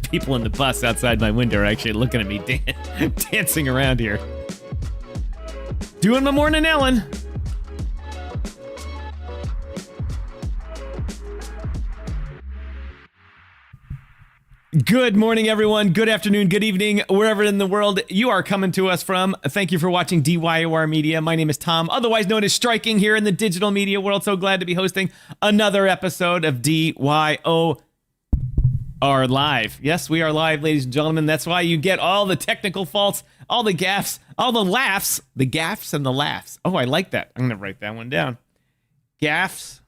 people in the bus outside my window are actually looking at me dancing around here. Doing my morning Ellen. Good morning, everyone. Good afternoon, good evening, wherever in the world you are coming to us from. Thank you for watching DYOR Media. My name is Tom, otherwise known as Striking here in the digital media world. So glad to be hosting another episode of DYOR Live. Yes, we are live, ladies and gentlemen. That's why you get all the technical faults, all the gaffes, all the laughs, the gaffes and the laughs. Oh, I like that. I'm going to write that one down. Gaffes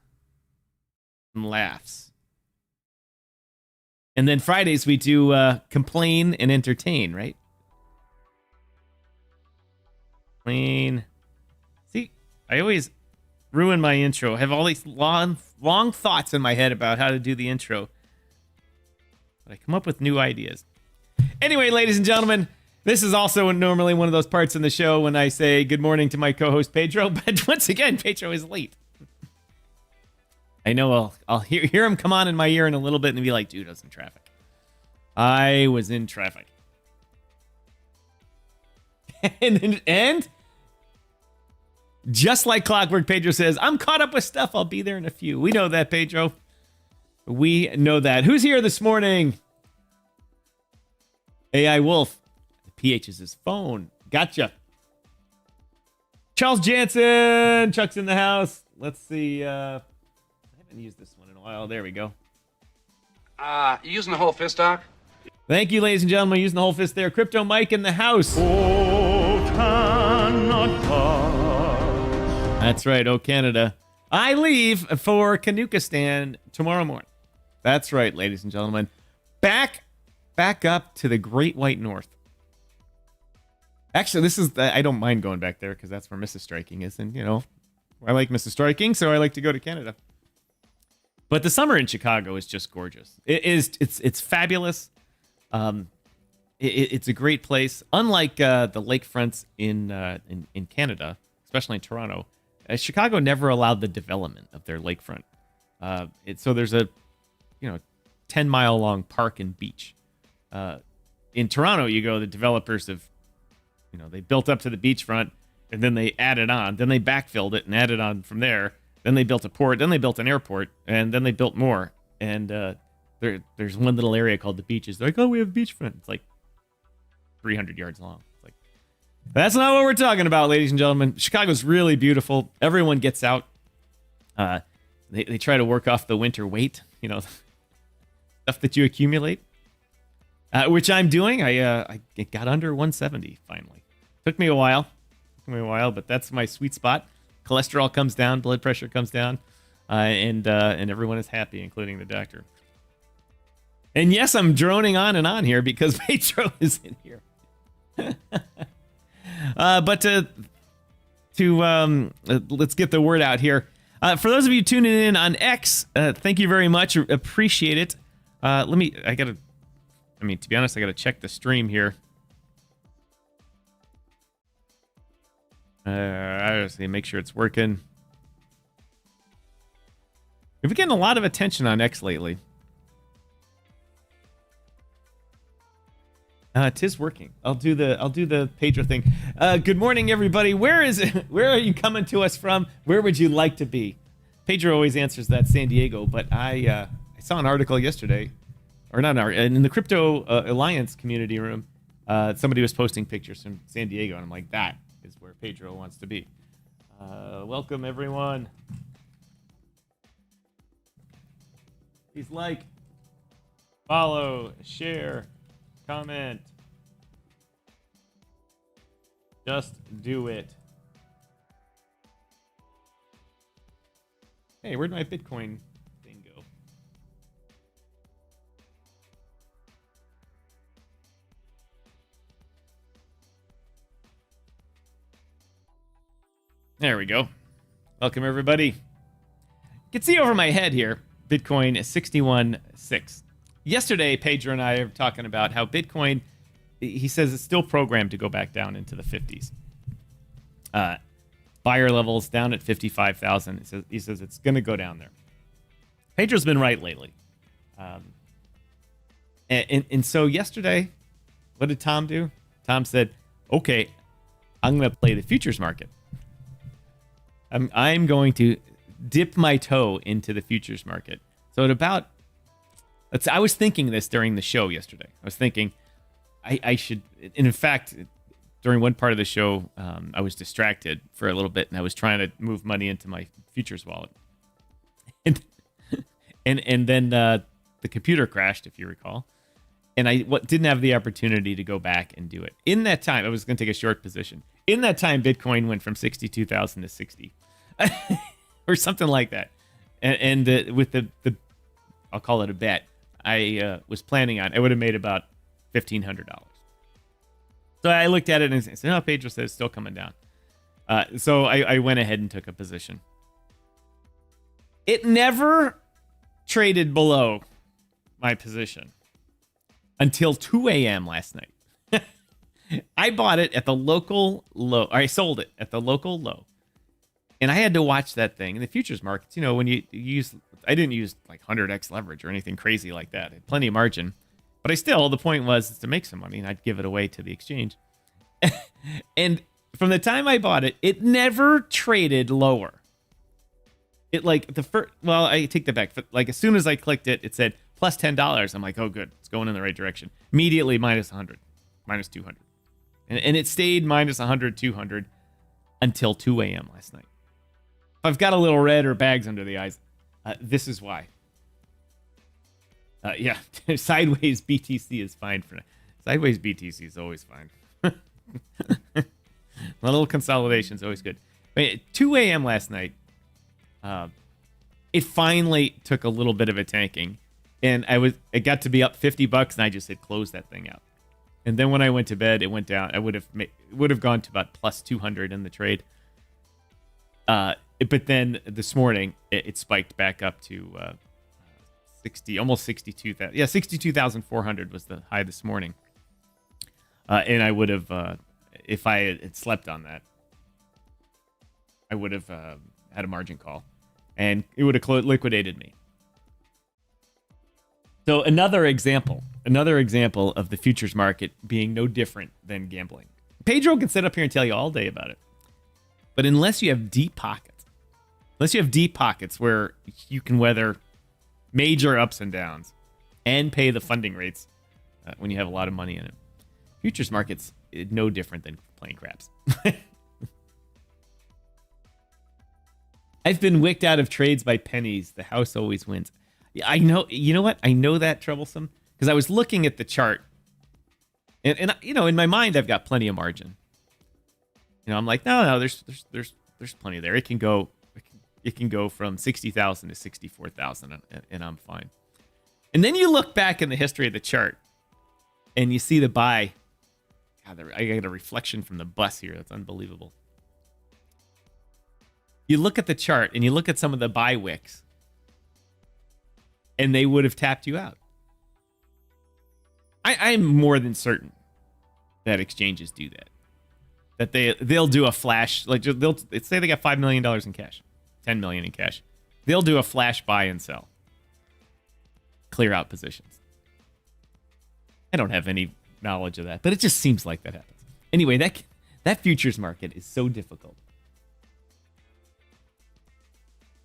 and laughs. And then Fridays we do complain and entertain, right? Complain. See, I always ruin my intro. I have all these long thoughts in my head about how to do the intro. But I come up with new ideas. Anyway, ladies and gentlemen, this is also normally one of those parts in the show when I say good morning to my co-host Pedro. But once again, Pedro is late. I know I'll hear him come on in my ear in a little bit and be like, dude, I was in traffic. I was in traffic. and just like clockwork, Pedro says, I'm caught up with stuff. I'll be there in a few. We know that, Pedro. We know that. Who's here this morning? AI Wolf. The PH is his phone. Gotcha. Charles Jansen. Chuck's in the house. Let's see. Use this one in a while. There we go. You using the whole fist, Doc? Thank you, ladies and gentlemen. Using the whole fist there. Crypto Mike in the house. That's right. Oh, Canada. I leave for Kanukistan tomorrow morning. That's right, ladies and gentlemen. Back up to the Great White North. Actually, this is I don't mind going back there because that's where Mrs. Striking is, and you know, I like Mrs. Striking, so I like to go to Canada. But the summer in Chicago is just gorgeous. It's fabulous. It's a great place. Unlike the lakefronts in Canada, especially in Toronto, Chicago never allowed the development of their lakefront. So there's a 10-mile long park and beach. In Toronto, you go, the developers have they built up to the beachfront and then they added on, then they backfilled it and added on from there. Then they built a port, then they built an airport, and then they built more. And there's one little area called the beaches. They're like, oh, we have a beachfront. It's like 300 yards long. It's like, that's not what we're talking about, ladies and gentlemen. Chicago's really beautiful. Everyone gets out. They try to work off the winter weight, stuff that you accumulate, which I'm doing. I got under 170 finally. Took me a while, but that's my sweet spot. Cholesterol comes down, blood pressure comes down, and everyone is happy, including the doctor. And yes, I'm droning on and on here because Pedro is in here. But let's get the word out here. For those of you tuning in on X, thank you very much. Appreciate it. To be honest, I gotta check the stream here. I just need to make sure it's working. We've been getting a lot of attention on X lately. It is working. I'll do the Pedro thing. Good morning, everybody. Where are you coming to us from? Where would you like to be? Pedro always answers that San Diego, but I saw an article yesterday, or not an article, in the Crypto Alliance community room. Somebody was posting pictures from San Diego, and I'm like, that is where Pedro wants to be. Welcome, everyone. Please like, follow, share, comment. Just do it. Hey, where'd my Bitcoin thing go? There we go. Welcome, everybody. You can see over my head here, Bitcoin is 61.6. Yesterday, Pedro and I are talking about how Bitcoin, he says it's still programmed to go back down into the 50s. Buyer levels down at 55,000. He says it's going to go down there. Pedro's been right lately. And so yesterday, what did Tom do? Tom said, okay, I'm going to play the futures market. I'm going to dip my toe into the futures market. So I was thinking this during the show yesterday. I was thinking I should, and in fact, during one part of the show, I was distracted for a little bit, and I was trying to move money into my futures wallet. And then the computer crashed, if you recall. And I didn't have the opportunity to go back and do it. In that time, I was going to take a short position. In that time, Bitcoin went from 62,000 to 60, or something like that. And with the I'll call it a bet, I was planning on, I would have made about $1,500. So I looked at it and said, "No, Pedro says it's still coming down." So I went ahead and took a position. It never traded below my position until 2 a.m. last night. I bought it at the local low. Or I sold it at the local low. And I had to watch that thing. In the futures markets, when you use, I didn't use like 100x leverage or anything crazy like that. I had plenty of margin. But the point was to make some money, and I'd give it away to the exchange. And from the time I bought it, it never traded lower. It I take that back. Like as soon as I clicked it, it said plus $10. I'm like, oh, good. It's going in the right direction. Immediately minus 100, minus 200. And it stayed minus 100, 200 until 2 a.m. last night. If I've got a little red or bags under the eyes, this is why. Yeah, sideways BTC is fine for now. Sideways BTC is always fine. A little consolidation is always good. But 2 a.m. last night, it finally took a little bit of a tanking, and it got to be up $50, and I just said close that thing out. And then when I went to bed, it went down. I would have gone to about plus 200 in the trade. But then this morning, it spiked back up to 60, almost 62,000. Yeah, 62,400 was the high this morning. And I would have, if I had slept on that, I would have had a margin call, and it would have liquidated me. So another example of the futures market being no different than gambling. Pedro can sit up here and tell you all day about it, but unless you have deep pockets where you can weather major ups and downs and pay the funding rates when you have a lot of money in it, futures markets is no different than playing craps. I've been wicked out of trades by pennies. The house always wins. I know. You know what? I know that troublesome because I was looking at the chart, and in my mind I've got plenty of margin. I'm like, no, there's plenty there. It can go from 60,000 to 64,000, and I'm fine. And then you look back in the history of the chart, and you see the buy. God, I got a reflection from the bus here. That's unbelievable. You look at the chart and you look at some of the buy wicks, and they would have tapped you out. I'm more than certain that exchanges do that. That they'll do a flash, like they'll say they got $5 million in cash, $10 million in cash. They'll do a flash buy and sell, clear out positions. I don't have any knowledge of that, but it just seems like that happens. Anyway, that futures market is so difficult.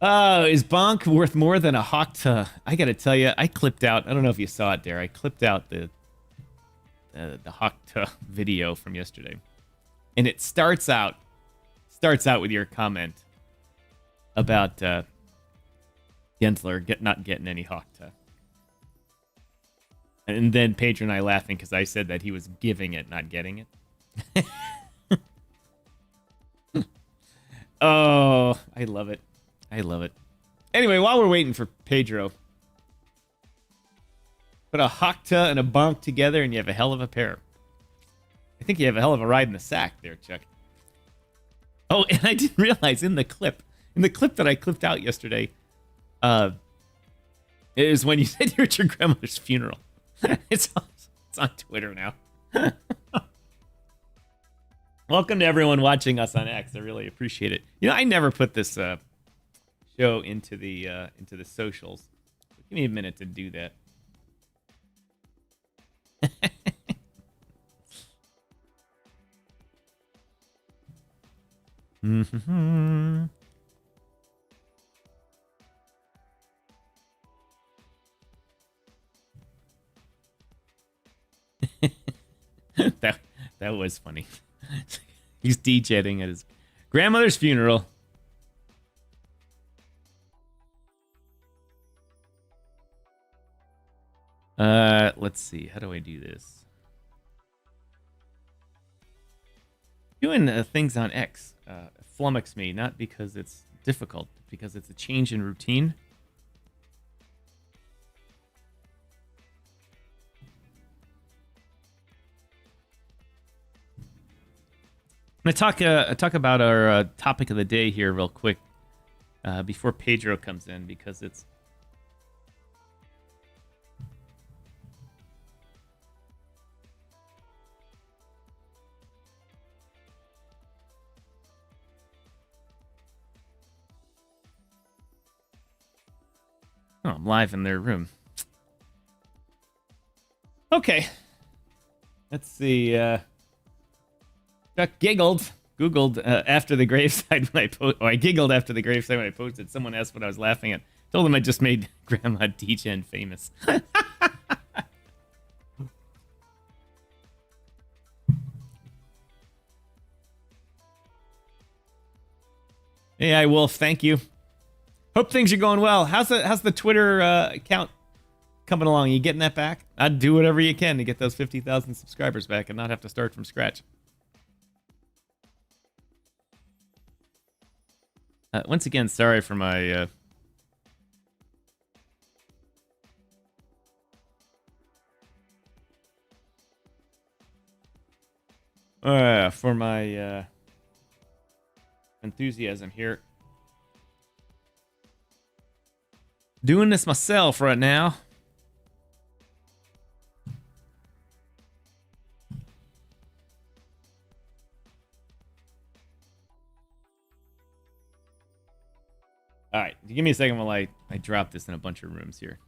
Is Bonk worth more than a Hawk? I got to tell you, I clipped out. I don't know if you saw it there. I clipped out the Hawk video from yesterday, and it starts out with your comment about Gensler not getting any Hawk. And then Pedro and I laughing because I said that he was giving it, not getting it. Oh, I love it. I love it. Anyway, while we're waiting for Pedro, put a Hakta and a Bonk together and you have a hell of a pair. I think you have a hell of a ride in the sack there, Chuck. Oh, and I didn't realize in the clip that I clipped out yesterday, it is when you said you're at your grandmother's funeral. It's on Twitter now. Welcome to everyone watching us on X. I really appreciate it. I never put this show into the socials. Give me a minute to do that. that was funny. He's DJing at his grandmother's funeral. Let's see. How do I do this? Doing things on X flummox me, not because it's difficult, because it's a change in routine. I'm gonna talk about our topic of the day here real quick before Pedro comes in, because it's oh, I'm live in their room. Okay, let's see. Chuck googled after the graveside when I giggled after the graveside when I posted. Someone asked what I was laughing at. Told them I just made Grandma D-Gen famous. Hey, Wolf, thank you. Hope things are going well. How's the Twitter account coming along? You getting that back? I'd do whatever you can to get those 50,000 subscribers back and not have to start from scratch. Once again, sorry for my enthusiasm here. Doing this myself right now. All right, give me a second while I drop this in a bunch of rooms here.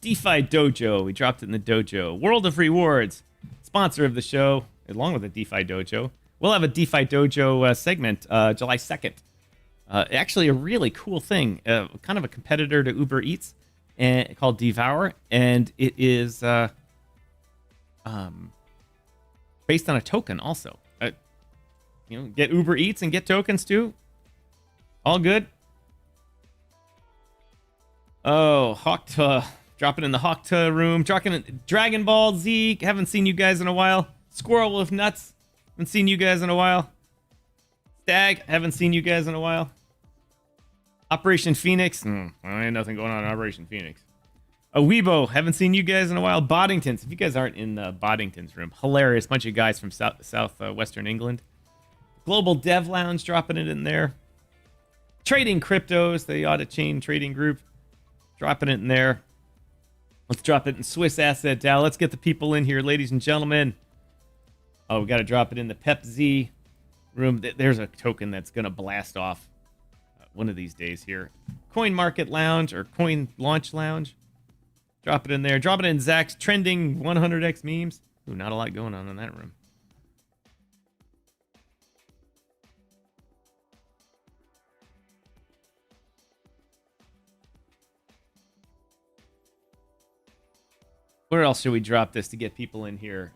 DeFi Dojo, we dropped it in the dojo. World of Rewards, sponsor of the show, along with the DeFi Dojo. We'll have a DeFi Dojo segment July 2nd. Actually, a really cool thing, kind of a competitor to Uber Eats, called DYOR, and it is based on a token also. You know, get Uber Eats and get tokens too. All good. Oh, Hawkta. Dropping in the Hawkta room. Dropping in Dragon Ball Z. Haven't seen you guys in a while. Squirrel with Nuts. Haven't seen you guys in a while. Stag. Haven't seen you guys in a while. Operation Phoenix. Ain't nothing going on in Operation Phoenix. Weibo. Haven't seen you guys in a while. Boddingtons. If you guys aren't in Boddington's room. Hilarious. Bunch of guys from Western England. Global Dev Lounge, dropping it in there. Trading Cryptos, the Audit Chain Trading Group, dropping it in there. Let's drop it in Swiss Asset DAO. Let's get the people in here, ladies and gentlemen. Oh, we got to drop it in the PepZ room. There's a token that's going to blast off one of these days here. Coin Market Lounge or Coin Launch Lounge. Drop it in there. Drop it in Zach's trending 100x memes. Ooh, not a lot going on in that room. Where else should we drop this to get people in here?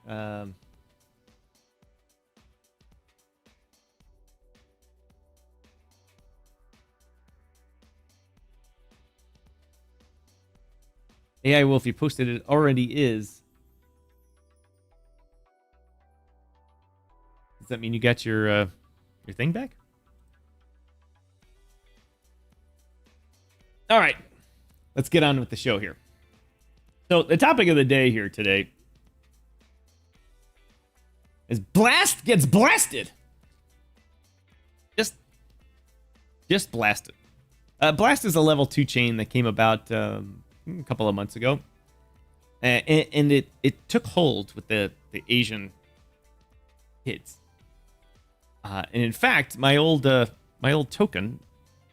AI Wolf, you posted it already is. Does that mean you got your thing back? All right, let's get on with the show here. So the topic of the day here today is Blast gets blasted. Just blasted. Blast is a level 2 chain that came about a couple of months ago, and it took hold with the Asian kids. And in fact, my old token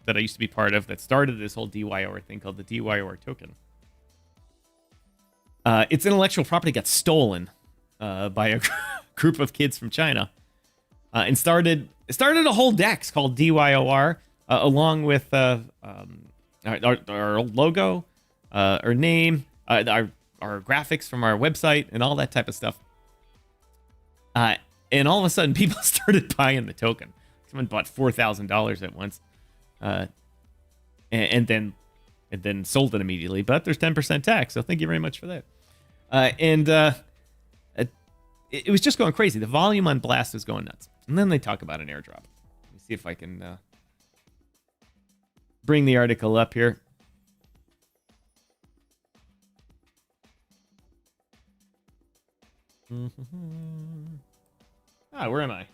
that I used to be part of that started this whole DYOR thing called the DYOR token. Its intellectual property got stolen by a group of kids from China, and started a whole DEX called DYOR, along with our logo, our name, our graphics from our website, and all that type of stuff. And all of a sudden, people started buying the token. Someone bought $4,000 at once, and then sold it immediately. But there's 10% tax, so thank you very much for that. It was just going crazy. The volume on Blast was going nuts. And then they talk about an airdrop. Let me see if I can bring the article up here. Where am I?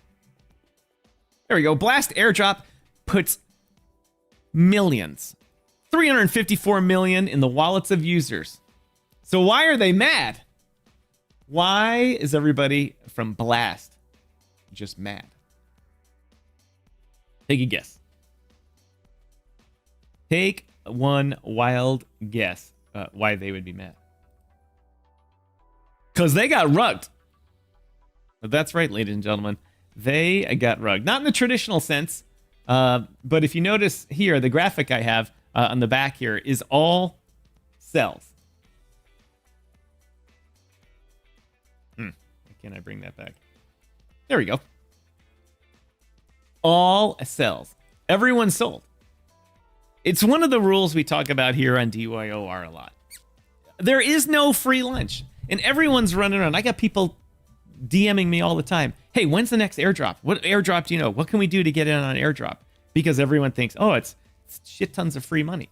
There we go. Blast airdrop puts millions, 354 million in the wallets of users. So why are they mad? Why is everybody from Blast just mad? Take a guess. Take one wild guess why they would be mad. Because they got rugged. That's right, ladies and gentlemen. They got rugged. Not in the traditional sense, but if you notice here, the graphic I have on the back here is all cells. Can I bring that back? There we go. All cells. Everyone sold. It's one of the rules we talk about here on DYOR a lot. There is no free lunch. And everyone's running around. I got people DMing me all the time. Hey, when's the next airdrop? What airdrop do you know? What can we do to get in on airdrop? Because everyone thinks, oh, it's shit tons of free money.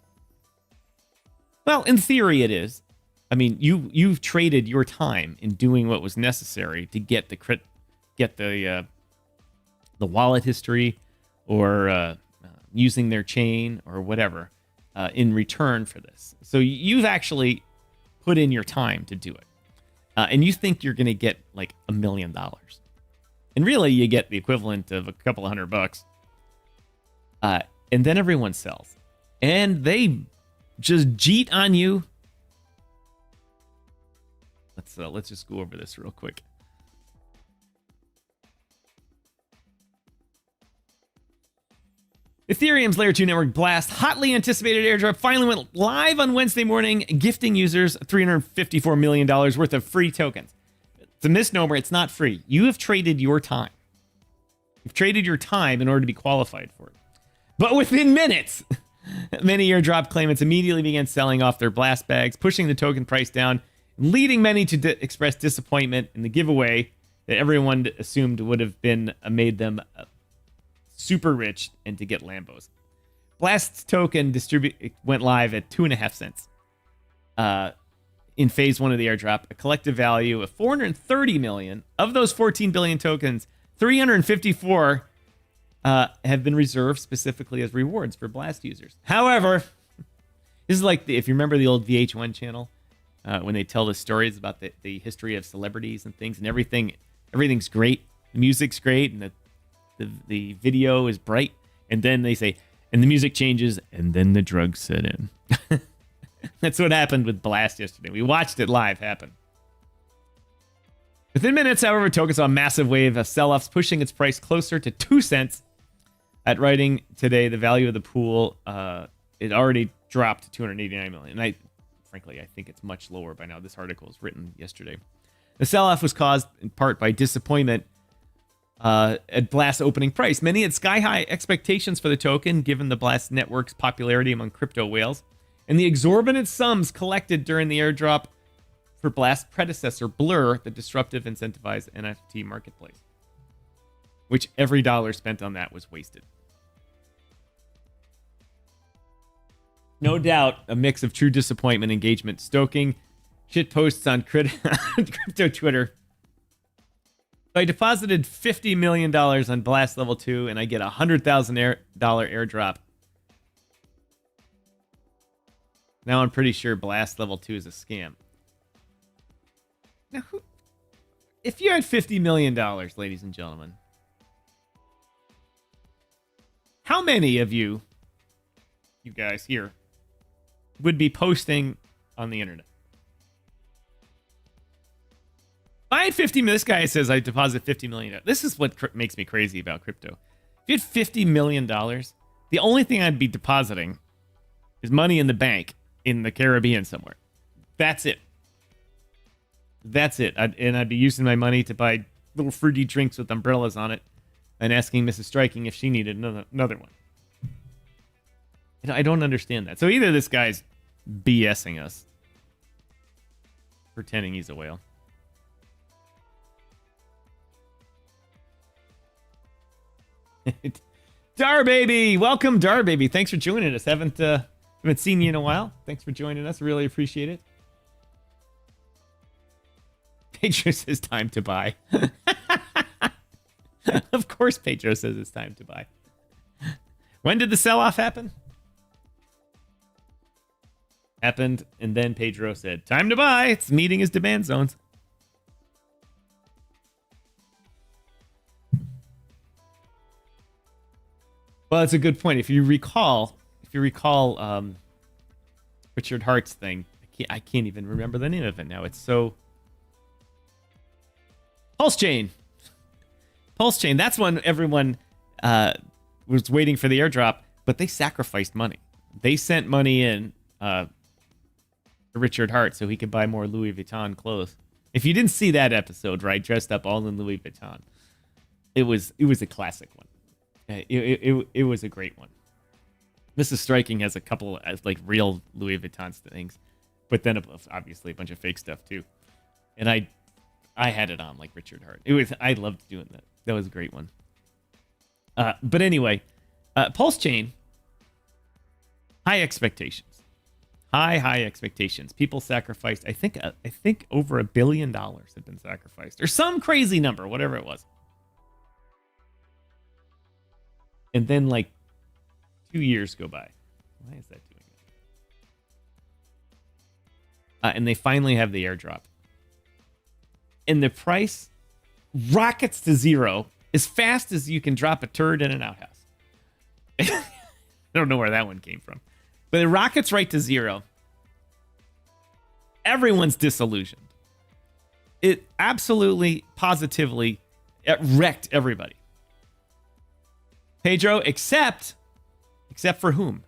Well, in theory, it is. I mean, you've traded your time in doing what was necessary to get the wallet history, or using their chain or whatever in return for this. So you've actually put in your time to do it, and you think you're going to get like $1 million, and really you get the equivalent of a couple of $100. And then everyone sells, and they just jeet on you. Let's just go over this real quick. Ethereum's Layer 2 network Blast, hotly anticipated airdrop, finally went live on Wednesday morning, gifting users $354 million worth of free tokens. It's a misnomer. It's not free. You have traded your time. You've traded your time in order to be qualified for it. But within minutes, many airdrop claimants immediately began selling off their Blast bags, pushing the token price down, leading many to express disappointment in the giveaway that everyone assumed would have been made them super rich and to get Lambos. Blast's token went live at 2.5 cents in phase 1 of the airdrop, a collective value of 430 million. Of those 14 billion tokens, 354 have been reserved specifically as rewards for Blast users. However, this is like if you remember the old VH1 channel, when they tell the stories about the history of celebrities and things, and everything's great, the music's great, and the video is bright, and then they say, and the music changes, and then the drugs set in. That's what happened with Blast yesterday. We watched it live happen. Within minutes, however, token saw a massive wave of sell-offs, pushing its price closer to 2 cents. At writing today, the value of the pool, it already dropped to 289 million. And frankly, I think it's much lower by now. This article was written yesterday. The sell-off was caused in part by disappointment at Blast's opening price. Many had sky-high expectations for the token, given the Blast network's popularity among crypto whales, and the exorbitant sums collected during the airdrop for Blast's predecessor, Blur, the disruptive incentivized NFT marketplace, which every dollar spent on that was wasted. No doubt, a mix of true disappointment, engagement, stoking, shit posts on crypto Twitter. So I deposited $50 million on Blast Level 2, and I get a $100,000 airdrop. Now I'm pretty sure Blast Level 2 is a scam. Now, if you had $50 million, ladies and gentlemen, how many of you guys here, would be posting on the internet? I had 50 million. This guy says I deposit $50 million. This is what makes me crazy about crypto. If you had $50 million, the only thing I'd be depositing is money in the bank in the Caribbean somewhere. That's it. That's it. I'd be using my money to buy little fruity drinks with umbrellas on it and asking Mrs. Striking if she needed another one. I don't understand that. So either this guy's BSing us, pretending he's a whale. Dar Baby, welcome, Dar Baby. Thanks for joining us. Haven't seen you in a while. Thanks for joining us. Really appreciate it. Pedro says time to buy. Of course, Pedro says it's time to buy. When did the sell-off happen? Happened, and then Pedro said, time to buy. It's meeting his demand zones. Well, that's a good point. If you recall, Richard Hart's thing, I can't even remember the name of it now. It's so... Pulse Chain. That's when everyone was waiting for the airdrop, but they sacrificed money. They sent money in to Richard Hart so he could buy more Louis Vuitton clothes. If you didn't see that episode, right, dressed up all in Louis Vuitton, it was a classic one. It was a great one. Mrs. Striking has a couple of like real Louis Vuitton things, but then obviously a bunch of fake stuff too. And I had it on like Richard Hart. I loved doing that. That was a great one. But anyway, Pulse Chain, high expectations. High expectations. People sacrificed, I think over $1 billion had been sacrificed, or some crazy number, whatever it was. And then like 2 years go by. Why is that doing that? And they finally have the airdrop. And the price rockets to zero as fast as you can drop a turd in an outhouse. I don't know where that one came from. But it rockets right to zero. Everyone's disillusioned. It absolutely, positively, it wrecked everybody. Pedro, except for whom?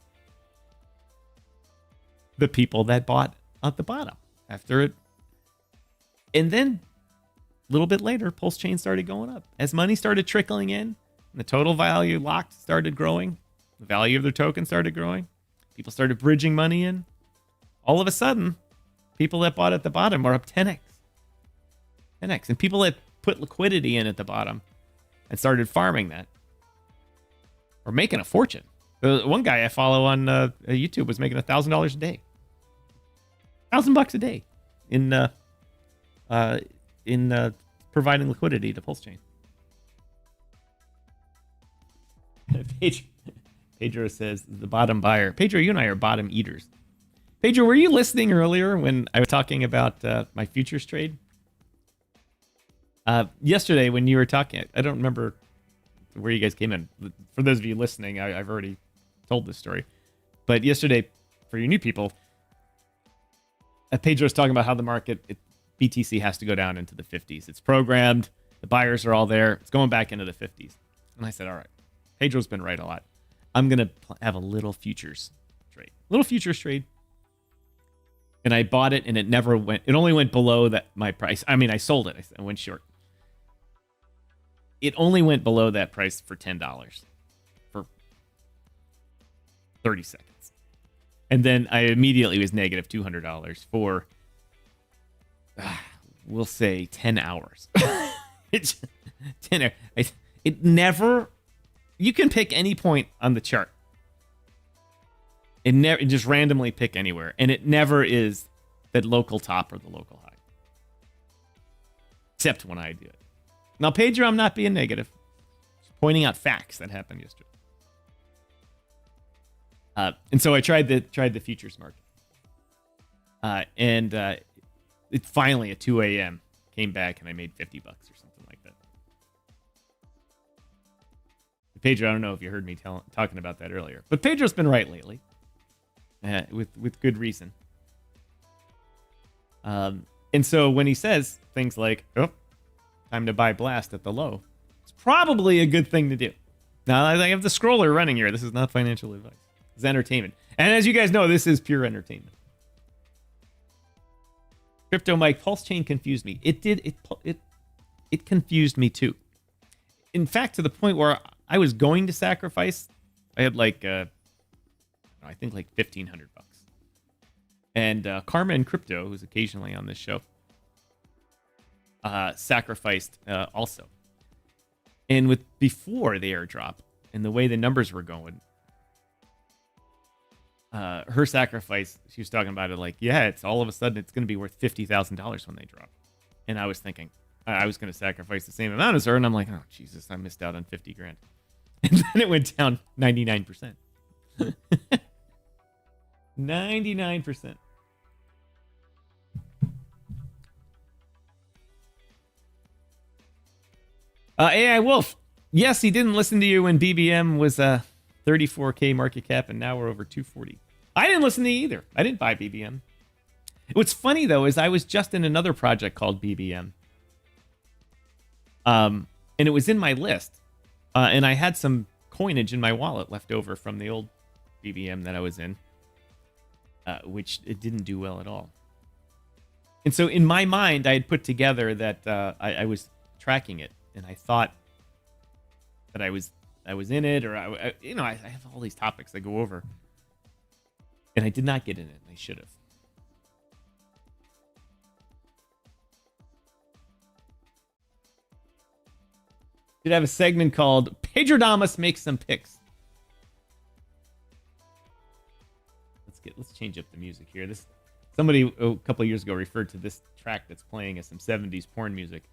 The people that bought at the bottom after it. And then a little bit later, Pulse Chain started going up. As money started trickling in, and the total value locked started growing, the value of their token started growing, people started bridging money in. All of a sudden, people that bought at the bottom are up 10x. 10x. And people that put liquidity in at the bottom and started farming that are making a fortune. The one guy I follow on YouTube was making $1,000 a day. $1,000 a day in providing liquidity to Pulse Chain. Pedro says the bottom buyer. Pedro, you and I are bottom eaters. Pedro, were you listening earlier when I was talking about my futures trade? Yesterday when you were talking, I don't remember where you guys came in. For those of you listening, I've already told this story. But yesterday, for you new people, Pedro was talking about how the market, BTC has to go down into the 50s. It's programmed. The buyers are all there. It's going back into the 50s. And I said, all right, Pedro's been right a lot. I'm going to have a little futures trade. And I bought it, and it only went below my price. I mean, I sold it. I went short. It only went below that price for $10 for 30 seconds. And then I immediately was negative $200 for, we'll say, 10 hours. It's 10 hours. It never, you can pick any point on the chart. It just randomly pick anywhere. And it never is the local top or the local high. Except when I do it. Now, Pedro, I'm not being negative. Just pointing out facts that happened yesterday. And so I tried the futures market. And it finally at 2 a.m. came back and I made $50 or something like that. Pedro, I don't know if you heard me talking about that earlier. But Pedro's been right lately. With good reason. And And so when he says things like, oh, time to buy Blast at the low, it's probably a good thing to do. Now, I have the scroller running here. This is not financial advice. It's entertainment. And as you guys know, this is pure entertainment. Crypto Mike, Pulse Chain confused me. It did. It confused me too. In fact, to the point where I was going to sacrifice. I had like, I think like $1,500. And Carmen Crypto, who's occasionally on this show, sacrificed also. And with before the airdrop and the way the numbers were going, her sacrifice, she was talking about it like, yeah, it's all of a sudden it's going to be worth $50,000 when they drop. And I was thinking I was going to sacrifice the same amount as her, and I'm like, oh Jesus, I missed out on 50 grand. And then it went down 99%. 99%. AI Wolf. Yes, he didn't listen to you when BBM was 34K market cap, and now we're over 240. I didn't listen to you either. I didn't buy BBM. What's funny, though, is I was just in another project called BBM. And it was in my list. And I had some coinage in my wallet left over from the old BBM that I was in, which it didn't do well at all. And so in my mind, I had put together that I was tracking it, and I thought that I was in it, or I have all these topics I go over, and I did not get in it, and I should have. Should have a segment called Pedro Damas Makes Some Picks. Let's change up the music here. Somebody a couple of years ago referred to this track that's playing as some 70s porn music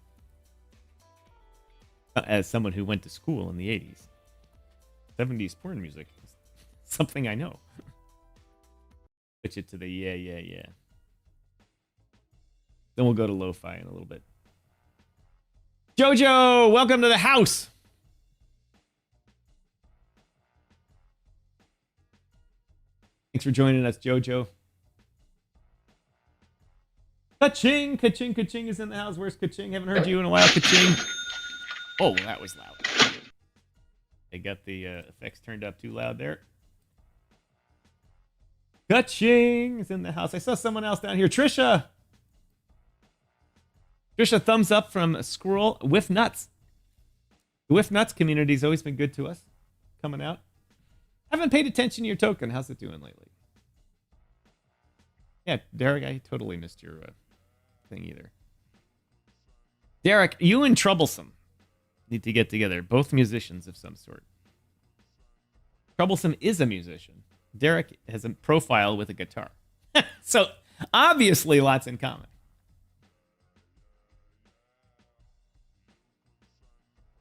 as someone who went to school in the 80s. 70s porn music. Something I know. Switch it to the yeah. Then we'll go to lo-fi in a little bit. Jojo, welcome to the house. Thanks for joining us, Jojo. Ka-ching, ka-ching, ka-ching is in the house. Where's ka-ching? Haven't heard you in a while, ka-ching. Oh, that was loud. They got the effects turned up too loud there. Ka-ching is in the house. I saw someone else down here. Trisha, thumbs up from Squirrel with Nuts. The With Nuts community's always been good to us. Coming out. Haven't paid attention to your token. How's it doing lately? Yeah, Derek, I totally missed your thing either. Derek, you and Troublesome need to get together. Both musicians of some sort. Troublesome is a musician. Derek has a profile with a guitar. So, obviously, lots in common.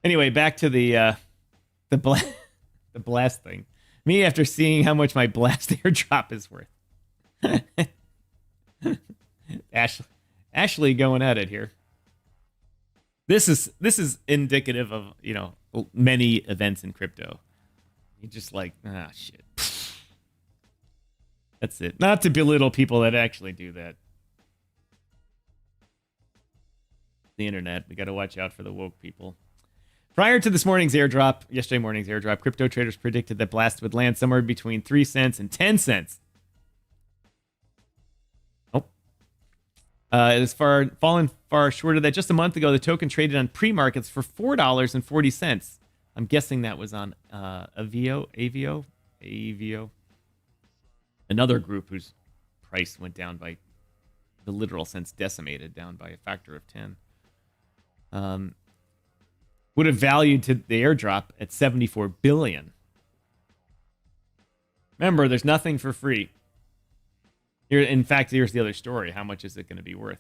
Anyway, back to the Blast thing. Me, after seeing how much my Blast airdrop is worth. Ashley going at it here. This is indicative of, many events in crypto. You're just like, shit. That's it. Not to belittle people that actually do that. The internet, we got to watch out for the woke people. Prior to yesterday morning's airdrop, crypto traders predicted that Blast would land somewhere between 3 cents and 10 cents. Nope. It has fallen far short of that. Just a month ago, the token traded on pre-markets for $4.40. I'm guessing that was on AVO. Another group whose price went down by the literal sense decimated, down by a factor of 10. Would have valued to the airdrop at $74 billion. Remember, there's nothing for free. In fact, here's the other story. How much is it going to be worth?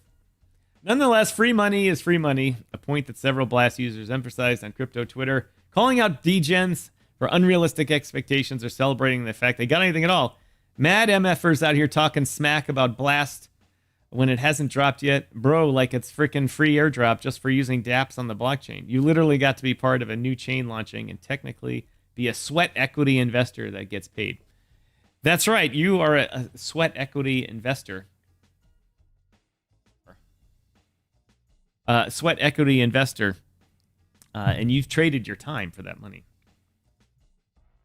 Nonetheless, free money is free money, a point that several Blast users emphasized on crypto Twitter, calling out degens for unrealistic expectations or celebrating the fact they got anything at all. Mad MFers out here talking smack about Blast when it hasn't dropped yet. Bro, like it's freaking free airdrop just for using dApps on the blockchain. You literally got to be part of a new chain launching and technically be a sweat equity investor that gets paid. That's right. You are a sweat equity investor. Sweat equity investor, and you've traded your time for that money.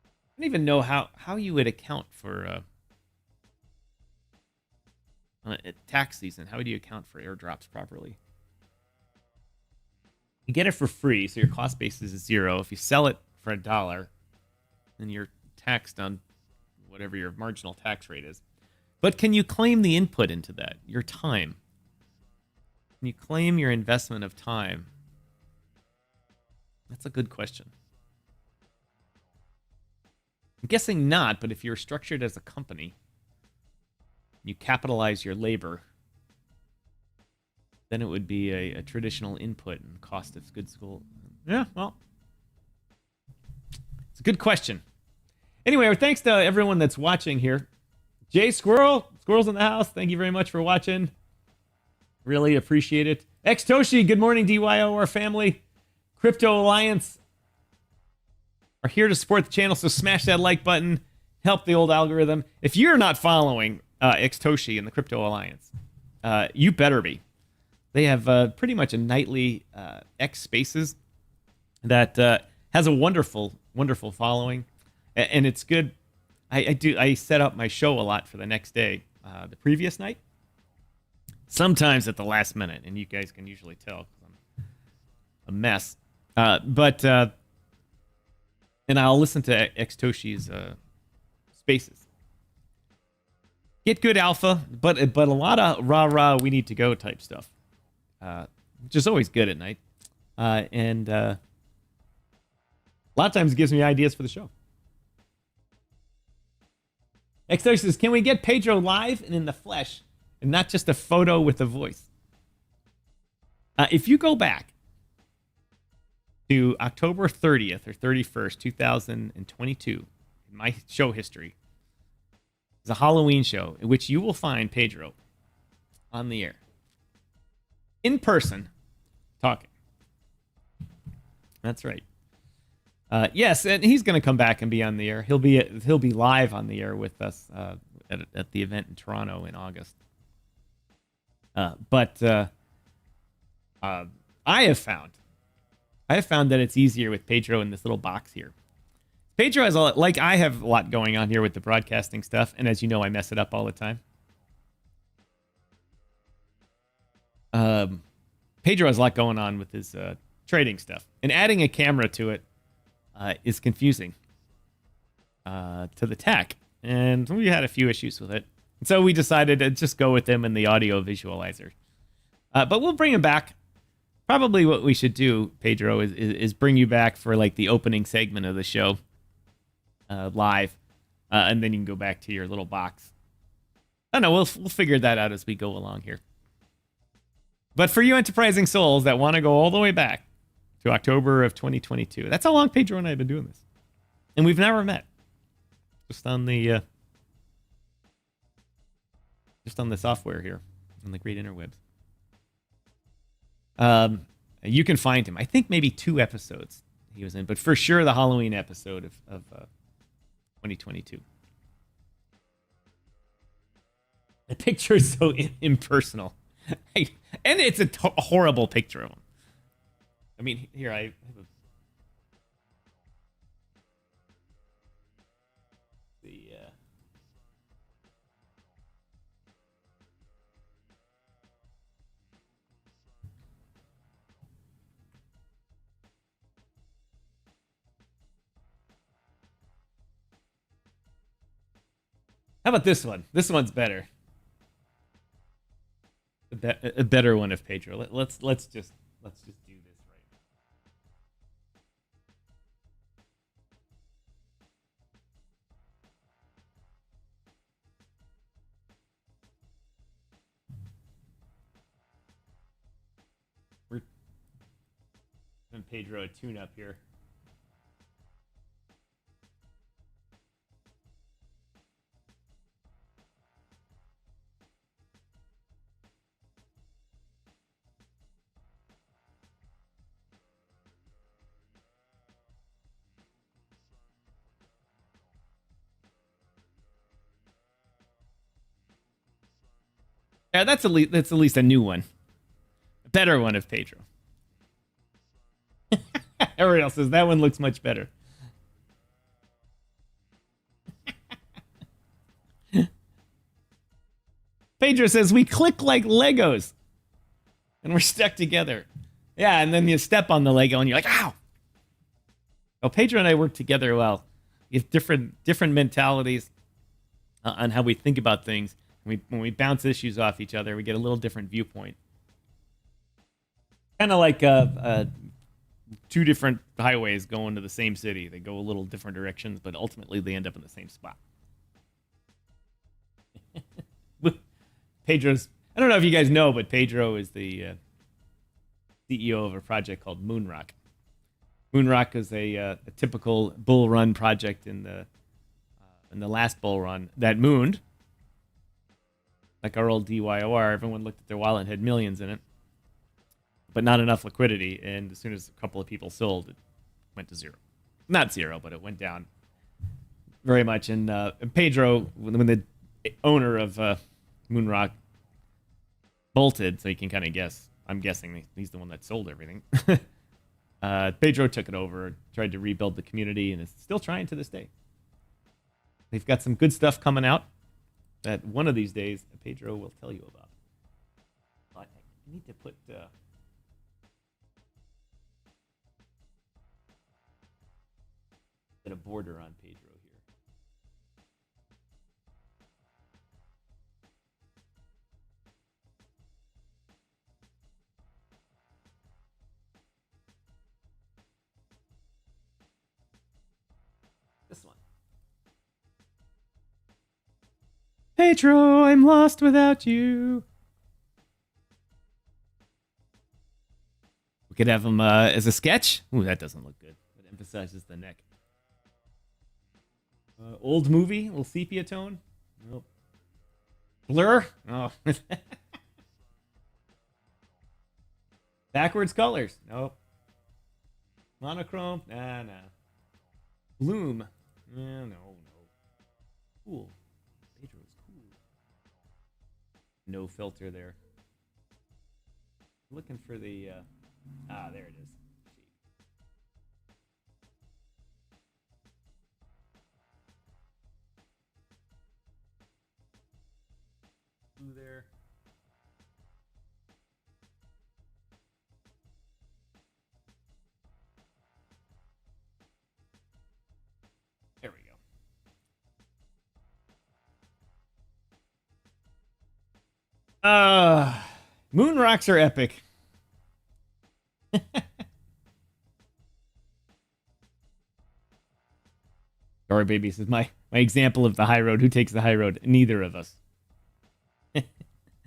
I don't even know how you would account for tax season. How would you account for airdrops properly? You get it for free, so your cost basis is zero. If you sell it for $1, then you're taxed on whatever your marginal tax rate is. But can you claim the input into that, your time? Can you claim your investment of time? That's a good question. I'm guessing not, but if you're structured as a company, you capitalize your labor, then it would be a traditional input and cost of goods sold. Yeah, well, it's a good question. Anyway, thanks to everyone that's watching here. Jay Squirrel's in the house. Thank you very much for watching. Really appreciate it. Xtoshi, good morning, DYOR family. Crypto Alliance are here to support the channel, so smash that like button. Help the old algorithm. If you're not following Xtoshi and the Crypto Alliance, you better be. They have pretty much a nightly X Spaces that has a wonderful, wonderful following, and it's good. I set up my show a lot for the next day, the previous night, sometimes at the last minute, and you guys can usually tell because I'm a mess. And I'll listen to Xtoshi's Spaces. Get good alpha, but a lot of rah we need to go type stuff. Which is always good at night. And a lot of times it gives me ideas for the show. X30 says, can we get Pedro live and in the flesh and not just a photo with a voice? If you go back to October 30th or 31st, 2022, in my show history, it's a Halloween show in which you will find Pedro on the air. In person, talking. That's right. Yes, and he's going to come back and be on the air. He'll be live on the air with us at the event in Toronto in August. But I have found that it's easier with Pedro in this little box here. Pedro has I have a lot going on here with the broadcasting stuff, and as you know, I mess it up all the time. Pedro has a lot going on with his trading stuff, and adding a camera to it is confusing to the tech, and we had a few issues with it. And so we decided to just go with him in the audio visualizer. But we'll bring him back. Probably what we should do, Pedro, is bring you back for like the opening segment of the show live, and then you can go back to your little box. I don't know. We'll figure that out as we go along here. But for you enterprising souls that want to go all the way back to October of 2022, that's how long Pedro and I have been doing this. And we've never met. Just on the software here on the great interwebs. You can find him. I think maybe 2 episodes he was in, but for sure the Halloween episode of 2022. The picture is so impersonal. And it's a horrible picture of him. I mean, here I have how about this one? This one's better. A better one of Pedro. Let's just do this right. We're giving Pedro a tune-up here. Yeah, that's at least a new one. Better one of Pedro. Ariel says that one looks much better. Pedro says we click like Legos and we're stuck together. Yeah, and then you step on the Lego and you're like, ow. Well, Pedro and I work together well. We have different mentalities on how we think about things. When we bounce issues off each other, we get a little different viewpoint. Kind of like two different highways going to the same city. They go a little different directions, but ultimately they end up in the same spot. Pedro's, I don't know if you guys know, but Pedro is the CEO of a project called Moonrock. Moonrock is a typical bull run project in the last bull run that mooned. Like our old DYOR, everyone looked at their wallet and had millions in it, but not enough liquidity. And as soon as a couple of people sold, it went to zero. Not zero, but it went down very much. And Pedro, when the owner of Moonrock bolted, so you can kind of guess, I'm guessing he's the one that sold everything. Pedro took it over, tried to rebuild the community, and is still trying to this day. They've got some good stuff coming out that one of these days Pedro will tell you about. I need to put a border on Pedro here. This one. Pedro, I'm lost without you. We could have him as a sketch. Ooh, that doesn't look good. It emphasizes the neck. Old movie, a little sepia tone. Nope. Blur? Oh. Backwards colors? Nope. Monochrome? Nah. Bloom? No. Cool. Pedro is cool. No filter there. Looking for the... there it is. Blue there. There we go. Moon rocks are epic. Sorry, baby says my example of the high road. Who takes the high road? Neither of us.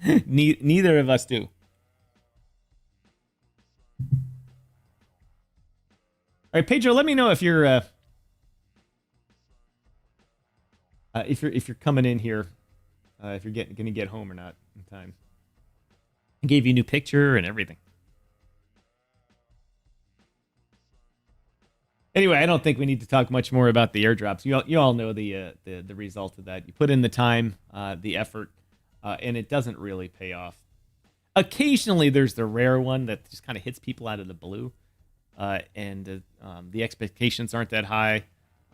Neither of us do. All right, Pedro, let me know if you're coming in here, if you're gonna get home or not in time. I gave you a new picture and everything. Anyway, I don't think we need to talk much more about the airdrops. You all know the result of that. You put in the time, the effort, and it doesn't really pay off. Occasionally, there's the rare one that just kind of hits people out of the blue, and the expectations aren't that high.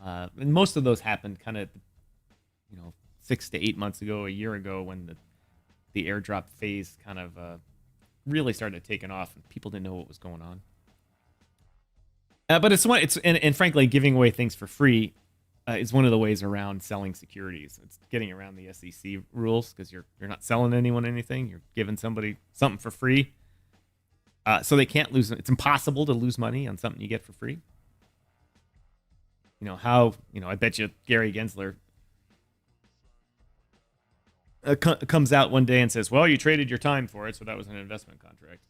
And most of those happened kind of, 6 to 8 months ago, a year ago, when the airdrop phase kind of really started taking off, and people didn't know what was going on. But and frankly, giving away things for free is one of the ways around selling securities. It's getting around the SEC rules because you're not selling anyone anything. You're giving somebody something for free, so they can't lose. It's impossible to lose money on something you get for free. I bet you Gary Gensler comes out one day and says, "Well, you traded your time for it, so that was an investment contract."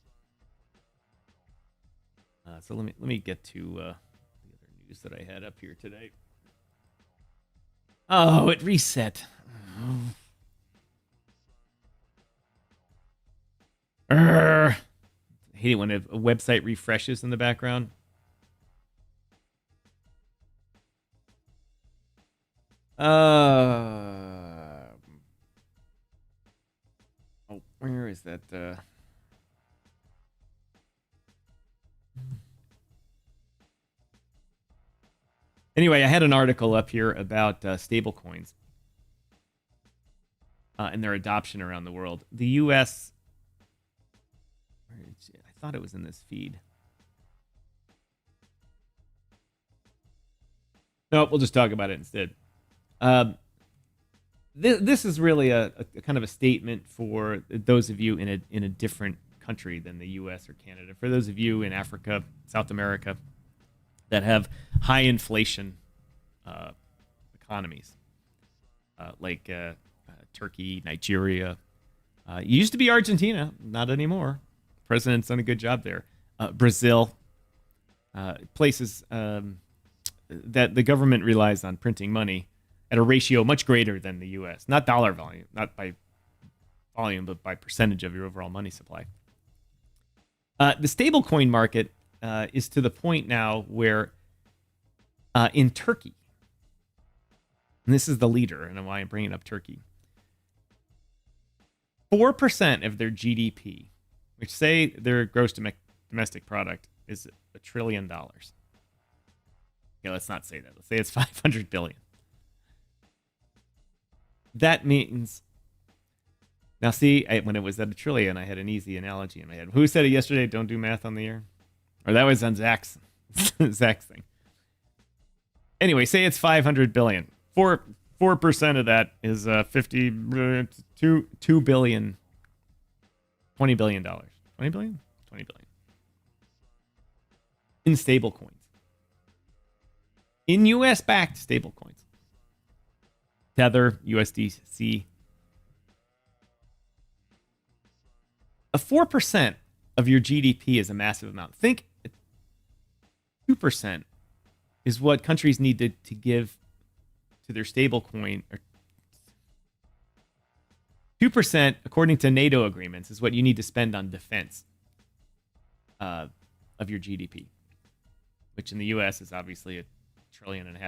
So let me get to the other news that I had up here today. Oh, it reset. I hate it when a website refreshes in the background. Where is that? Anyway, I had an article up here about stablecoins and their adoption around the world. The U.S. I thought it was in this feed. No, we'll just talk about it instead. This is really a kind of a statement for those of you in a different country than the U.S. or Canada. For those of you in Africa, South America, that have high inflation economies, like Turkey, Nigeria. It used to be Argentina, not anymore. President's done a good job there. Brazil, places that the government relies on printing money at a ratio much greater than the U.S. Not dollar volume, not by volume, but by percentage of your overall money supply. The stablecoin market is to the point now where in Turkey, and this is the leader, and why I'm bringing up Turkey, 4% of their GDP, which say their gross domestic product is $1 trillion. Okay, let's not say that. Let's say it's 500 billion. That means, now see, when it was at $1 trillion, I had an easy analogy in my head. Who said it yesterday? Don't do math on the air. Or that was on Zach's thing. Anyway, say it's 500 billion. 4% of that is 2 billion, $20 billion. 20 billion? 20 billion. In stable coins. In US backed stable coins. Tether, USDC. A 4% of your GDP is a massive amount. Think 2% is what countries need to give to their stable coin. Or 2%, according to NATO agreements, is what you need to spend on defense of your GDP, which in the U.S. is obviously $1.5 trillion.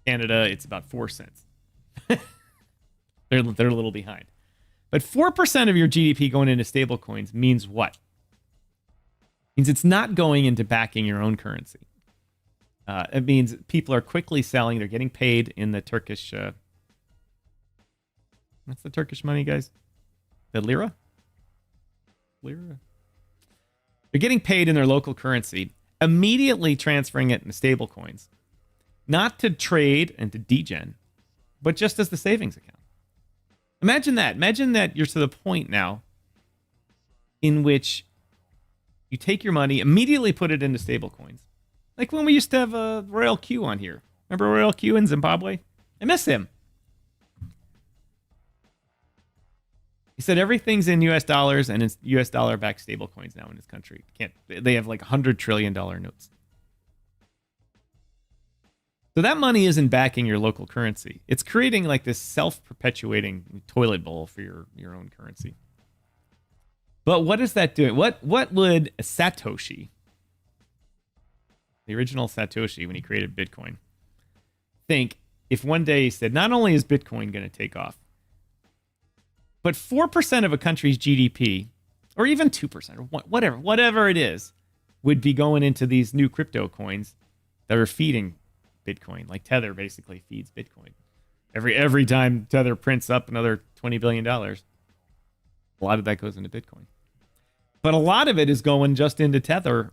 Canada, it's about 4 cents. They're a little behind. But 4% of your GDP going into stable coins means what? It means it's not going into backing your own currency. It means people are quickly selling. They're getting paid in the Turkish... what's the Turkish money, guys? The lira? Lira? They're getting paid in their local currency, immediately transferring it into stable coins. Not to trade and to degen, but just as the savings account. Imagine that. Imagine that you're to the point now in which you take your money, immediately put it into stable coins. Like when we used to have Royal Q on here. Remember Royal Q in Zimbabwe? I miss him. He said everything's in US dollars and it's US dollar backed stable coins now in his country. They have like $100 trillion notes. So that money isn't backing your local currency. It's creating like this self-perpetuating toilet bowl for your own currency. But what is that doing? What would Satoshi, the original Satoshi when he created Bitcoin, think if one day he said, not only is Bitcoin going to take off, but 4% of a country's GDP, or even 2%, or whatever it is, would be going into these new crypto coins that are feeding Bitcoin. Like Tether basically feeds Bitcoin. Every time Tether prints up another $20 billion, a lot of that goes into Bitcoin. But a lot of it is going just into Tether.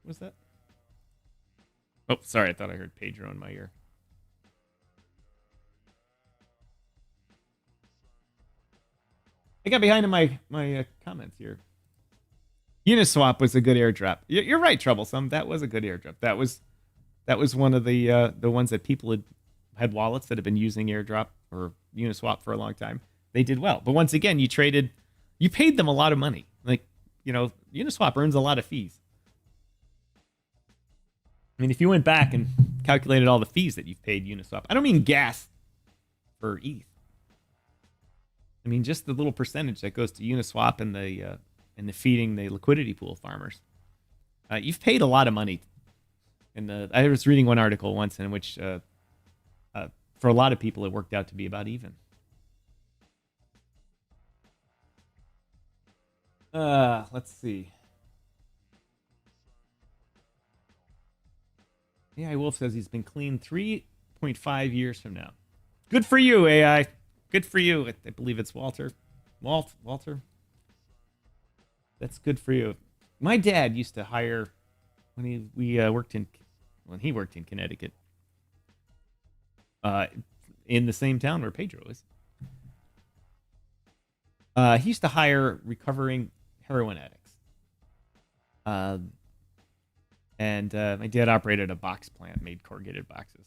What was that? Oh, sorry. I thought I heard Pedro in my ear. I got behind in my comments here. Uniswap was a good airdrop. You're right, Troublesome. That was a good airdrop. That was one of the ones that people had wallets that have been using airdrop or Uniswap for a long time. They did well. But once again, you paid them a lot of money. Like, Uniswap earns a lot of fees. I mean, if you went back and calculated all the fees that you've paid Uniswap, I don't mean gas for ETH. I mean, just the little percentage that goes to Uniswap and the feeding the liquidity pool farmers. You've paid a lot of money. And I was reading one article once in which, for a lot of people, it worked out to be about even. Let's see. AI Wolf says he's been clean 3.5 years from now. Good for you, AI. Good for you. I believe it's Walter. Walter. That's good for you. My dad used to hire when he worked in Connecticut, in the same town where Pedro is. He used to hire recovering heroin addicts. And my dad operated a box plant, made corrugated boxes.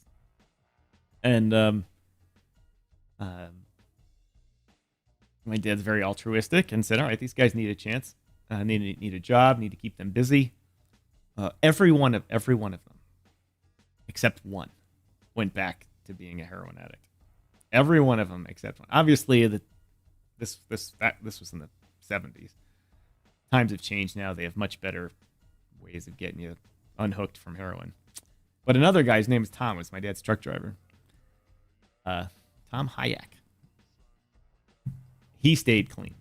And my dad's very altruistic and said, all right, these guys need a chance. Need a job, need to keep them busy. Every one of them, except one, went back to being a heroin addict. Every one of them except one. Obviously, this was in the 70s. Times have changed now. They have much better ways of getting you unhooked from heroin. But another guy's name is Tom, was my dad's truck driver. Tom Hayek. He stayed clean.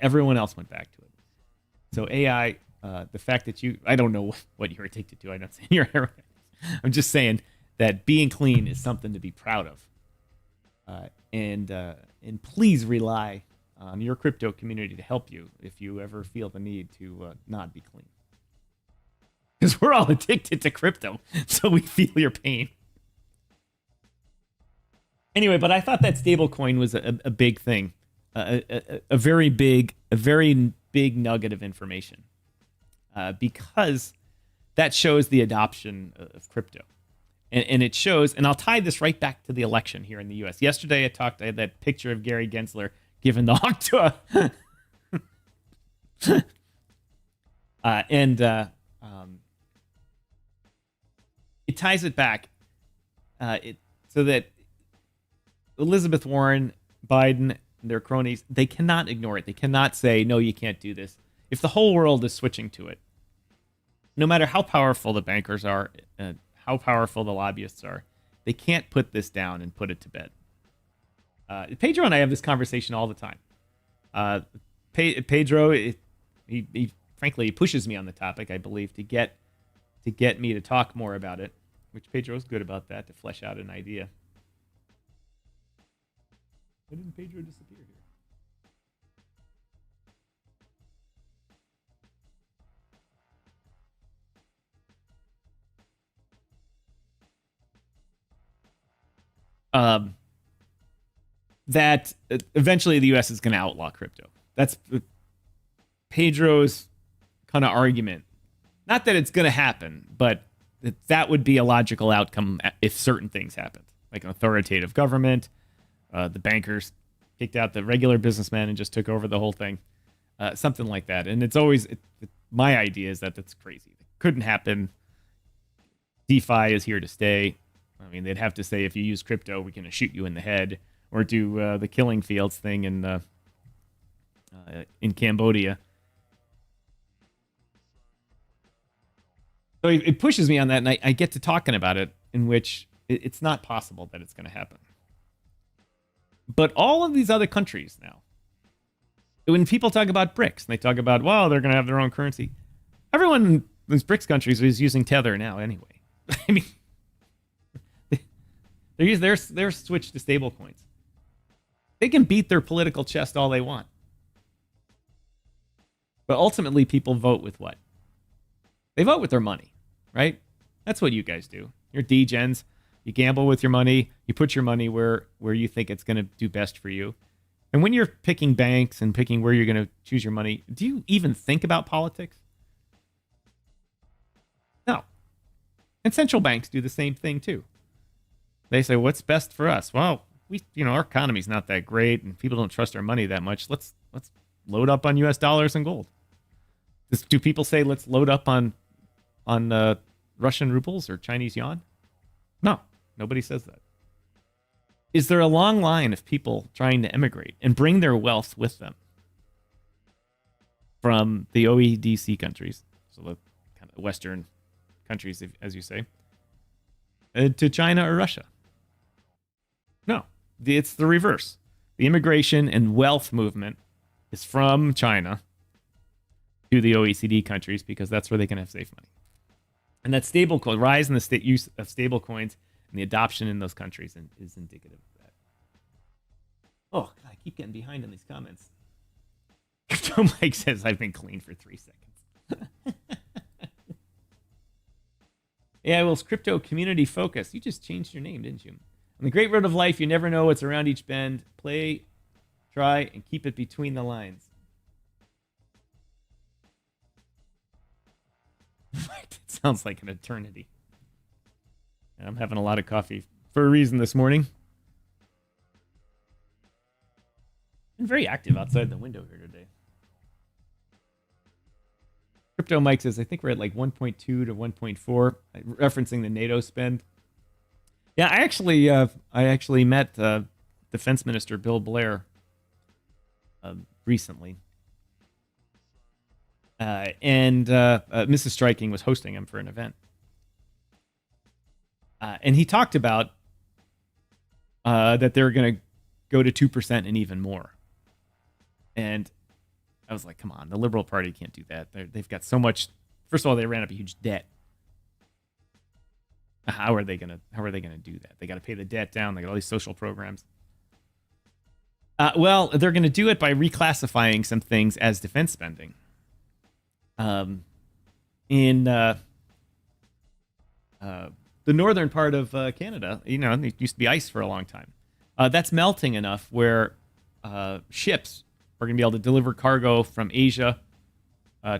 Everyone else went back to it. So AI, the fact that I don't know what you're addicted to. I'm not saying you're heroin. I'm just saying that being clean is something to be proud of. And please rely on your crypto community to help you if you ever feel the need to not be clean. Because we're all addicted to crypto, so we feel your pain. Anyway, but I thought that stablecoin was a big thing, a very big nugget of information, because that shows the adoption of crypto. And it shows, and I'll tie this right back to the election here in the U.S. Yesterday, I had that picture of Gary Gensler giving the hawk to it ties it back, so that Elizabeth Warren, Biden, and their cronies, they cannot ignore it. They cannot say, no, you can't do this. If the whole world is switching to it, no matter how powerful the bankers are, how powerful the lobbyists are, they can't put this down and put it to bed. Pedro and I have this conversation all the time. Pedro, he frankly pushes me on the topic, I believe, to get me to talk more about it, which Pedro's good about that, to flesh out an idea. Why didn't Pedro disappear here? That eventually the U.S. is going to outlaw crypto. That's Pedro's kind of argument. Not that it's going to happen, but that would be a logical outcome if certain things happened, like an authoritative government. The bankers kicked out the regular businessmen and just took over the whole thing, something like that. And it's always my idea is that that's crazy. It couldn't happen. DeFi is here to stay. I mean, they'd have to say, if you use crypto, we're going to shoot you in the head, or do the killing fields thing in Cambodia. So it pushes me on that, and I get to talking about it, in which it's not possible that it's going to happen. But all of these other countries now, when people talk about BRICS, and they talk about, well, they're going to have their own currency. Everyone in these BRICS countries is using Tether now anyway. I mean, they're switched to stable coins. They can beat their political chest all they want. But ultimately, people vote with what? They vote with their money, right? That's what you guys do. You're degens. You gamble with your money. You put your money where you think it's going to do best for you. And when you're picking banks and picking where you're going to choose your money, do you even think about politics? No. And central banks do the same thing too. They say, what's best for us? Well, our economy's not that great, and people don't trust our money that much. Let's load up on U.S. dollars and gold. Do people say let's load up on Russian rubles or Chinese yuan? No, nobody says that. Is there a long line of people trying to emigrate and bring their wealth with them from the OECD countries, so the kind of Western countries, as you say, to China or Russia? No, it's the reverse. The immigration and wealth movement is from China to the OECD countries because that's where they can have safe money. And that stablecoin rise in the state use of stablecoins and the adoption in those countries is indicative of that. Oh, God, I keep getting behind on these comments. Crypto Mike says I've been clean for 3 seconds. Yeah, well, it's crypto community focus. You just changed your name, didn't you? On the great road of life, you never know what's around each bend. Play, try, and keep it between the lines. It sounds like an eternity. And I'm having a lot of coffee for a reason this morning. I'm very active outside the window here today. Crypto Mike says, I think we're at like 1.2 to 1.4, referencing the NATO spend. Yeah, I actually met Defense Minister Bill Blair recently. And Mrs. Striking was hosting him for an event. And he talked about that they're going to go to 2% and even more. And I was like, come on, the Liberal Party can't do that. They've got so much. First of all, they ran up a huge debt. How are they gonna do that? They got to pay the debt down. They got all these social programs. Well, they're going to do it by reclassifying some things as defense spending. In the northern part of Canada, it used to be ice for a long time. That's melting enough where ships are going to be able to deliver cargo from Asia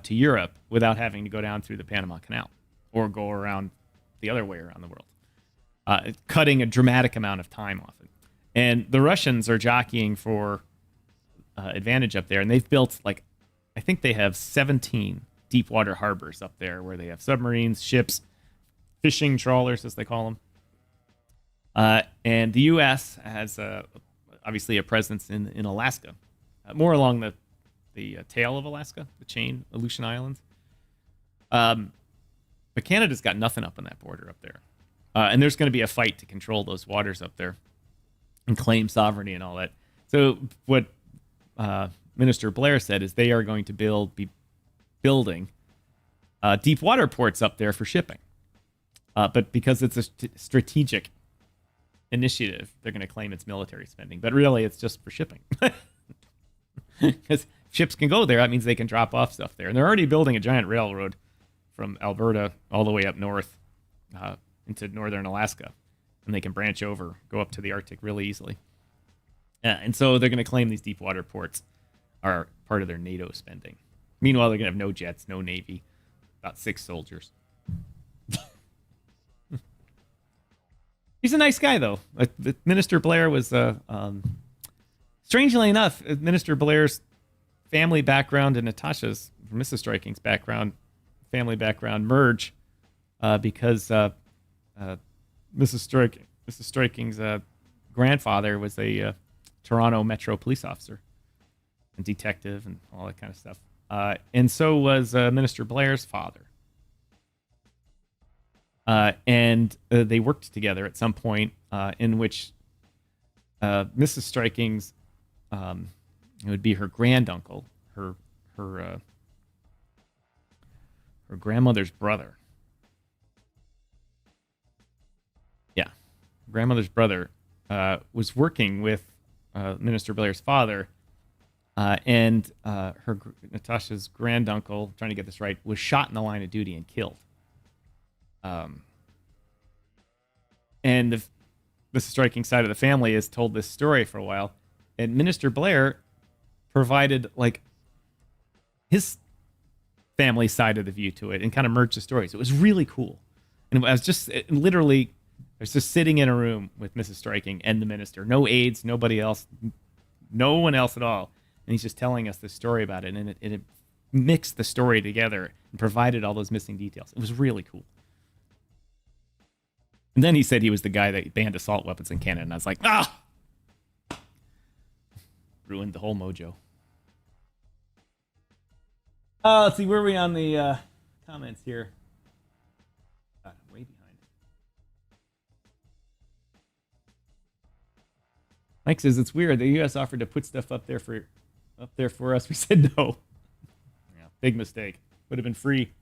to Europe without having to go down through the Panama Canal or go around the other way around the world, cutting a dramatic amount of time off it. And the Russians are jockeying for advantage up there, and they've built, I think they have 17 deep water harbors up there where they have submarines, ships, fishing trawlers, as they call them. And the U.S. has obviously a presence in Alaska, more along the tail of Alaska, the chain, Aleutian Islands. But Canada's got nothing up on that border up there. And there's going to be a fight to control those waters up there and claim sovereignty and all that. So what Minister Blair said is they are going to be building deep water ports up there for shipping. But because it's a strategic initiative, they're going to claim it's military spending. But really, it's just for shipping. Because ships can go there, that means they can drop off stuff there. And they're already building a giant railroad from Alberta all the way up north into northern Alaska. And they can branch over, go up to the Arctic really easily. And so they're going to claim these deep water ports are part of their NATO spending. Meanwhile, they're going to have no jets, no Navy, about 6 soldiers. He's a nice guy, though. Minister Blair was, strangely enough, Minister Blair's family background and Natasha's, Mrs. Striking's family background merge because Mrs. Striking's grandfather was a Toronto Metro police officer and detective and all that kind of stuff. And so was Minister Blair's father. And they worked together at some point in which Mrs. Striking's, it would be her granduncle, her grandmother's brother. Yeah, grandmother's brother was working with Minister Blair's father, and Natasha's granduncle, trying to get this right, was shot in the line of duty and killed. And the Striking side of the family has told this story for a while, and Minister Blair provided his family side of the view to it and kind of merged the stories. It was really cool. And I was just sitting in a room with Mrs. Striking and the minister, no aides, nobody else, no one else at all. And he's just telling us this story about it, and it mixed the story together and provided all those missing details. It was really cool. And then he said he was the guy that banned assault weapons in Canada, and I was like, ruined the whole mojo. Let's see, where are we on the comments here? God, I'm way behind. Mike says, it's weird. The U.S. offered to put stuff up there for up there for us. We said no. Yeah, big mistake. Would have been free.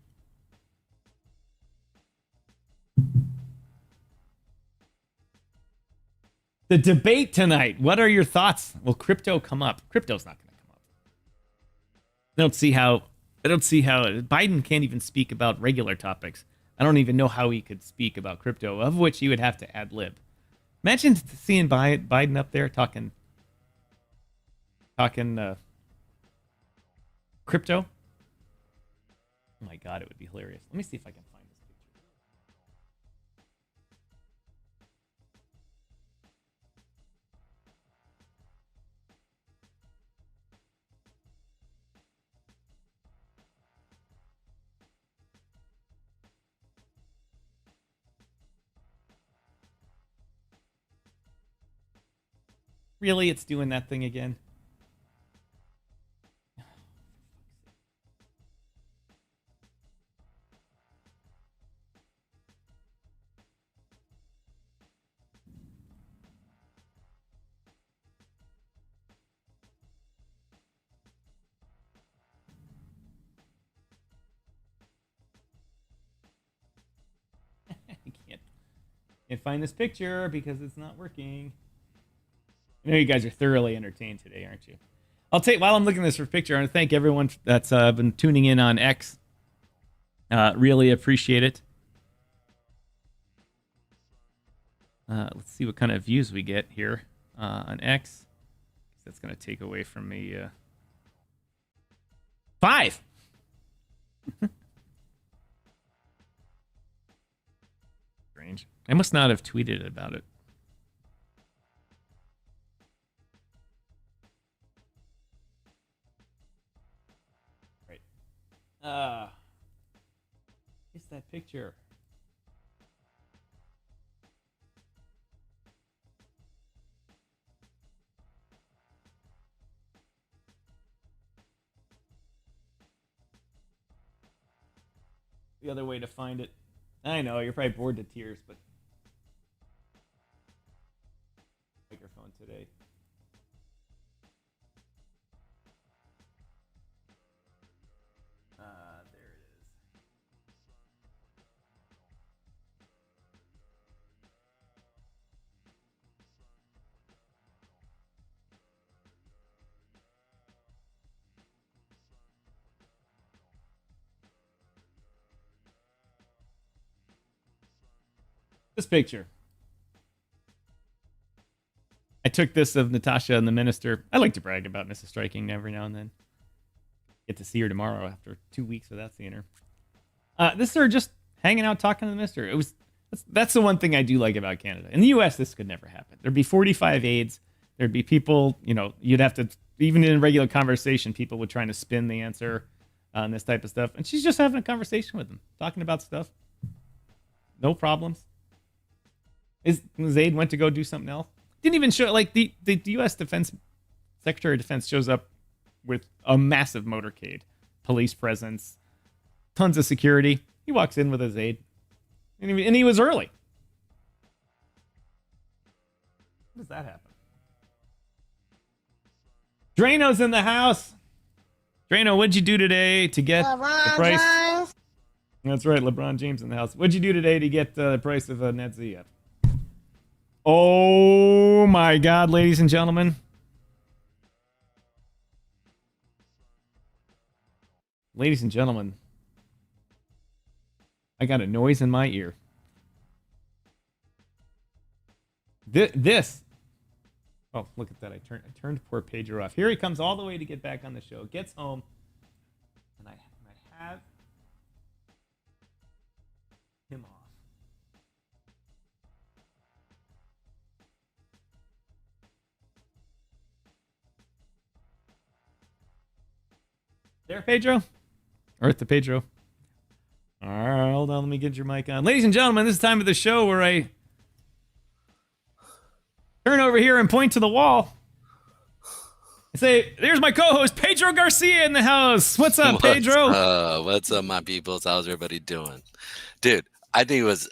The debate tonight. What are your thoughts? Will crypto come up? Crypto's not going to come up. I don't see how. Biden can't even speak about regular topics. I don't even know how he could speak about crypto, of which he would have to ad lib. Imagine seeing Biden up there talking crypto. Oh my God, it would be hilarious. Let me see if I can find this picture. Really, it's doing that thing again? Can't find this picture because it's not working. I know you guys are thoroughly entertained today, aren't you? While I'm looking at this picture, I want to thank everyone that's been tuning in on X. Really appreciate it. Let's see what kind of views we get here on X. That's going to take away from me 5. Strange. I must not have tweeted about it. Right. It's that picture. The other way to find it. I know, you're probably bored to tears, but microphone today. There it is. This picture. I took this of Natasha and the minister. I like to brag about Mrs. Striking every now and then. Get to see her tomorrow after 2 weeks without seeing her. This is her just hanging out talking to the minister. That's the one thing I do like about Canada. In the U.S., this could never happen. There'd be 45 aides. There'd be people, you'd have to, even in regular conversation, people would try to spin the answer on this type of stuff. And she's just having a conversation with them, talking about stuff. No problems. His aide went to go do something else. Didn't even show, like, the U.S. Defense Secretary of Defense shows up with a massive motorcade, police presence, tons of security. He walks in with his aide, and he was early. How does that happen? Drano's in the house. Drano, what'd you do today to get the price? James. That's right, LeBron James in the house. What'd you do today to get the price of a NetZ up? Oh my God, ladies and gentlemen. Ladies and gentlemen, I got a noise in my ear. This. Oh, look at that. I turned poor Pedro off. Here he comes all the way to get back on the show. Gets home. And I have him off. There, Pedro? Earth to Pedro. All right, hold on. Let me get your mic on. Ladies and gentlemen, this is the time of the show where I turn over here and point to the wall and say, there's my co-host, Pedro Garcia in the house. What's up, Pedro? What's up, my peoples? How's everybody doing? Dude, I think it was...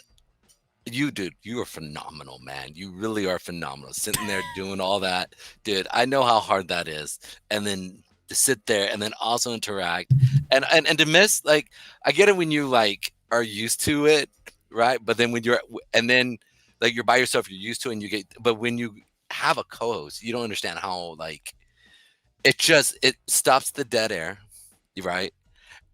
Dude, you are phenomenal, man. You really are phenomenal. Sitting there doing all that. Dude, I know how hard that is. And then to sit there and then also interact and to miss, like, I get it when you like are used to it, right? But then when you're and then like you're by yourself, you're used to it and you get, but when you have a co-host, you don't understand how like it stops the dead air, right?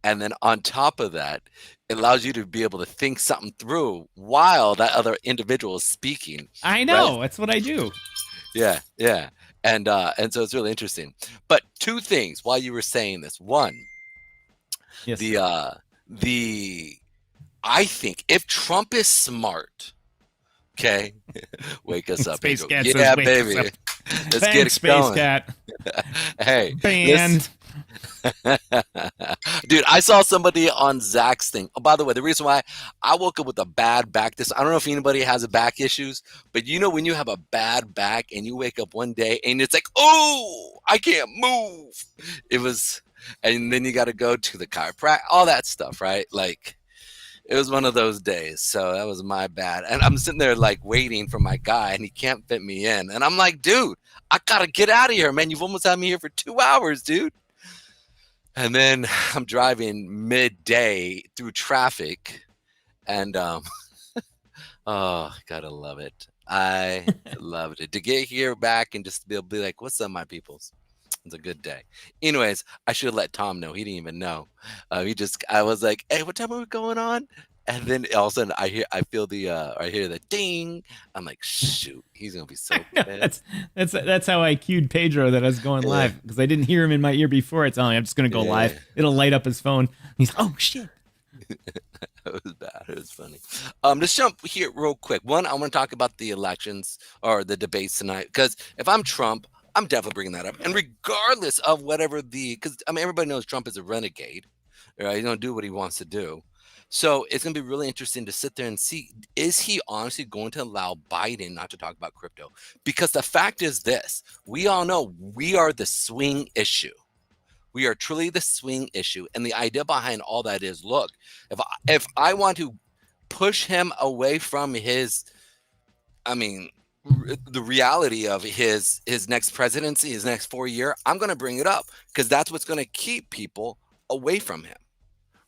And then on top of that, it allows you to be able to think something through while that other individual is speaking. I know. That's what I do. Yeah, yeah. And so it's really interesting. But two things while you were saying this. One, Yes. the I think if Trump is smart, okay, wake us up. Space Pedro. Cat Yeah, says, "Wake us baby. up." Let's Thanks, get it Space going. Cat. Hey, Banned. dude, I saw somebody on Zach's thing. Oh, by the way, the reason why I woke up with a bad back, I don't know if anybody has a back issues, but you know when you have a bad back and you wake up one day and it's like, oh, I can't move. It was, and then you got to go to the chiropractor, all that stuff, right? Like, it was one of those days. So that was my bad. And I'm sitting there like waiting for my guy and he can't fit me in. And I'm like, dude, I gotta get out of here, man. You've almost had me here for 2 hours, dude. And then I'm driving midday through traffic and oh, gotta love it. I loved it. To get here back and just be able to be like, what's up, my peoples? It's a good day. Anyways, I should have let Tom know. He didn't even know. I was like, hey, what time are we going on? And then all of a sudden I hear the ding. I'm like, shoot, he's gonna be so pissed. That's how I cued Pedro that I was going live, because I didn't hear him in my ear before. I told him I'm just gonna go live. It'll light up his phone. He's oh shit. It was bad. It was funny. Let's jump here real quick. One, I want to talk about the elections or the debates tonight, because if I'm Trump, I'm definitely bringing that up. And regardless of whatever because I mean, everybody knows Trump is a renegade, right? He's gonna do what he wants to do. So it's going to be really interesting to sit there and see, is he honestly going to allow Biden not to talk about crypto? Because the fact is this, we all know we are the swing issue. We are truly the swing issue. And the idea behind all that is, look, if I want to push him away from his, I mean, the reality of his next presidency, his next 4 year, I'm going to bring it up because that's what's going to keep people away from him.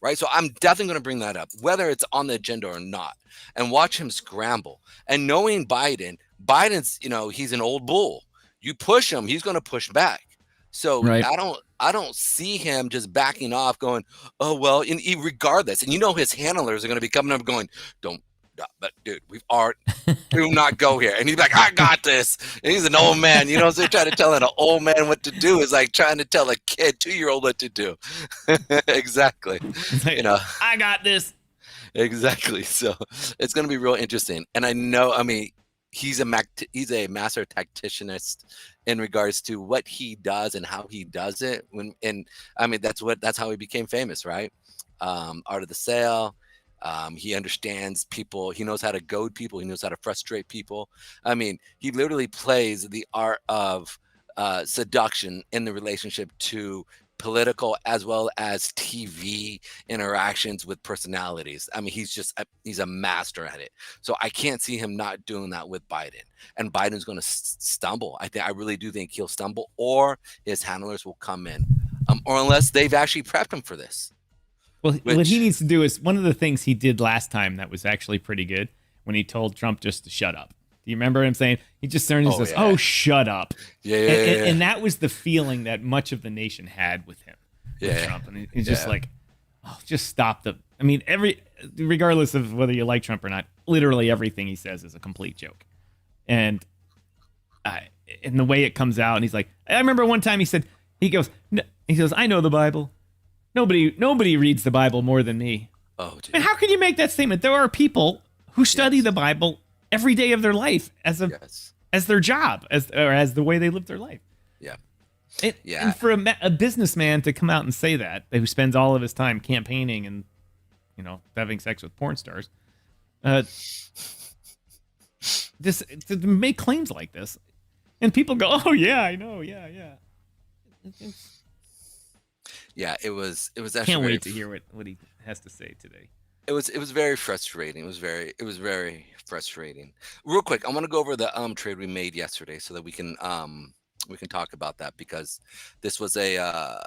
Right. So I'm definitely going to bring that up, whether it's on the agenda or not, and watch him scramble. And knowing Biden's, he's an old bull. You push him, he's going to push back. So right. I don't see him just backing off going, oh, well, regardless. And his handlers are going to be coming up going, but dude, do not go here. And he's like, I got this. And he's an old man. So trying to tell an old man what to do is like trying to tell a kid, 2-year-old what to do. Exactly. Like, I got this. Exactly. So it's going to be real interesting. And I know, he's a master tacticianist in regards to what he does and how he does it. That's how he became famous, right? Art of the Sale. He understands people. He knows how to goad people. He knows how to frustrate people. He literally plays the art of seduction in the relationship to political as well as TV interactions with personalities. He's a master at it. So I can't see him not doing that with Biden. And Biden's going to stumble. I really do think he'll stumble, or his handlers will come in, or unless they've actually prepped him for this. Well, what he needs to do is one of the things he did last time that was actually pretty good when he told Trump just to shut up. Do you remember him saying, he just turned and says, oh, shut up. Yeah. And that was the feeling that much of the nation had with him, with Trump. And he's just like, oh, just stop regardless of whether you like Trump or not, literally everything he says is a complete joke. And the way it comes out, and he's like, I remember one time he goes, I know the Bible. Nobody reads the Bible more than me. Oh, dude. And how can you make that statement? There are people who study the Bible every day of their life as their job, as the way they live their life. Yeah. And for a businessman to come out and say that, who spends all of his time campaigning and having sex with porn stars, to make claims like this, and people go, "Oh yeah, I know, yeah." Yeah, it was actually. Can't wait to hear what he has to say today. It was very frustrating. It was very frustrating. Real quick, I want to go over the trade we made yesterday so that we can we can talk about that, because this was a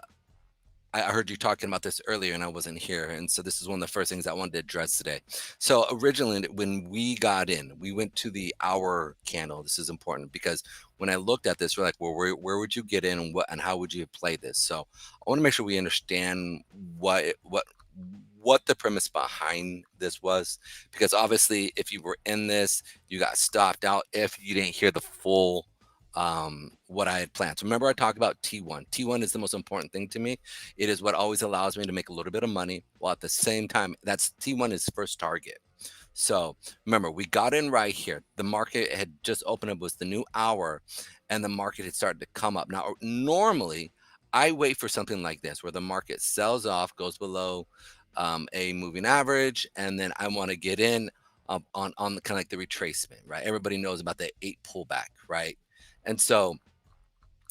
I heard you talking about this earlier and I wasn't here. And so this is one of the first things I wanted to address today. So originally, when we got in, we went to the hour candle. This is important because when I looked at this, we're like, well, where would you get in, and how would you play this? So I want to make sure we understand what the premise behind this was, because obviously if you were in this, you got stopped out if you didn't hear the full what I had planned. So remember, I talked about T1. T1 is the most important thing to me. It is what always allows me to make a little bit of money, while at the same time, that's T1 is first target. So remember, we got in right here. The market had just opened up, was the new hour, and the market had started to come up. Now, normally, I wait for something like this, where the market sells off, goes below a moving average, and then I want to get in on the kind of like the retracement, right? Everybody knows about the 8 pullback, right? And so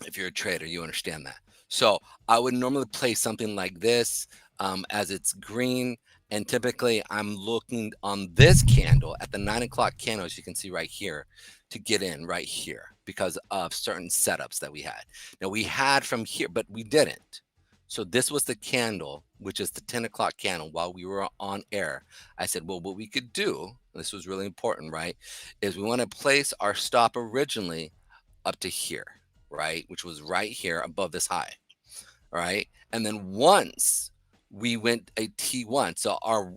if you're a trader, you understand that. So I would normally play something like this as it's green. And typically I'm looking on this candle at the 9 o'clock candle, as you can see right here, to get in right here because of certain setups that we had. Now we had from here, but we didn't. So this was the candle, which is the 10 o'clock candle while we were on air. I said, well, what we could do, this was really important, right, is we want to place our stop originally up to here, right, which was right here above this high, right? And then once we went a T1, so our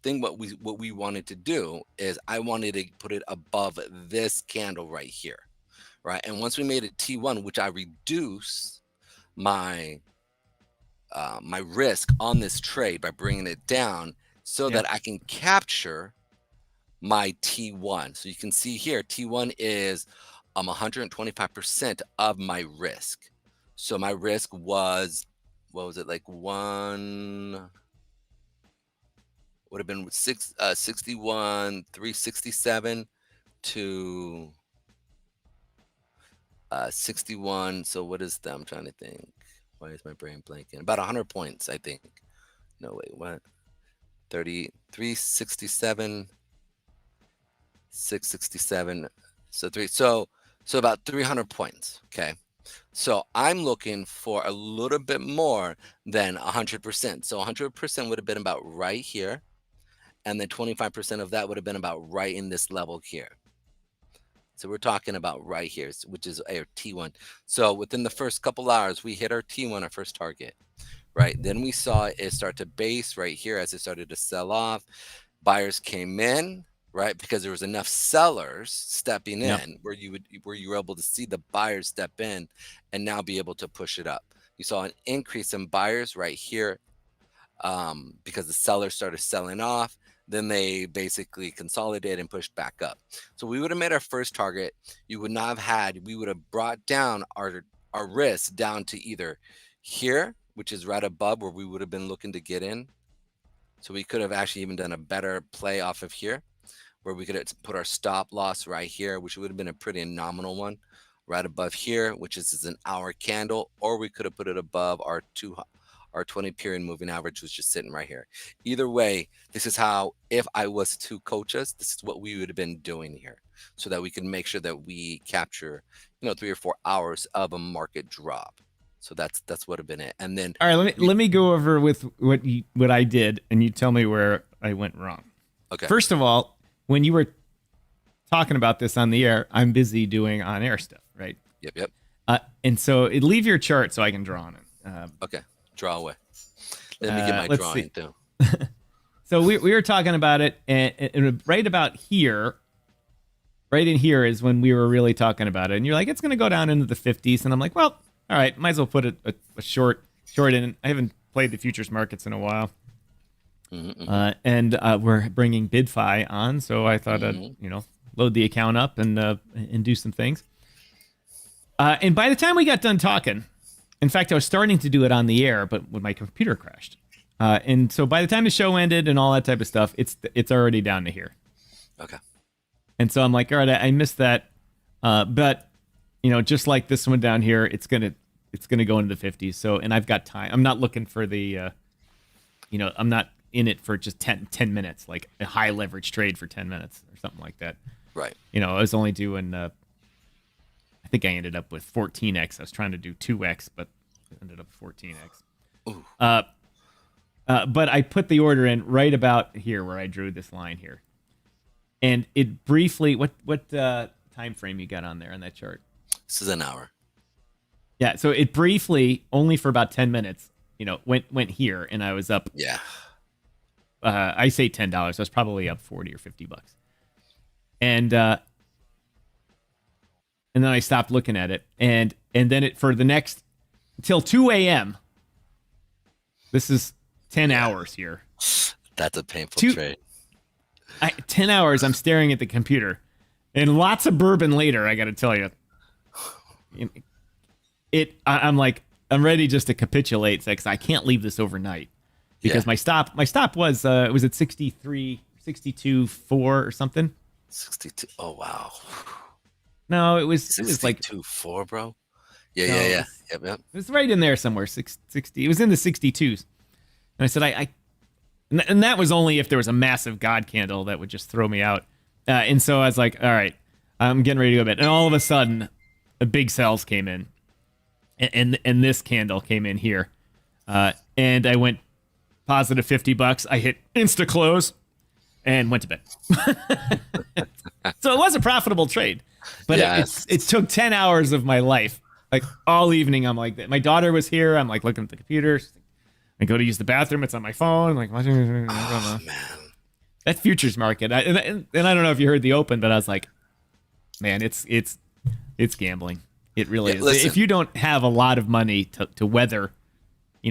thing, what we wanted to do is I wanted to put it above this candle right here, right? And once we made a T1, which I reduce my my risk on this trade by bringing it down so that I can capture my T1. So you can see here, T1 is 125% of my risk. So my risk was, what was it, like one, would have been 61,367 to 61. So what is that? I'm trying to think. Why is my brain blanking? About 100 points, I think. No, wait, what? 367, 667. So about 300 points. Okay. So I'm looking for a little bit more than 100%. So 100% would have been about right here. And then 25% of that would have been about right in this level here. So we're talking about right here, which is our T1. So within the first couple hours, we hit our T1, our first target, right? Then we saw it start to base right here as it started to sell off. Buyers came in, right? Because there was enough sellers stepping in where you were able to see the buyers step in and now be able to push it up. You saw an increase in buyers right here because the sellers started selling off. Then they basically consolidated and pushed back up. So we would have made our first target. You would not have had, we would have brought down our risk down to either here, which is right above where we would have been looking to get in. So we could have actually even done a better play off of here, where we could have put our stop loss right here, which would have been a pretty nominal one, right above here, which is an hour candle, or we could have put it above our 20 period moving average, was just sitting right here. Either way, this is how, if I was to coach us, this is what we would have been doing here, so that we can make sure that we capture, 3 or 4 hours of a market drop. So that's what have been it. And then, all right, let me go over with what I did, and you tell me where I went wrong. Okay. First of all, when you were talking about this on the air, I'm busy doing on air stuff, right? Yep. And so leave your chart so I can draw on it. Okay. Draw away. Let me get my drawing too. So we were talking about it, and right about here, right in here is when we were really talking about it. And you're like, it's going to go down into the 50s. And I'm like, well, all right, might as well put a short in. I haven't played the futures markets in a while. And we're bringing BidFi on. So I thought I'd, load the account up and do some things. And by the time we got done talking, in fact, I was starting to do it on the air, but when my computer crashed. And so by the time the show ended and all that type of stuff, it's already down to here. Okay. And so I'm like, all right, I missed that. But, just like this one down here, it's gonna go into the 50s. So, and I've got time. I'm not looking for the, I'm not in it for just 10 minutes, like a high leverage trade for 10 minutes or something like that. Right. I was only doing, I think I ended up with 14x. I was trying to do 2x, but it ended up 14x. Ooh. But I put the order in right about here where I drew this line here, and it briefly. What time frame you got on there on that chart? This is an hour. Yeah, so it briefly, only for about 10 minutes, went here, and I was up. Yeah. I say $10. I was probably up 40 or $50, and then I stopped looking at it, and then it for the next until 2 a.m. This is 10 hours here. That's a painful trade. 10 hours. I'm staring at the computer, and lots of bourbon later. I got to tell you, I'm ready just to capitulate because I can't leave this overnight because my stop was it was at 63, 62, 4 or something. 62. Oh wow. No, it was like 62.4, bro. Yeah. Yep. It was right in there somewhere. 60. It was in the 62s. And I said, and that was only if there was a massive God candle that would just throw me out. And so I was like, all right, I'm getting ready to go to bed. And all of a sudden, the big sells came in, and this candle came in here, and I went positive $50. I hit insta close, and went to bed. So it was a profitable trade, but it took 10 hours of my life. Like all evening, I'm like, my daughter was here. I'm like looking at the computer. I go to use the bathroom. It's on my phone. Like, man, that futures market. And I don't know if you heard the open, but I was like, man, it's gambling. It really is. Listen. If you don't have a lot of money to weather, you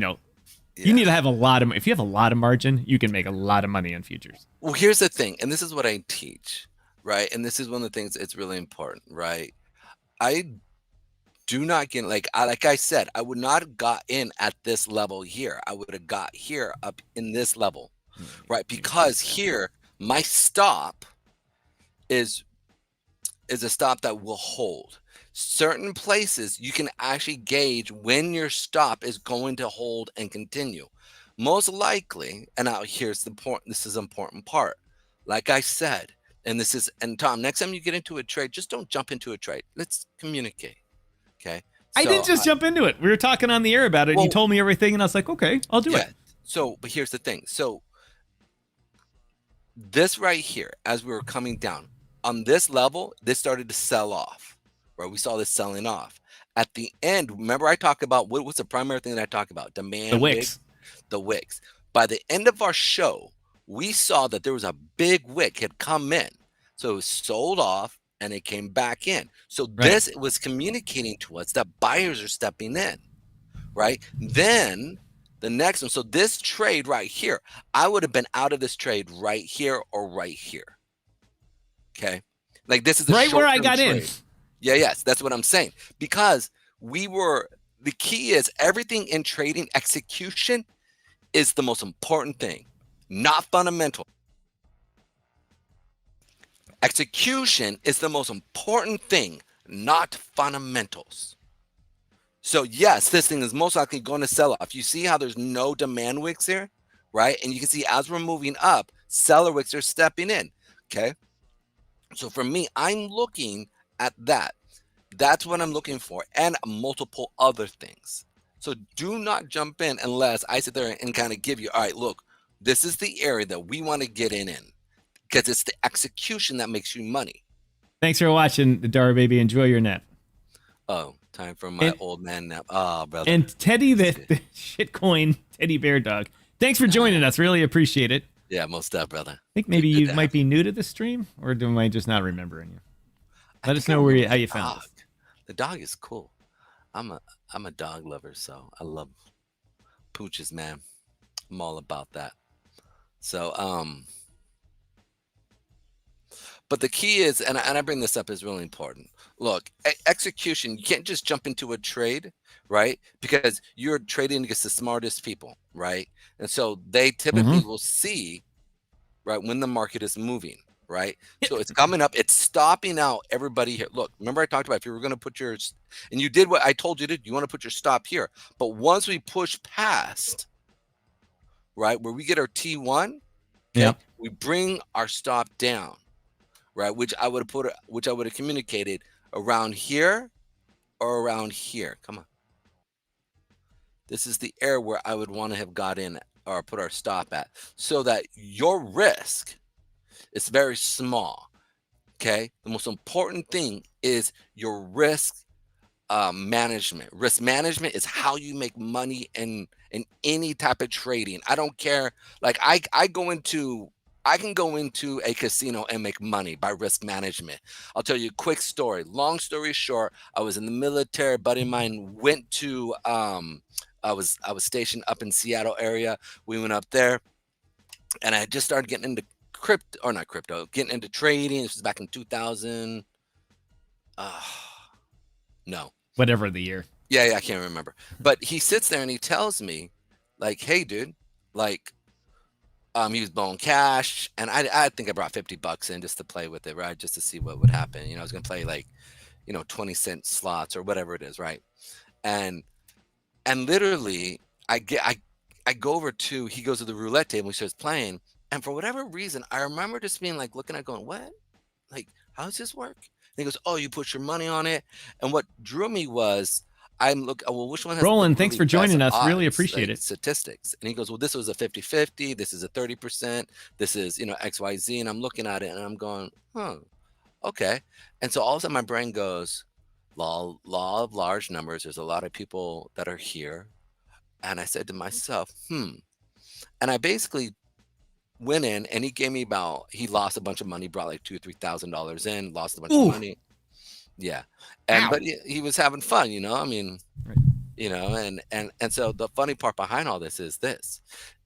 need to have a lot of. If you have a lot of margin, you can make a lot of money on futures. Well, here's the thing, and this is what I teach, right? And this is one of the things it's really important, right? I do not get like I said, I would not have got in at this level here. I would have got here up in this level, right? Because here my stop is a stop that will hold. Certain places you can actually gauge when your stop is going to hold and continue. Most likely, and now here's the point. This is an important part. Like I said, and Tom, next time you get into a trade, just don't jump into a trade. Let's communicate. Okay. I didn't just jump into it. We were talking on the air about it, and you told me everything, and I was like, okay, I'll do it. So, but here's the thing. So this right here, as we were coming down on this level, this started to sell off, right? We saw this selling off. At the end, remember I talked about, what's the primary thing that I talk about? Demand. The wicks. The wicks. By the end of our show, we saw that there was a big wick had come in. So it was sold off, and it came back in. So this was communicating to us that buyers are stepping in, right? Then the next one. So this trade right here, I would have been out of this trade right here or right here. Okay. Like this is the right where I got trade. in. Yeah. Yes. That's what I'm saying. Because the key is everything in trading execution is the most important thing, not fundamental. Execution is the most important thing, not fundamentals. So yes, this thing is most likely going to sell off. You see how there's no demand wicks here, right? And you can see as we're moving up, seller wicks are stepping in, okay? So for me, I'm looking at that. That's what I'm looking for, and multiple other things. So do not jump in unless I sit there and kind of give you, all right, look, this is the area that we want to get in. Because it's the execution that makes you money. Thanks for watching, the DYOR baby. Enjoy your nap. Oh, time for my old man nap. Oh, brother. And Teddy, the shitcoin teddy bear dog. Thanks for joining us. Really appreciate it. Yeah, most stuff, brother. I think maybe you might be new to the stream, or am I just not remembering you? Let us know how you found us. The dog is cool. I'm a dog lover, so I love pooches, man. I'm all about that. So, but the key is, and I bring this up, is really important. Look, execution, you can't just jump into a trade, right? Because you're trading against the smartest people, right? And so they typically will see, right, when the market is moving, right? So it's coming up, it's stopping out everybody here. Look, remember I talked about if you were going to put your, and you did what I told you to do, you want to put your stop here. But once we push past, right, where we get our T1, okay, we bring our stop down. Right, which I would have communicated around here, or around here. Come on. This is the area where I would want to have got in or put our stop at, so that your risk is very small. Okay. The most important thing is your risk management. Risk management is how you make money in any type of trading. I don't care. Like I can go into a casino and make money by risk management. I'll tell you a quick story. Long story short, I was in the military. A buddy of mine went to I was stationed up in Seattle area. We went up there, and I just started getting into crypto, or not crypto, getting into trading. This was back in 2000. No. Whatever the year. Yeah, I can't remember. But he sits there and he tells me, like, hey, dude, like, he was blowing cash, and I think I brought $50 in just to play with it, right? Just to see what would happen. You know, I was gonna play like, 20-cent slots or whatever it is, right? And literally, I go over to, he goes to the roulette table, he starts playing, and for whatever reason, I remember just being like looking at, going, what? Like, how does this work? And he goes, oh, you put your money on it. And what drew me was, well, which one has Roland, the thanks really for joining best us. Really odds, appreciate like, it. statistics? And he goes, well, this was a 50-50. This is a 30%. This is, XYZ. And I'm looking at it and I'm going, okay. And so all of a sudden my brain goes, law of large numbers. There's a lot of people that are here. And I said to myself, And I basically went in, and he gave me he lost a bunch of money, brought like $2,000 or $3,000 in, lost a bunch of money. Yeah. And, but he was having fun, I mean, Right. And so the funny part behind all this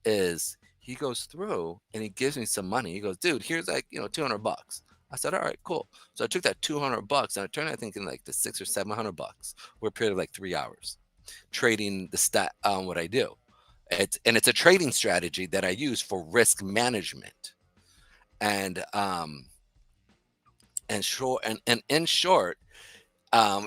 is he goes through and he gives me some money. He goes, dude, here's like, $200. I said, all right, cool. So I took that $200 and I turned, I think, in like the $600 or $700 over a period of like 3 hours, trading what I do. It's a trading strategy that I use for risk management. And in short,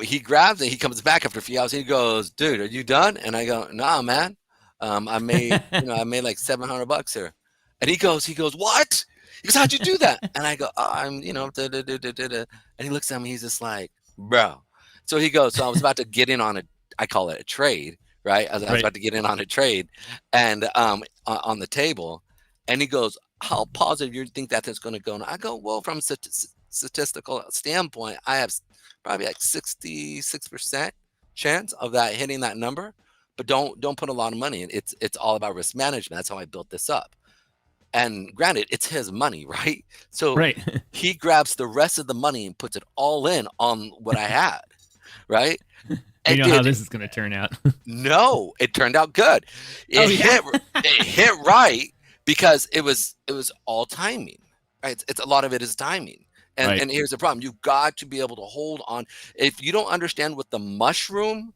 he grabs it. He comes back after a few hours. And he goes, "Dude, are you done?" And I go, "Nah, man. I made like $700 here." And he goes, "What?" He goes, "How'd you do that?" And I go, "Oh, I'm And he looks at me. He's just like, "Bro." So he goes, "So I was about to get in on I call it a trade, right? I was about to get in on a trade, and on the table." And he goes, "How positive you think that's going to go?" And I go, "Well, from statistical standpoint, I have probably like 66% chance of that hitting that number, but don't put a lot of money in. It's all about risk management. That's how I built this up." And granted, it's his money, right? So he grabs the rest of the money and puts it all in on what I had, right? You know how this is going to turn out. No, it turned out good. It hit right, because it was all timing, right? It's a lot of it is timing. And here's the problem. You've got to be able to hold on. If you don't understand what the mushroom,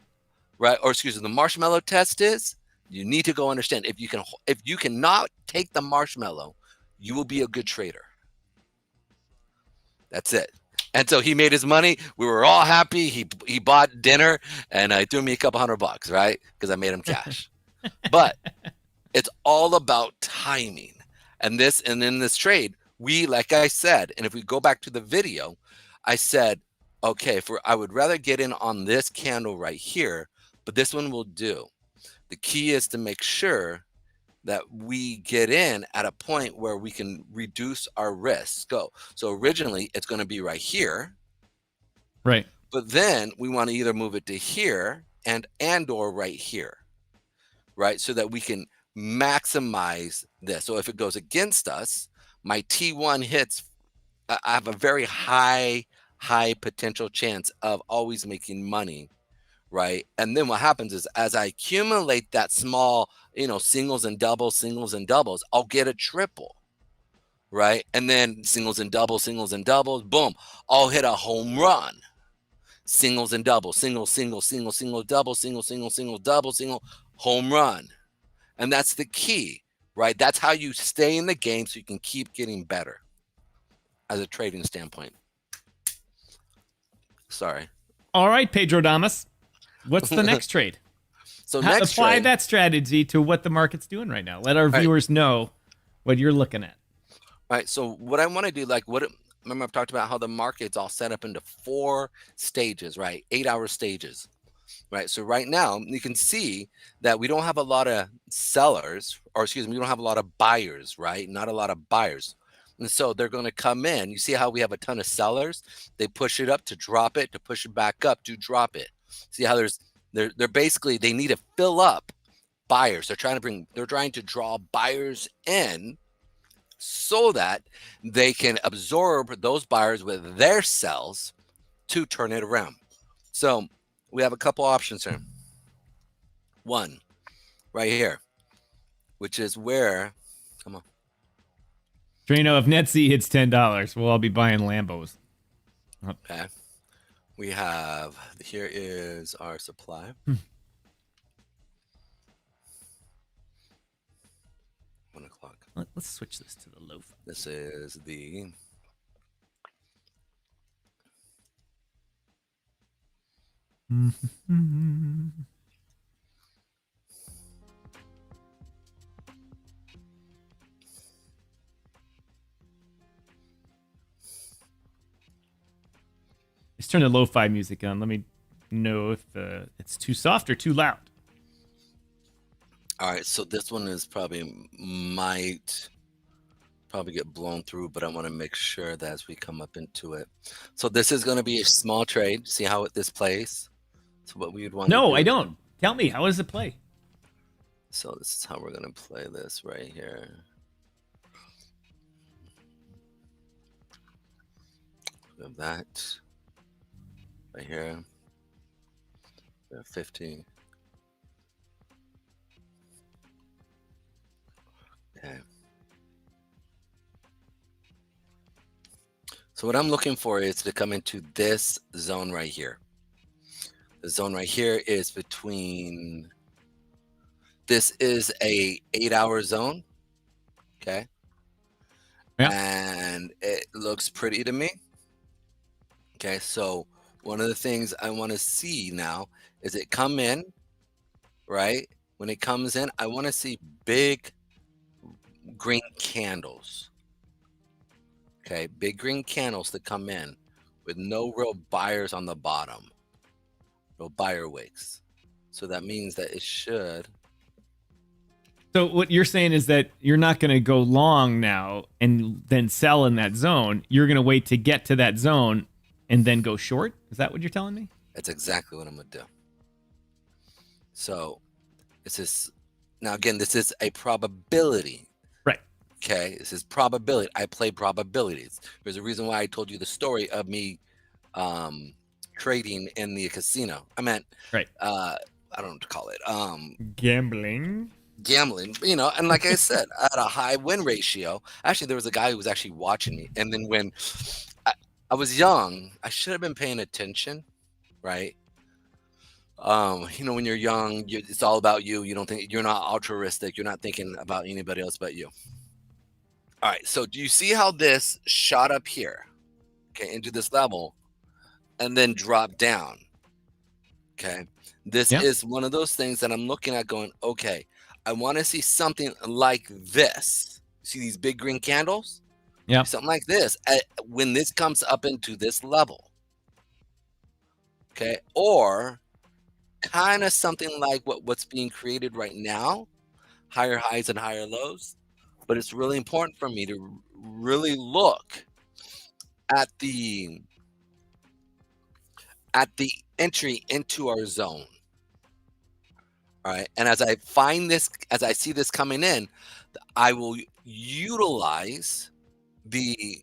right, or excuse me, the marshmallow test is, you need to go understand. If you cannot take the marshmallow, you will be a good trader. That's it. And so he made his money. We were all happy. He bought dinner, and I threw me a couple $100, right? Because I made him cash. But it's all about timing. And in this trade, we, like I said, and if we go back to the video, I said, okay, I would rather get in on this candle right here, but this one will do. The key is to make sure that we get in at a point where we can reduce our risk. So originally it's going to be right here. Right. But then we want to either move it to here and or right here. Right. So that we can maximize this. So if it goes against us, my T1 hits, I have a very high potential chance of always making money. Right. And then what happens is, as I accumulate that small, singles and doubles, I'll get a triple. Right. And then singles and doubles, boom, I'll hit a home run. Singles and doubles, single, double, single, double, home run. And that's the key, right? That's how you stay in the game, so you can keep getting better as a trading standpoint. Sorry. All right, Pedro Damas. What's the next trade? So apply that strategy to what the market's doing right now. Let our viewers know what you're looking at. All right. So what I want to do, like remember I've talked about how the market's all set up into 4 stages, right? 8-hour stages, right? So right now you can see that we don't have a lot of sellers, or excuse me, we don't have a lot of buyers, right? Not a lot of buyers. And so they're going to come in. You see how we have a ton of sellers? They push it up to drop it, to push it back up to drop it. See how they're basically, they need to fill up buyers. They're trying to draw buyers in so that they can absorb those buyers with their sells to turn it around. So we have a couple options here. One right here, which is where, come on. Drano, if Netzy hits $10, we'll all be buying Lambos. Okay. We have, here is our supply. 1 o'clock. Let's switch this to the lo-fi. This is the Just turn the lo-fi music on. Let me know if it's too soft or too loud. All right, so this one is might get blown through, but I want to make sure that as we come up into it. So this is going to be a small trade. See how this plays? So what we would want to do. No, I don't. Tell me, how does it play? So this is how we're going to play this right here. We have that right here. We have 50. Okay. So what I'm looking for is to come into this zone right here. The zone right here is between, this is a 8-hour zone. Okay. Yeah. And it looks pretty to me. Okay. So one of the things I want to see now is it come in, right? When it comes in, I want to see big green candles. Okay, big green candles that come in with no real buyers on the bottom, no buyer wicks. So that means that it should. So what you're saying is that you're not going to go long now and then sell in that zone. You're going to wait to get to that zone and then go short? Is that what you're telling me? That's exactly what I'm going to do. So this is, now again, this is a probability. Right. Okay, this is probability. I play probabilities. There's a reason why I told you the story of me trading in the casino. I meant, right. I don't know what to call it. Gambling, you know, and like I said, I had a high win ratio. Actually, there was a guy who was actually watching me. And then when I was young, I should have been paying attention, right? You know, when you're young, it's all about you. You don't think, you're not altruistic. You're not thinking about anybody else but you. All right. So do you see how this shot up here, okay, into this level and then drop down? Okay. This is one of those things that I'm looking at going, okay, I want to see something like this. See these big green candles? Yeah. Something like this when this comes up into this level. Okay. Or kind of something like what's being created right now, higher highs and higher lows. But it's really important for me to really look at the entry into our zone. All right. And as I find this, as I see this coming in, I will utilize the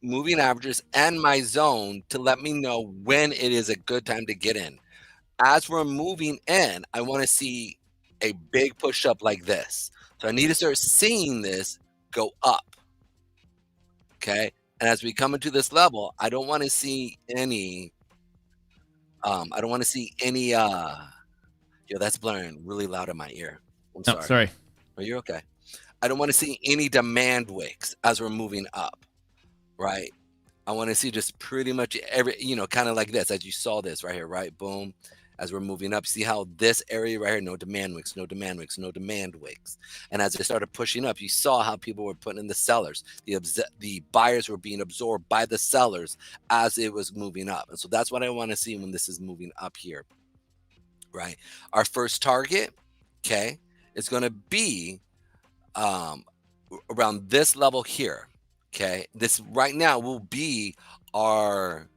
moving averages and my zone to let me know when it is a good time to get in. As we're moving in, I want to see a big push up like this. So I need to start seeing this go up. Okay. And as we come into this level, I don't want to see any, yo, that's blaring really loud in my ear. I'm sorry. Sorry. Are you okay? I don't want to see any demand wicks as we're moving up, right? I want to see just pretty much every, you know, kind of like this, as you saw this right here, right? Boom. as we're moving up. See how this area right here, no demand wicks, no demand wicks, no demand wicks. And as it started pushing up, you saw how people were putting in the sellers. The buyers were being absorbed by the sellers as it was moving up. And so that's what I want to see when this is moving up here, right? Our first target, okay, is going to be around this level here. Okay, this right now will be our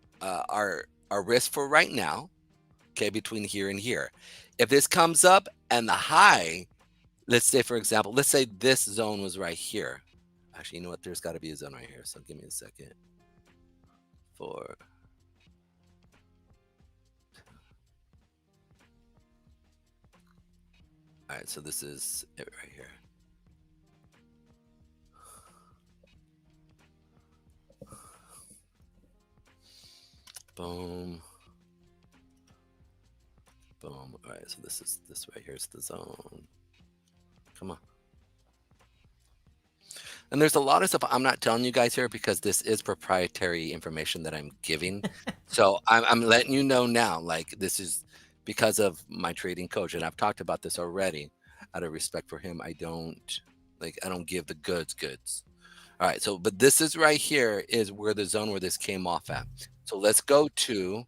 risk for right now. Okay, between here and here. If this comes up and the high, let's say for example, let's say this zone was right here. Actually, you know what? There's got to be a zone right here. So give me a second. All right, so this is it right here. Boom. Boom. All right, so this right here is the zone. Come on. And there's a lot of stuff I'm not telling you guys here because this is proprietary information that I'm giving. So I'm letting you know now, like this is because of my trading coach, and I've talked about this already. Out of respect for him, I don't give the goods. All right, so but this is right here is where the zone where this came off at. So let's go to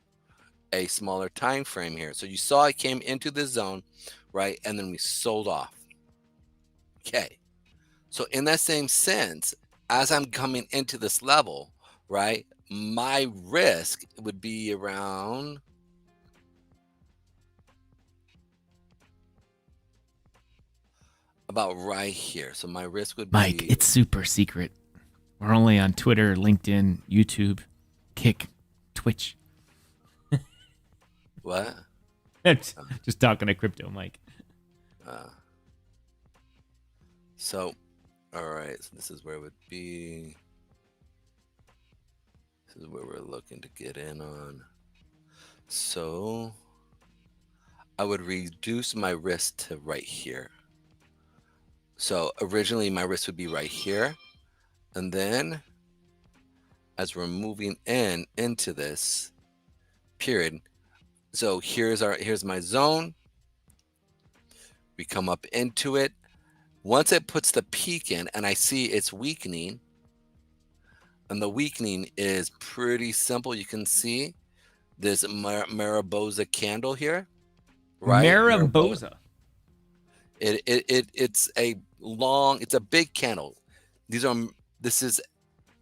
a smaller time frame here. So you saw it came into this zone, right? And then we sold off. Okay. So in that same sense, as I'm coming into this level, right, my risk would be around about right here. So my risk would be Mike, it's super secret. We're only on Twitter, LinkedIn, YouTube, Kick, Twitch. What? Just talking to crypto, Mike. So, all right. So this is where it would be. This is where we're looking to get in on. So I would reduce my risk to right here. So originally my risk would be right here. And then as we're moving into this period, so here's my zone. We come up into it. Once it puts the peak in and I see it's weakening, and the weakening is pretty simple. You can see this Mariposa candle here, right? Mariposa. It's a big candle. This is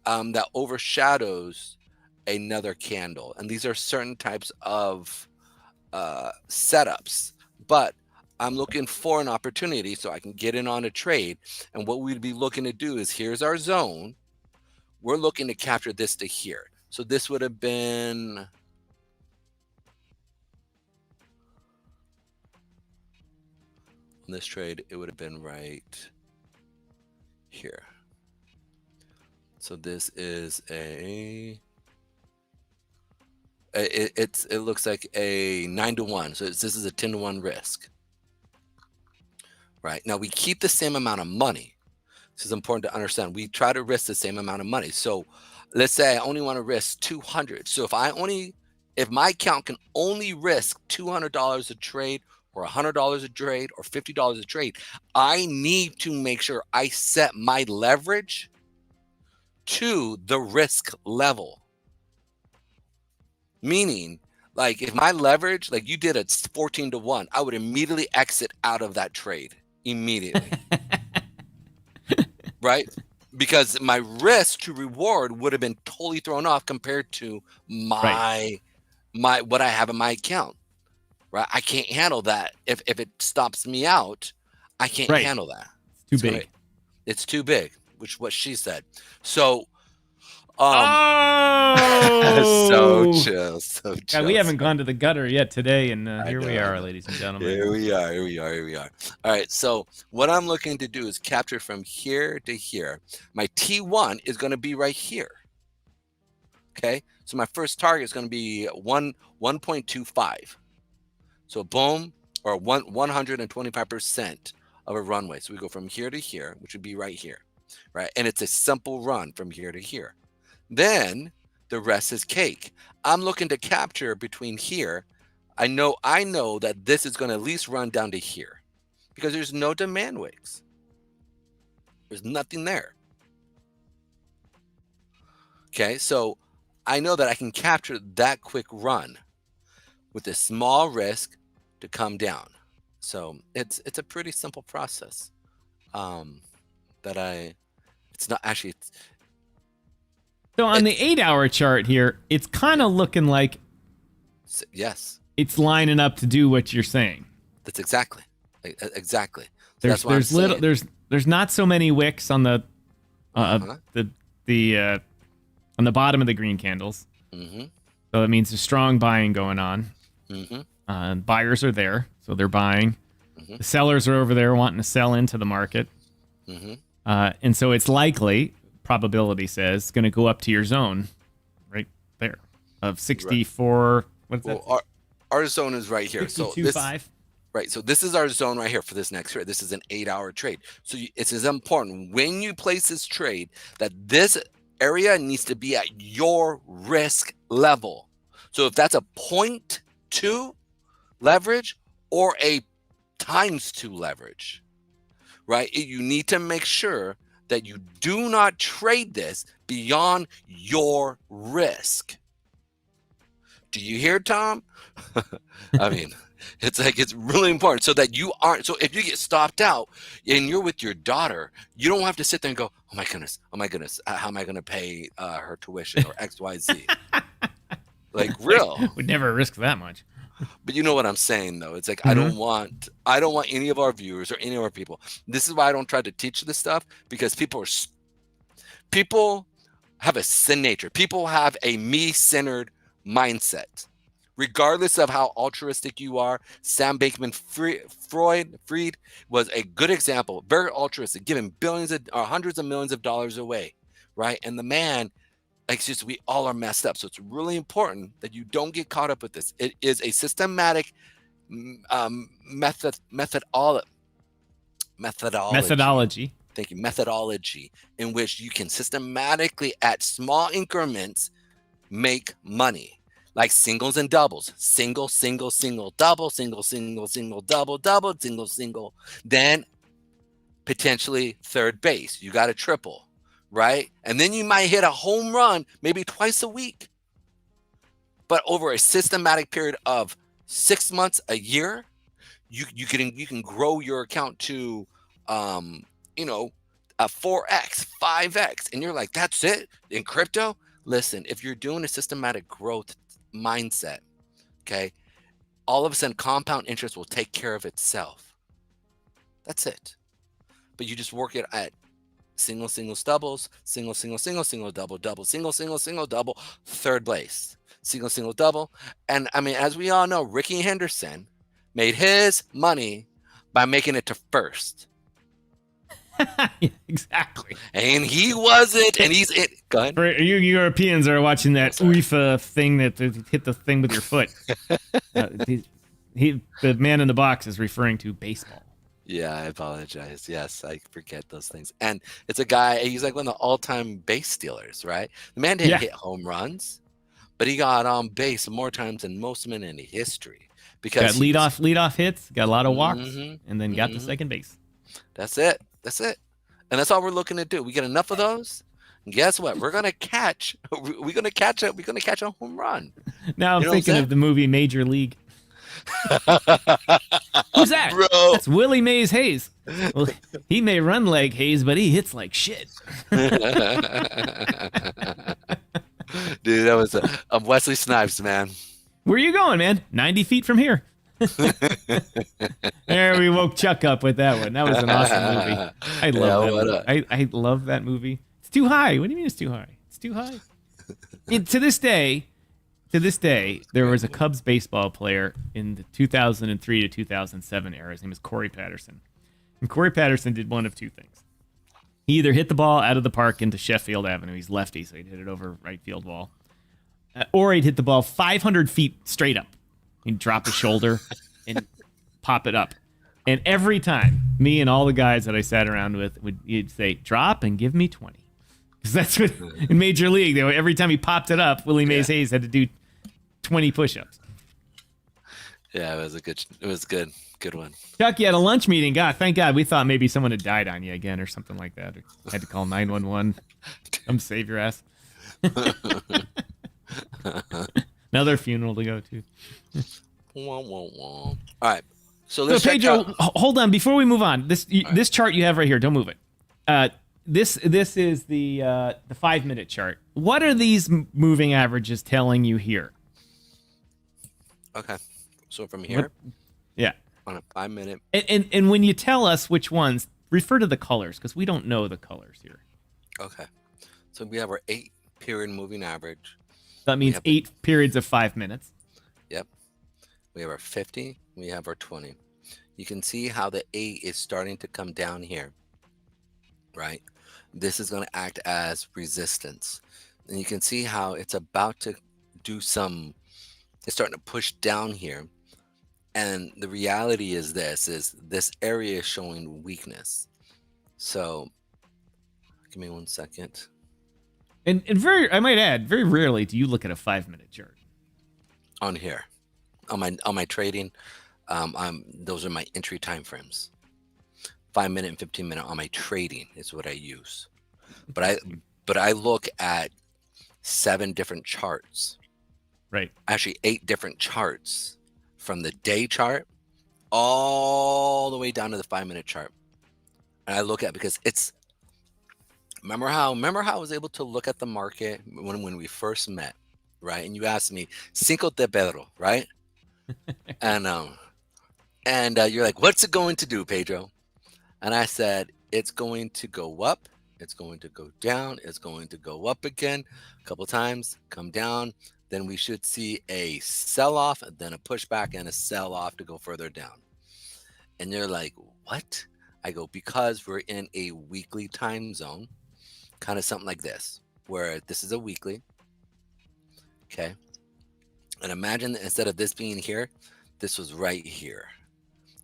that overshadows another candle, and these are certain types of setups, but I'm looking for an opportunity so I can get in on a trade. And what we'd be looking to do is here's our zone. We're looking to capture this to here. So this would have been on this trade, it would have been right here. So this is it looks like a 9-to-1. So this is a 10-to-1 risk. Right now, we keep the same amount of money. This is important to understand. We try to risk the same amount of money. So let's say I only want to risk 200. So if my account can only risk $200 a trade or $100 a trade or $50 a trade, I need to make sure I set my leverage to the risk level. Meaning, like if my leverage, like you did a 14-to-1, I would immediately exit out of that trade immediately. Right? Because my risk to reward would have been totally thrown off compared to my what I have in my account. Right? I can't handle that. If it stops me out, I can't handle that. It's too big. It's too big, which is what she said. So so chill. God, we haven't gone to the gutter yet today, and here we are, ladies and gentlemen. Here we are. All right, so what I'm looking to do is capture from here to here. My T1 is going to be right here. Okay, so my first target is going to be 1.25. So boom, or 125% of a runway. So we go from here to here, which would be right here, right? And it's a simple run from here to here. Then the rest is cake. I'm looking to capture between here. I know that this is going to at least run down to here because there's no demand wicks. There's nothing there. Okay, so I know that I can capture that quick run with a small risk to come down. So it's a pretty simple process. It's not actually. So on the 8-hour chart here, it's kind of looking like Yes, it's lining up to do what you're saying. that's exactly. So that's what There's not so many wicks on the on the bottom of the green candles. Mm-hmm. So it means there's strong buying going on. Mm-hmm. Buyers are there, so they're buying. Mm-hmm. The sellers are over there wanting to sell into the market. Mm-hmm. And so it's likely, probability says, going to go up to your zone right there of 64. Right. What's that? Well, our zone is right here. 62.5. Right. So this is our zone right here for this next trade. This is an 8-hour trade. So it's as important when you place this trade that this area needs to be at your risk level. So if that's a 0.2 leverage or a ×2 leverage, right? You need to make sure that you do not trade this beyond your risk. Do you hear, Tom? I mean, it's really important so that you aren't. So if you get stopped out and you're with your daughter, you don't have to sit there and go, oh my goodness, how am I going to pay her tuition or XYZ? Like real. Would never risk that much. But you know what I'm saying, though. It's like I don't want any of our viewers or any of our people. This is why I don't try to teach this stuff, because people have a sin nature. People have a me-centered mindset. Regardless of how altruistic you are, Sam Bankman-Fried was a good example. Very altruistic, giving billions or hundreds of millions of dollars away, right? And the man, we all are messed up. So it's really important that you don't get caught up with this. It is a systematic methodology. Thank you. Methodology in which you can systematically, at small increments, make money. Like singles and doubles, single, double, single, double, single, then potentially third base. You got a triple, right? And then you might hit a home run maybe twice a week. But over a systematic period of 6 months, a year, you can grow your account to a 4x, 5x, and you're like, that's it in crypto. Listen, if you're doing a systematic growth mindset, okay, all of a sudden compound interest will take care of itself. That's it. But you just work it at single, doubles, single, double, single, double, third place, single, double. And I mean, as we all know, Ricky Henderson made his money by making it to first. Yeah, exactly. And he wasn't, and he's it. Go ahead. For you Europeans are watching that UEFA thing that hit the thing with your foot. The man in the box is referring to baseball. Yeah, I apologize. Yes, I forget those things. And it's a guy, he's like one of the all-time base stealers, right? The man didn't hit home runs, but he got on base more times than most men in history. Because got leadoff hits, got a lot of walks, and then got to second base. That's it. And that's all we're looking to do. We get enough of those, and guess what? We're gonna catch a home run. Now I'm thinking of the movie Major League. Who's that? Bro. That's Willie Mays Hayes. Well, he may run like Hayes, but he hits like shit. Dude, that was a Wesley Snipes, man. Where are you going, man? 90 feet from here. There, we woke Chuck up with that one. That was an awesome movie. I love that movie. I love that movie. It's too high. What do you mean it's too high? It's too high. To this day, there was a Cubs baseball player in the 2003 to 2007 era. His name is Corey Patterson. And Corey Patterson did one of two things. He either hit the ball out of the park into Sheffield Avenue. He's lefty, so he'd hit it over right field wall. Or he'd hit the ball 500 feet straight up. He'd drop his shoulder and pop it up. And every time, me and all the guys that I sat around with, he'd say, drop and give me 20. Because that's what, in Major League, every time he popped it up, Willie Mays Hayes had to do 20 push-ups. Yeah, it was good. Good one. Chuck, you had a lunch meeting. God, thank God. We thought maybe someone had died on you again or something like that. Or had to call 911. Come save your ass. Another funeral to go to. Wah, wah, wah. All right. So So let's check Pedro, out. hold on before we move on. This right. this chart you have right here. Don't move it. This is the 5-minute chart. What are these moving averages telling you here? Okay. So from here Yeah. on a 5-minute. And when you tell us which ones, refer to the colors because we don't know the colors here. Okay. So we have our 8-period moving average. That means 8 periods of 5 minutes. Yep. We have our 50. We have our 20. You can see how the 8 is starting to come down here, right? This is going to act as resistance. And you can see how it's about to do it's starting to push down here. And the reality is this area is showing weakness. So give me 1 second. And I might add, very rarely do you look at a 5-minute chart. On here, on my trading, those are my entry time frames. 5-minute and 15-minute on my trading is what I use. But I look at 7 different charts. Right. Actually 8 different charts from the day chart all the way down to the 5-minute chart. And I look at because it's remember how I was able to look at the market when we first met, right? And you asked me, Cinco de Pedro, right? and you're like, what's it going to do, Pedro? And I said, it's going to go up, it's going to go down, it's going to go up again a couple times, come down, then we should see a sell-off, then a pushback and a sell-off to go further down. And you're like, what? I go, because we're in a weekly time zone, kind of something like this, where this is a weekly, okay? And imagine that instead of this being here, this was right here.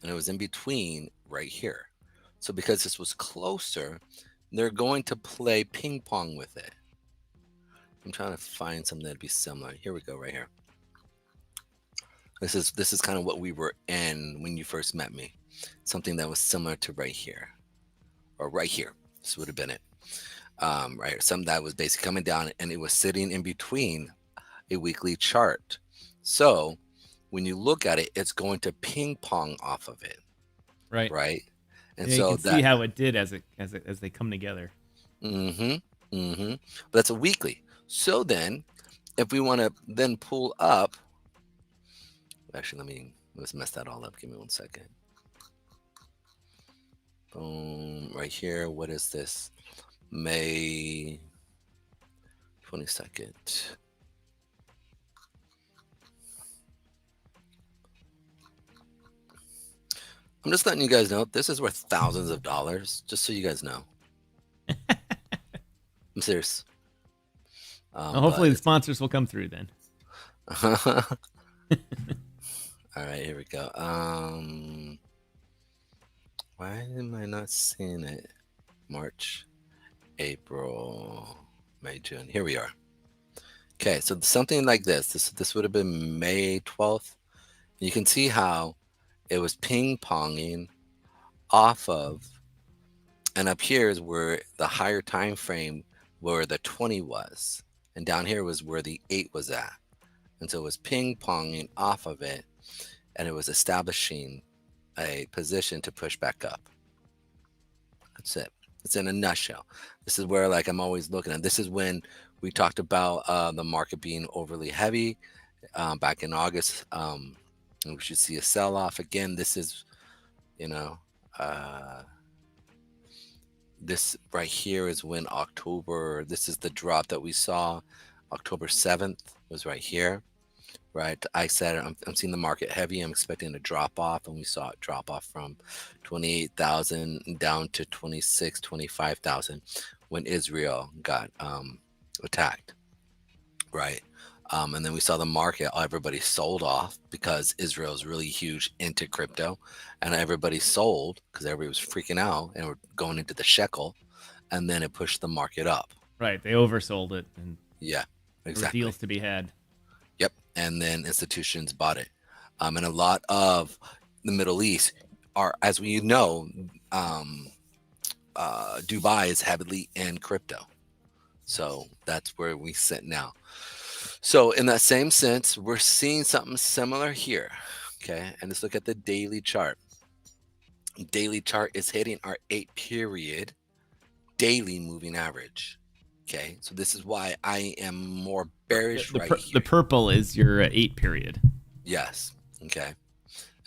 And it was in between right here. So because this was closer, they're going to play ping pong with it. I'm trying to find something that'd be similar. Here we go, right here. This is kind of what we were in when you first met me. Something that was similar to right here. Or right here. This would have been it. Right here. Something that was basically coming down and it was sitting in between a weekly chart. So when you look at it, it's going to ping pong off of it. Right. Right. And yeah, so you can see how it did as they come together. But that's a weekly. So then if we want to then pull up, actually let's mess that all up. Give me 1 second. Boom, right here. What is this? May 22nd. I'm just letting you guys know this is worth thousands of dollars, just so you guys know. I'm serious. Well, hopefully the sponsors will come through then. All right, here we go. Why am I not seeing it? March, April, May, June. Here we are. Okay, so something like this. This would have been May 12th. You can see how it was ping-ponging off of, and up here is where the higher time frame where the 20 was, and down here was where the 8 was at. And so it was ping-ponging off of it, and it was establishing a position to push back up. That's it. It's in a nutshell. This is where, like, I'm always looking at. This is when we talked about the market being overly heavy back in August. And we should see a sell-off again. This is, this right here is when October. This is the drop that we saw. October 7th was right here. Right, I said I'm seeing the market heavy. I'm expecting a drop off, and we saw it drop off from 28,000 down to 26, 25,000 when Israel got attacked. Right, and then we saw the market. Everybody sold off because Israel is really huge into crypto, and everybody sold because everybody was freaking out and we're going into the shekel, and then it pushed the market up. Right, they oversold it, and yeah, exactly. There were deals to be had. Yep, and then institutions bought it. And a lot of the Middle East are, as we know, Dubai is heavily in crypto. So that's where we sit now. So in that same sense, we're seeing something similar here. Okay, and let's look at the daily chart. Daily chart is hitting our 8-period daily moving average. Okay, so this is why I am more bearish The, right the here. purple is your 8-period. Yes. Okay.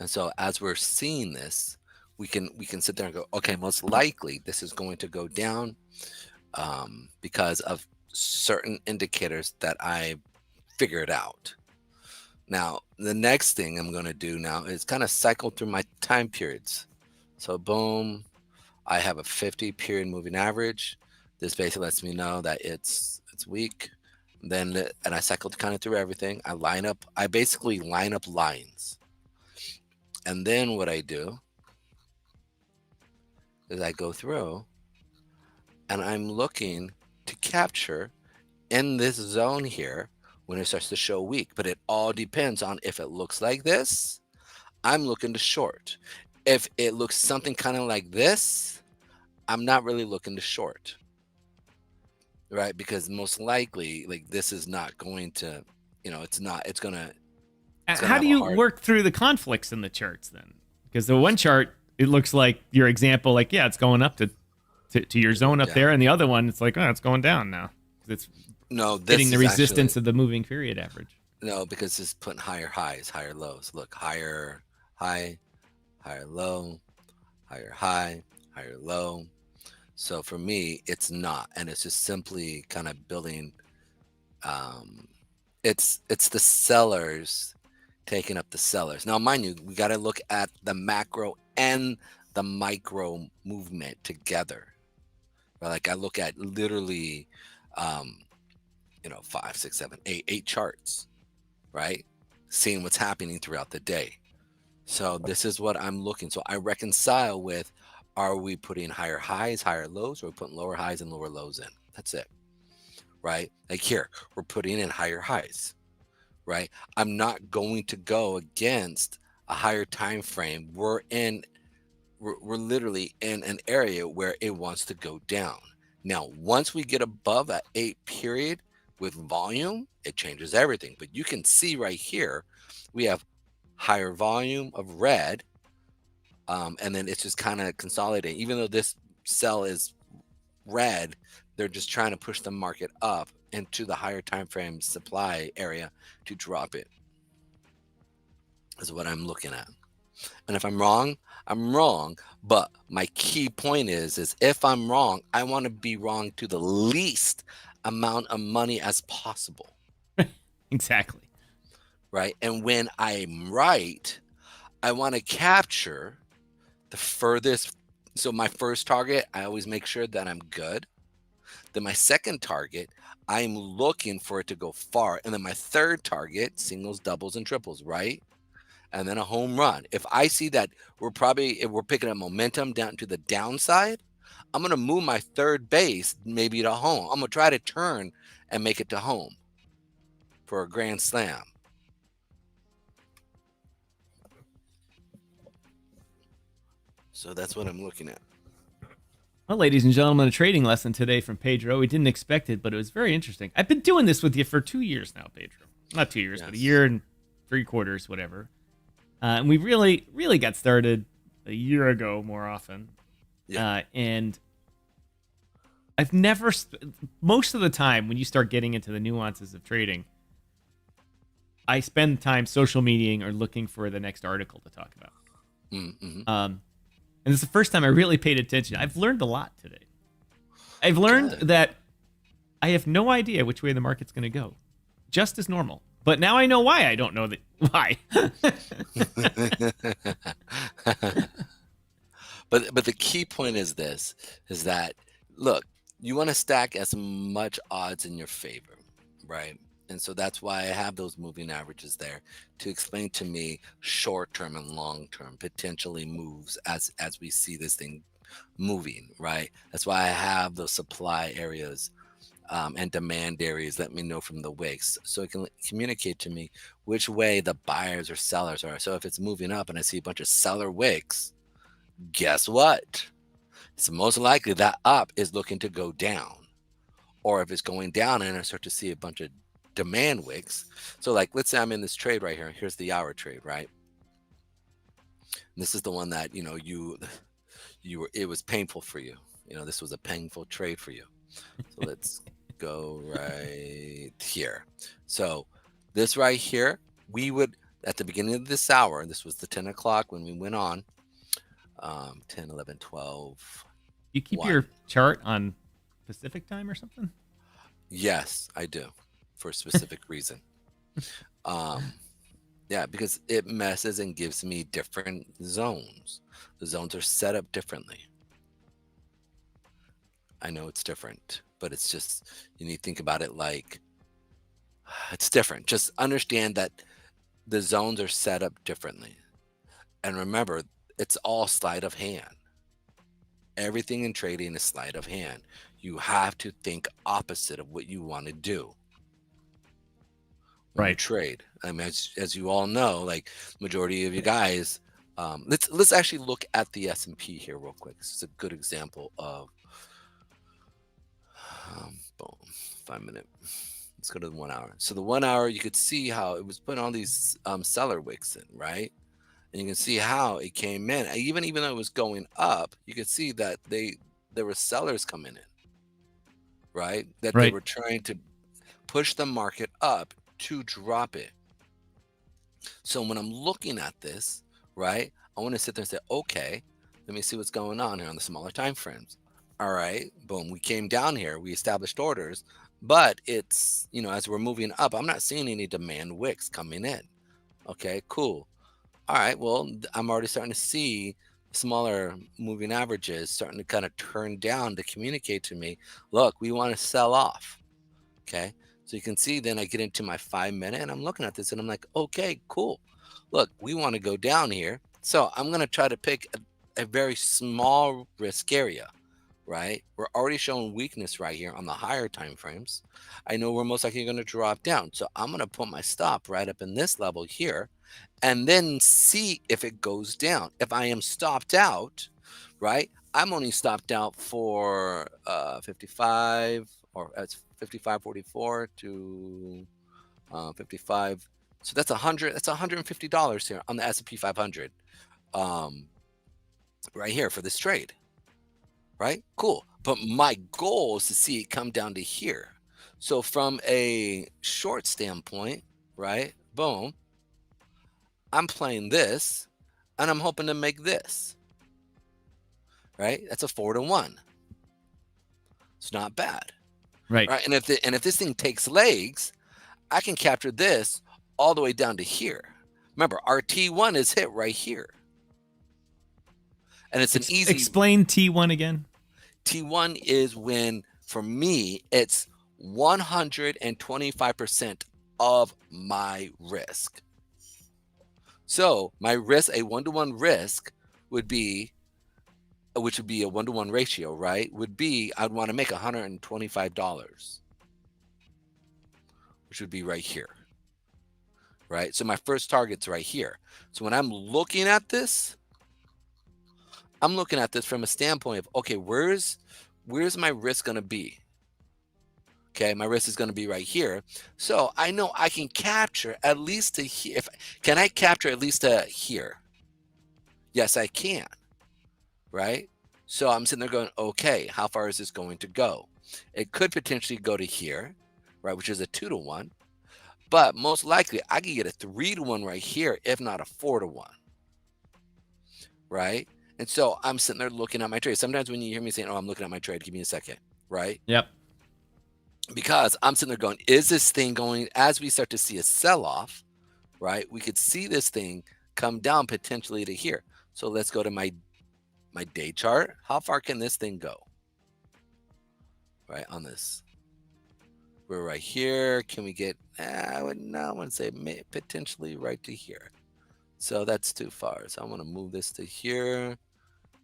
And so as we're seeing this, we can sit there and go, okay, most likely this is going to go down because of certain indicators that I figured out. Now, the next thing I'm going to do now is kind of cycle through my time periods. So boom, I have a 50-period moving average. This basically lets me know that it's weak. And I cycle kind of through everything. I basically line up lines. And then what I do is I go through and I'm looking to capture in this zone here when it starts to show weak. But it all depends on if it looks like this, I'm looking to short. If it looks something kind of like this, I'm not really looking to short. Right? Because most likely, like, this is not going to, it's going to. How do you work through the conflicts in the charts then? Because the one chart, it looks like your example, like, yeah, it's going up to your zone up there, and the other one, it's like, oh, it's going down now. It's hitting the resistance of the moving period average. No, because it's putting higher highs, higher lows. Look, higher high, higher low, higher high, higher low. So for me, it's not, and it's just simply kind of building. It's the sellers taking up the sellers. Now, mind you, we got to look at the macro and the micro movement together. Right? Like I look at literally, 5, 6, 7, 8 charts, right? Seeing what's happening throughout the day. So this is what I'm looking. So I reconcile with, are we putting higher highs, higher lows, or are we putting lower highs and lower lows in? That's it, right? Like here, we're putting in higher highs, right? I'm not going to go against a higher time frame. We're literally in an area where it wants to go down. Now, once we get above that 8-period with volume, it changes everything. But you can see right here, we have higher volume of red, and then it's just kind of consolidating. Even though this cell is red, they're just trying to push the market up into the higher time frame supply area to drop it, is what I'm looking at. And if I'm wrong, I'm wrong. But my key point is if I'm wrong, I want to be wrong to the least amount of money as possible. Exactly. Right. And when I'm right, I want to capture the furthest. So my first target, I always make sure that I'm good. Then my second target, I'm looking for it to go far. And then my third target, singles, doubles, and triples, right? And then a home run. If I see that if we're picking up momentum down to the downside, I'm going to move my third base maybe to home. I'm going to try to turn and make it to home for a grand slam. So that's what I'm looking at. Well, ladies and gentlemen, a trading lesson today from Pedro. We didn't expect it, but it was very interesting. I've been doing this with you for 2 years now, Pedro. Not 2 years, but a year and 3 quarters, whatever. And we really, really got started a year ago more often. Yeah. And I've never, most of the time when you start getting into the nuances of trading, I spend time social mediaing or looking for the next article to talk about. Mm-hmm. And it's the first time I really paid attention. I've learned a lot today. I've learned that I have no idea which way the market's going to go. Just as normal. But now I know why I don't know why. But the key point is that, look, you want to stack as much odds in your favor, right? And so that's why I have those moving averages there to explain to me short-term and long-term potentially moves as we see this thing moving, right? That's why I have those supply areas and demand areas. Let me know from the wicks, so it can communicate to me which way the buyers or sellers are. So if it's moving up and I see a bunch of seller wicks, guess what? It's most likely that up is looking to go down. Or if it's going down and I start to see a bunch of demand wicks. So like, let's say I'm in this trade right here. Here's the hour trade, right? And this is the one that, it was painful for you. This was a painful trade for you. So let's go right here. So this right here, we would, at the beginning of this hour, this was the 10 o'clock when we went on, 10, 11, 12. You keep 1. your chart on Pacific time or something? Yes, I do, for a specific reason. Yeah, because it messes and gives me different zones. The zones are set up differently. I know it's different, but it's just, you need to think about it like it's different. Just understand that the zones are set up differently. And remember, it's all sleight of hand. Everything in trading is sleight of hand. You have to think opposite of what you want to do when you trade. I mean, as you all know, like majority of you guys, let's actually look at the S&P here real quick. This is a good example of boom, 5 minute. Let's go to the 1 hour. So the 1 hour, you could see how it was putting all these seller wicks in, right? And you can see how it came in. Even though it was going up, you could see that there were sellers coming in, right? That they were trying to push the market up to drop it. So when I'm looking at this, right, I want to sit there and say, okay, let me see what's going on here on the smaller time frames. All right, boom, we came down here, we established orders, but it's, as we're moving up, I'm not seeing any demand wicks coming in. Okay, cool. All right, well, I'm already starting to see smaller moving averages starting to kind of turn down to communicate to me, look, we want to sell off. Okay, so you can see then I get into my 5 minute and I'm looking at this and I'm like, okay, cool. Look, we want to go down here. So I'm going to try to pick a very small risk area, right? We're already showing weakness right here on the higher time frames. I know we're most likely going to drop down. So I'm going to put my stop right up in this level here and then see if it goes down. If I am stopped out, right? I'm only stopped out for 55 or that's 55.44 to 55. So that's $150 here on the S&P 500 right here for this trade. Right? Cool. But my goal is to see it come down to here. So from a short standpoint, right? Boom. I'm playing this and I'm hoping to make this. Right? That's a 4-to-1. It's not bad. Right. And if this thing takes legs, I can capture this all the way down to here. Remember, our T1 is hit right here. And it's an easy... Explain T1 again. T1 is when, for me, it's 125% of my risk. So my risk, a 1-to-1 risk would be, which would be a 1-to-1 ratio, right? Would be, I'd want to make $125, which would be right here, right? So my first target's right here. So when I'm looking at this, I'm looking at this from a standpoint of, okay, where's my risk going to be? Okay, my risk is going to be right here. So I know I can capture at least to here. Can I capture at least to here? Yes, I can. Right? So I'm sitting there going, okay, how far is this going to go? It could potentially go to here, right, which is a 2-to-1. But most likely, I can get a 3-to-1 right here, if not a 4-to-1. Right? And so I'm sitting there looking at my trade. Sometimes when you hear me saying, oh, I'm looking at my trade, give me a second, right? Yep. Because I'm sitting there going, is this thing going, as we start to see a sell-off, right? We could see this thing come down potentially to here. So let's go to my day chart. How far can this thing go? Right, on this. We're right here. Can we get, I wouldn't say potentially right to here. So that's too far. So I want to move this to here.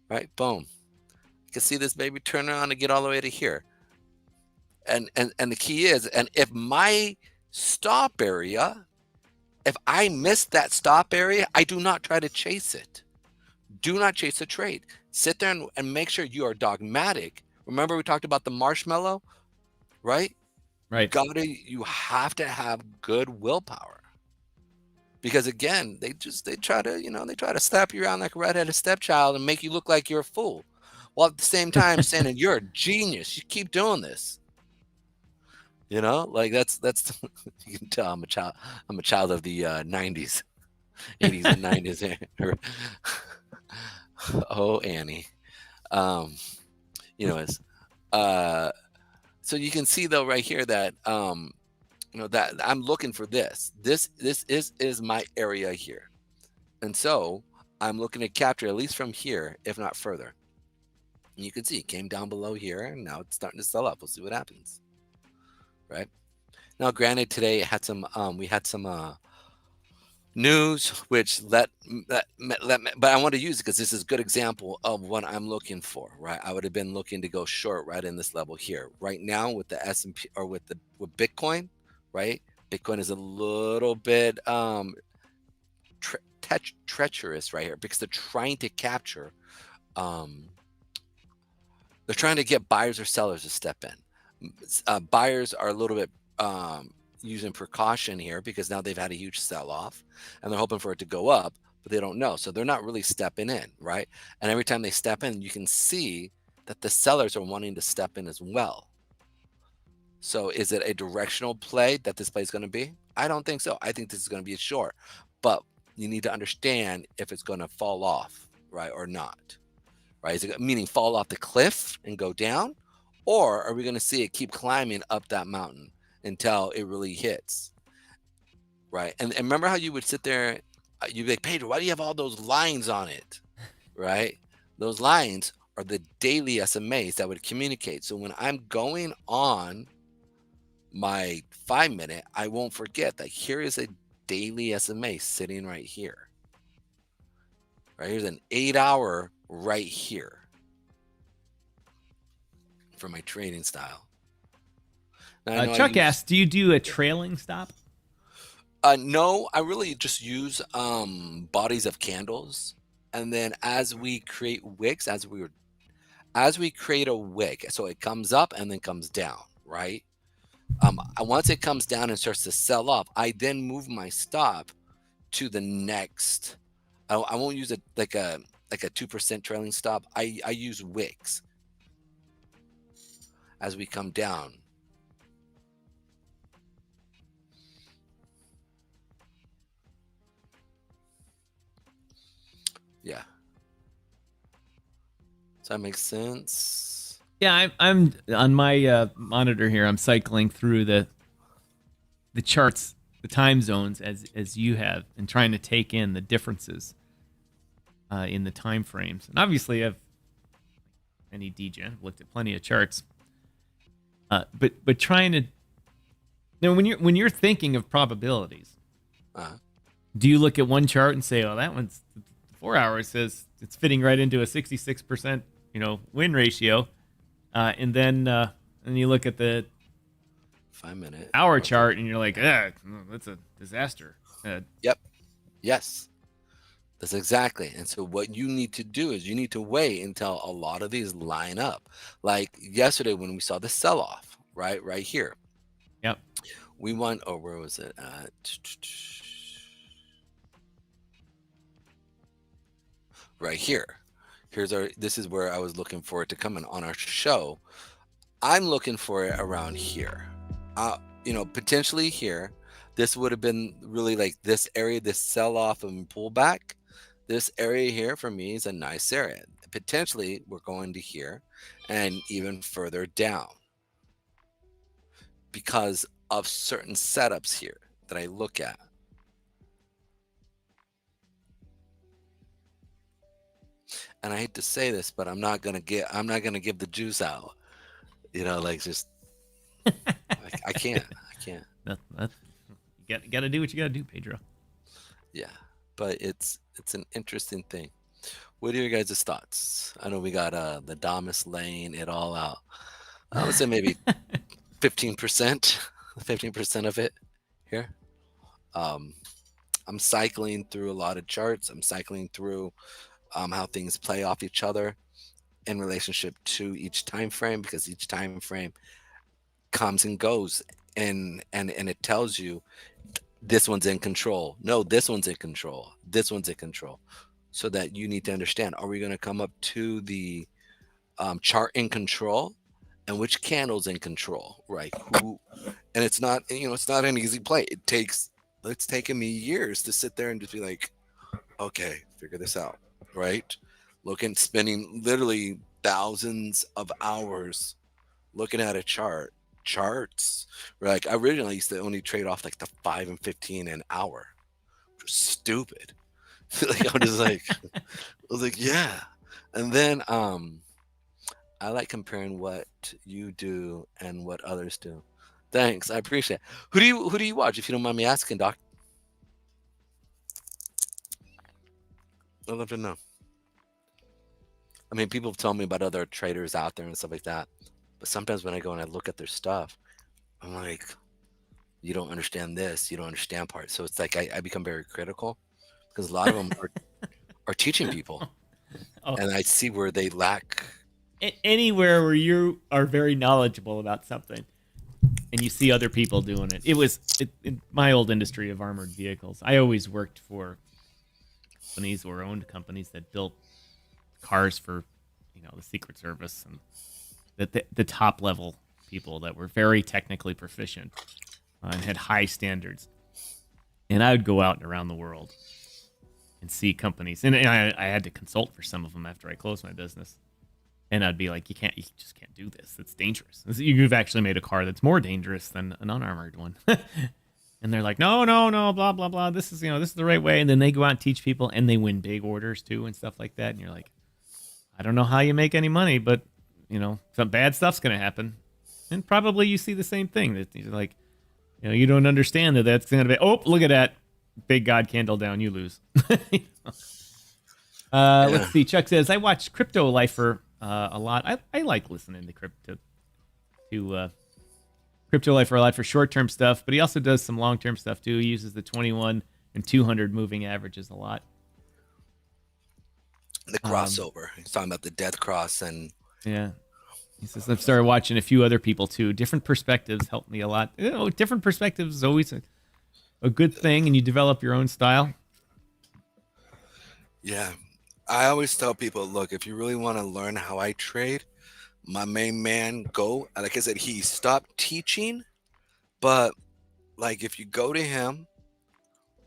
Right, boom. You can see this baby turn around and get all the way to here. And the key is, and if my stop area, if I miss that stop area, I do not try to chase it. Do not chase a trade. Sit there and make sure you are dogmatic. Remember we talked about the marshmallow, right? Right. You have to have good willpower. Because again, they try to slap you around like a redheaded stepchild and make you look like you're a fool. While at the same time saying you're a genius. You keep doing this. Like that's you can tell I'm a child of the 90s, 80s and 90s. Oh, Annie. Anyways, so you can see though right here that that I'm looking for this. This is my area here. And so I'm looking to capture at least from here, if not further. And you can see it came down below here and now it's starting to sell up. We'll see what happens. Right now, granted, today it had some we had some news which but I want to use it because this is a good example of what I'm looking for. Right, I would have been looking to go short right in this level here. Right now with the S&P or with Bitcoin, right? Bitcoin is a little bit treacherous right here because they're trying to capture they're trying to get buyers or sellers to step in. Buyers are a little bit using precaution here because now they've had a huge sell-off and they're hoping for it to go up, but they don't know. So they're not really stepping in, right? And every time they step in, you can see that the sellers are wanting to step in as well. So is it a directional play that this play is going to be? I don't think so. I think this is going to be a short, but you need to understand if it's going to fall off, right, or not. Right? Is it meaning fall off the cliff and go down? Or are we going to see it keep climbing up that mountain until it really hits? Right? And remember how you would sit there, you'd be like, Pedro, why do you have all those lines on it? Right? Those lines are the daily SMAs that would communicate. So when I'm going on my 5-minute, I won't forget that here is a daily SMA sitting right here. Right? Here's an 8-hour right here for my trading style. Now, Chuck asks, do you do a trailing stop? No, I really just use bodies of candles, and then as we create wicks, as we create a wick, so it comes up and then comes down, right? Once it comes down and starts to sell off, I then move my stop to the next. I won't use it like a 2% trailing stop. I use wicks as we come down. Yeah. Does that make sense? Yeah, I'm on my monitor here. I'm cycling through the charts, the time zones as you have, and trying to take in the differences in the time frames. And obviously, I've any DJ. I've looked at plenty of charts. But trying to, when you're thinking of probabilities, do you look at one chart and say, "Oh, that one's 4 hours says it's fitting right into a 66%, win ratio," and then you look at the 5-minute hour chart and you're like, that's a disaster. Yep. Yes. That's exactly. And so what you need to do is you need to wait until a lot of these line up. Like yesterday when we saw the sell-off, right here. Yep. We went, where was it? Right here. This is where I was looking for it to come in on our show. I'm looking for it around here. Potentially here. This would have been really like this area, this sell-off and pullback. This area here for me is a nice area. Potentially, we're going to here and even further down because of certain setups here that I look at. And I hate to say this, but I'm not gonna give the juice out. Just I can't. You got to do what you got to do, Pedro. Yeah, but it's an interesting thing. What are your guys' thoughts? I know we got the Damas laying it all out. I would say maybe 15% of it here. I'm cycling through a lot of charts. I'm cycling through how things play off each other in relationship to each time frame, because each time frame comes and goes, and it tells you this one's in control. No, this one's in control. This one's in control. So that you need to understand, are we going to come up to the chart in control, and which candle's in control, right? And it's not, it's not an easy play. It's taken me years to sit there and just be like, okay, figure this out, right? Spending literally thousands of hours looking at a charts. Like, I originally used to only trade off like the 5 and 15 an hour, which was stupid. Like, I was like, yeah. And then I like comparing what you do and what others do. Thanks, I appreciate it. Who do you watch, if you don't mind me asking, Doc? I'd love to know. I mean, people tell me about other traders out there and stuff like that, but sometimes when I go and I look at their stuff, I'm like, you don't understand this, you don't understand part. So it's like I become very critical, because a lot of them are teaching people, and I see where they lack. Anywhere where you are very knowledgeable about something and you see other people doing it. It was in my old industry of armored vehicles. I always worked for companies or owned companies that built cars for, the Secret Service, and the top level people that were very technically proficient and had high standards. And I would go out and around the world and see companies, and I had to consult for some of them after I closed my business. And I'd be like, you just can't do this. It's dangerous. You've actually made a car that's more dangerous than an unarmored one. And they're like, no, blah, blah, blah. This is the right way. And then they go out and teach people, and they win big orders too and stuff like that. And you're like, I don't know how you make any money, but some bad stuff's going to happen. And probably you see the same thing, that you're like, you don't understand that's going to be, oh, look at that big God candle down. You lose. Let's see. Chuck says, I watch Crypto Lifer a lot. I like listening to Crypto Lifer a lot for short-term stuff, but he also does some long-term stuff too. He uses the 21 and 200 moving averages a lot. The crossover. He's talking about the death cross, and yeah. He says, I've started watching a few other people too. Different perspectives help me a lot. Different perspectives is always a good thing, and you develop your own style. Yeah. I always tell people, look, if you really want to learn how I trade, my main man, go. Like I said, he stopped teaching, but like, if you go to him,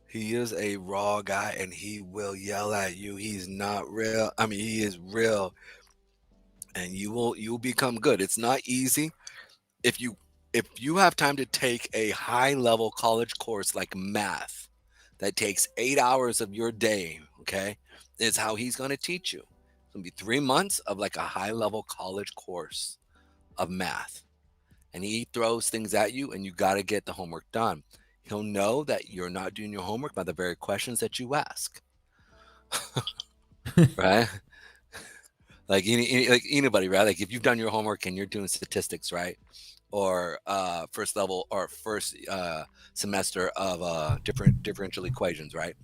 he is a raw guy, and he will yell at you. He's not real. I mean, he is real, and you'll become good. It's not easy. If you have time to take a high level college course like math that takes 8 hours of your day, okay, is how he's going to teach you. It's going to be 3 months of like a high level college course of math, and he throws things at you, and you got to get the homework done. He'll know that you're not doing your homework by the very questions that you ask. Right? Like anybody, right? Like, if you've done your homework and you're doing statistics, right? Or first level or first semester of differential equations, right?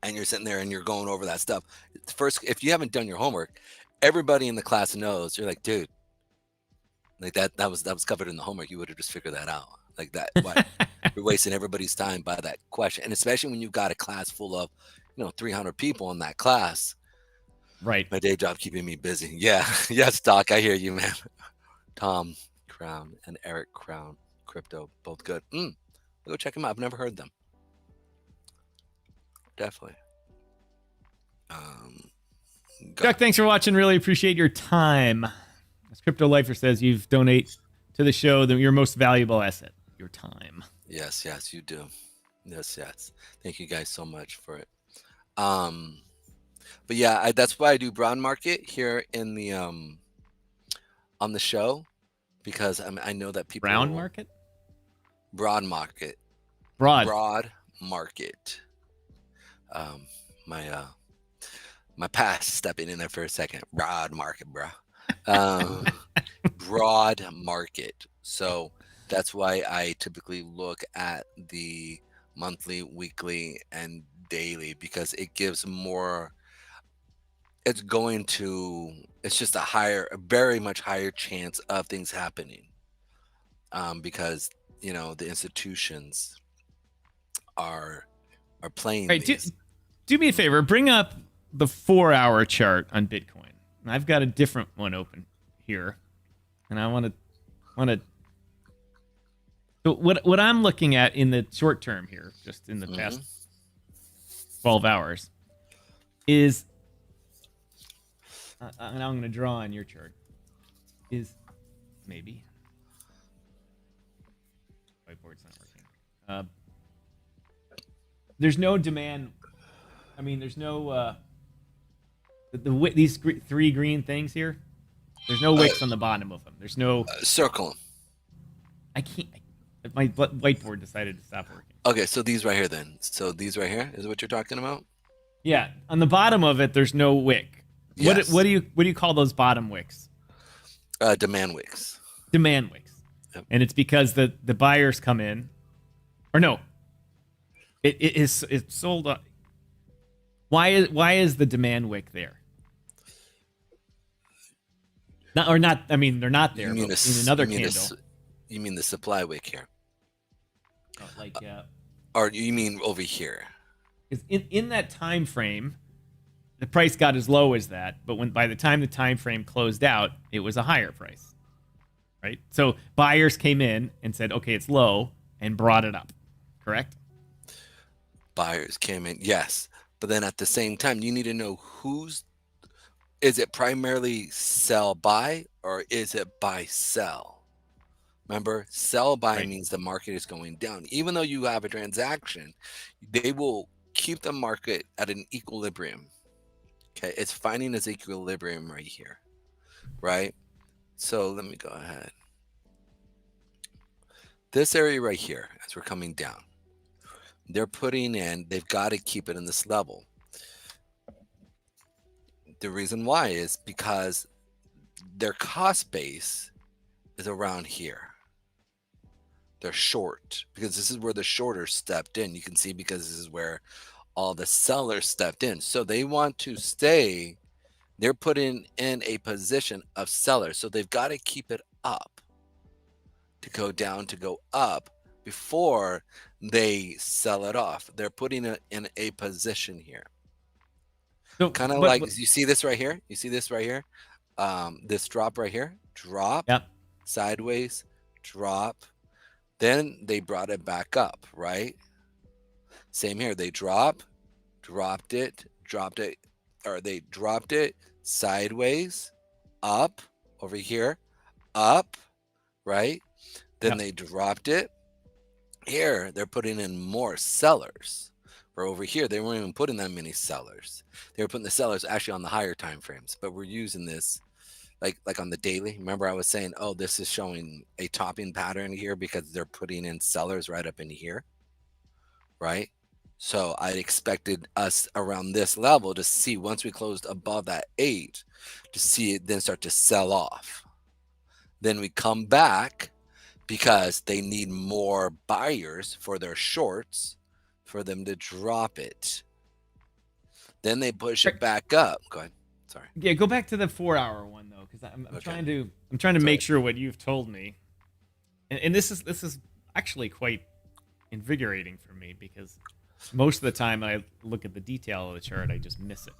And you're sitting there and you're going over that stuff. First, if you haven't done your homework, everybody in the class knows. You're like, dude, like that was covered in the homework. You would have just figured that out. Like that. Why? You're wasting everybody's time by that question. And especially when you've got a class full of 300 people in that class. Right. My day job keeping me busy. Yeah. Yes, Doc, I hear you, man. Tom Crown and Eric Crown Crypto, both good. I'll go check them out. I've never heard them. Definitely. Chuck, thanks for watching. Really appreciate your time. As Crypto Lifer says, you've donate to the show your most valuable asset, your time. Yes, you do. Yes. Thank you guys so much for it. But yeah, that's why I do broad market here in the on the show, because I know that people brown market, broad market. My past stepping in there for a second. Broad market, bro. Broad market. So that's why I typically look at the monthly, weekly, and daily, because it gives more. It's just a very much higher chance of things happening, because the institutions are playing All right, these. do me a favor. Bring up the 4-hour chart on Bitcoin. And I've got a different one open here, and I want to. So what I'm looking at in the short term here, just in the past 12 hours, is now I'm going to draw on your chart. Is maybe whiteboard's not working. There's no demand. I mean, there's no these three green things here. There's no wicks on the bottom of them. There's no Circle them. I can't. My whiteboard decided to stop working. Okay, so these right here then. So these right here is what you're talking about? Yeah, on the bottom of it, there's no wick. Yes. What do you call those bottom wicks? Demand wicks. Demand wicks. Yep. And it's because the buyers come in, or no, it's sold. Why is the demand wick there? Not. I mean, they're not there. In another candle. You mean the supply wick here? Like, or you mean over here? Because in that time frame, the price got as low as that, but by the time the time frame closed out, it was a higher price, right? So buyers came in and said, "Okay, it's low," and brought it up. Correct? Buyers came in, yes, but then at the same time, you need to know is it primarily sell buy or is it buy sell? Remember, sell buy means the market is going down. Even though you have a transaction, they will keep the market at an equilibrium. Okay, it's finding its equilibrium right here, right? So let me go ahead. This area right here, as we're coming down, they're putting in, they've got to keep it in this level. The reason why is because their cost base is around here. They're short because this is where the shorters stepped in. You can see because this is where all the sellers stepped in. So they want to stay. They're putting in a position of sellers. So they've got to keep it up to go down, to go up before they sell it off. They're putting it in a position here. So, kind of like, you see this right here? You see this right here? This drop right here? Drop, yep. Sideways, drop. Then they brought it back up, right? Same here. They dropped it, or they dropped it sideways, up, over here, up, right? Then they dropped it. Here, they're putting in more sellers. Or over here, they weren't even putting that many sellers. They were putting the sellers actually on the higher time frames, but we're using this like on the daily. Remember I was saying, oh, this is showing a topping pattern here because they're putting in sellers right up in here, right? So I expected us around this level to see, once we closed above that 8, to see it then start to sell off. Then we come back because they need more buyers for their shorts for them to drop it. Then they push it back up. Go ahead. Sorry. Yeah, go back to the 4-hour one though, because I'm trying to make sure what you've told me, and this is actually quite invigorating for me, because most of the time I look at the detail of the chart, I just miss it.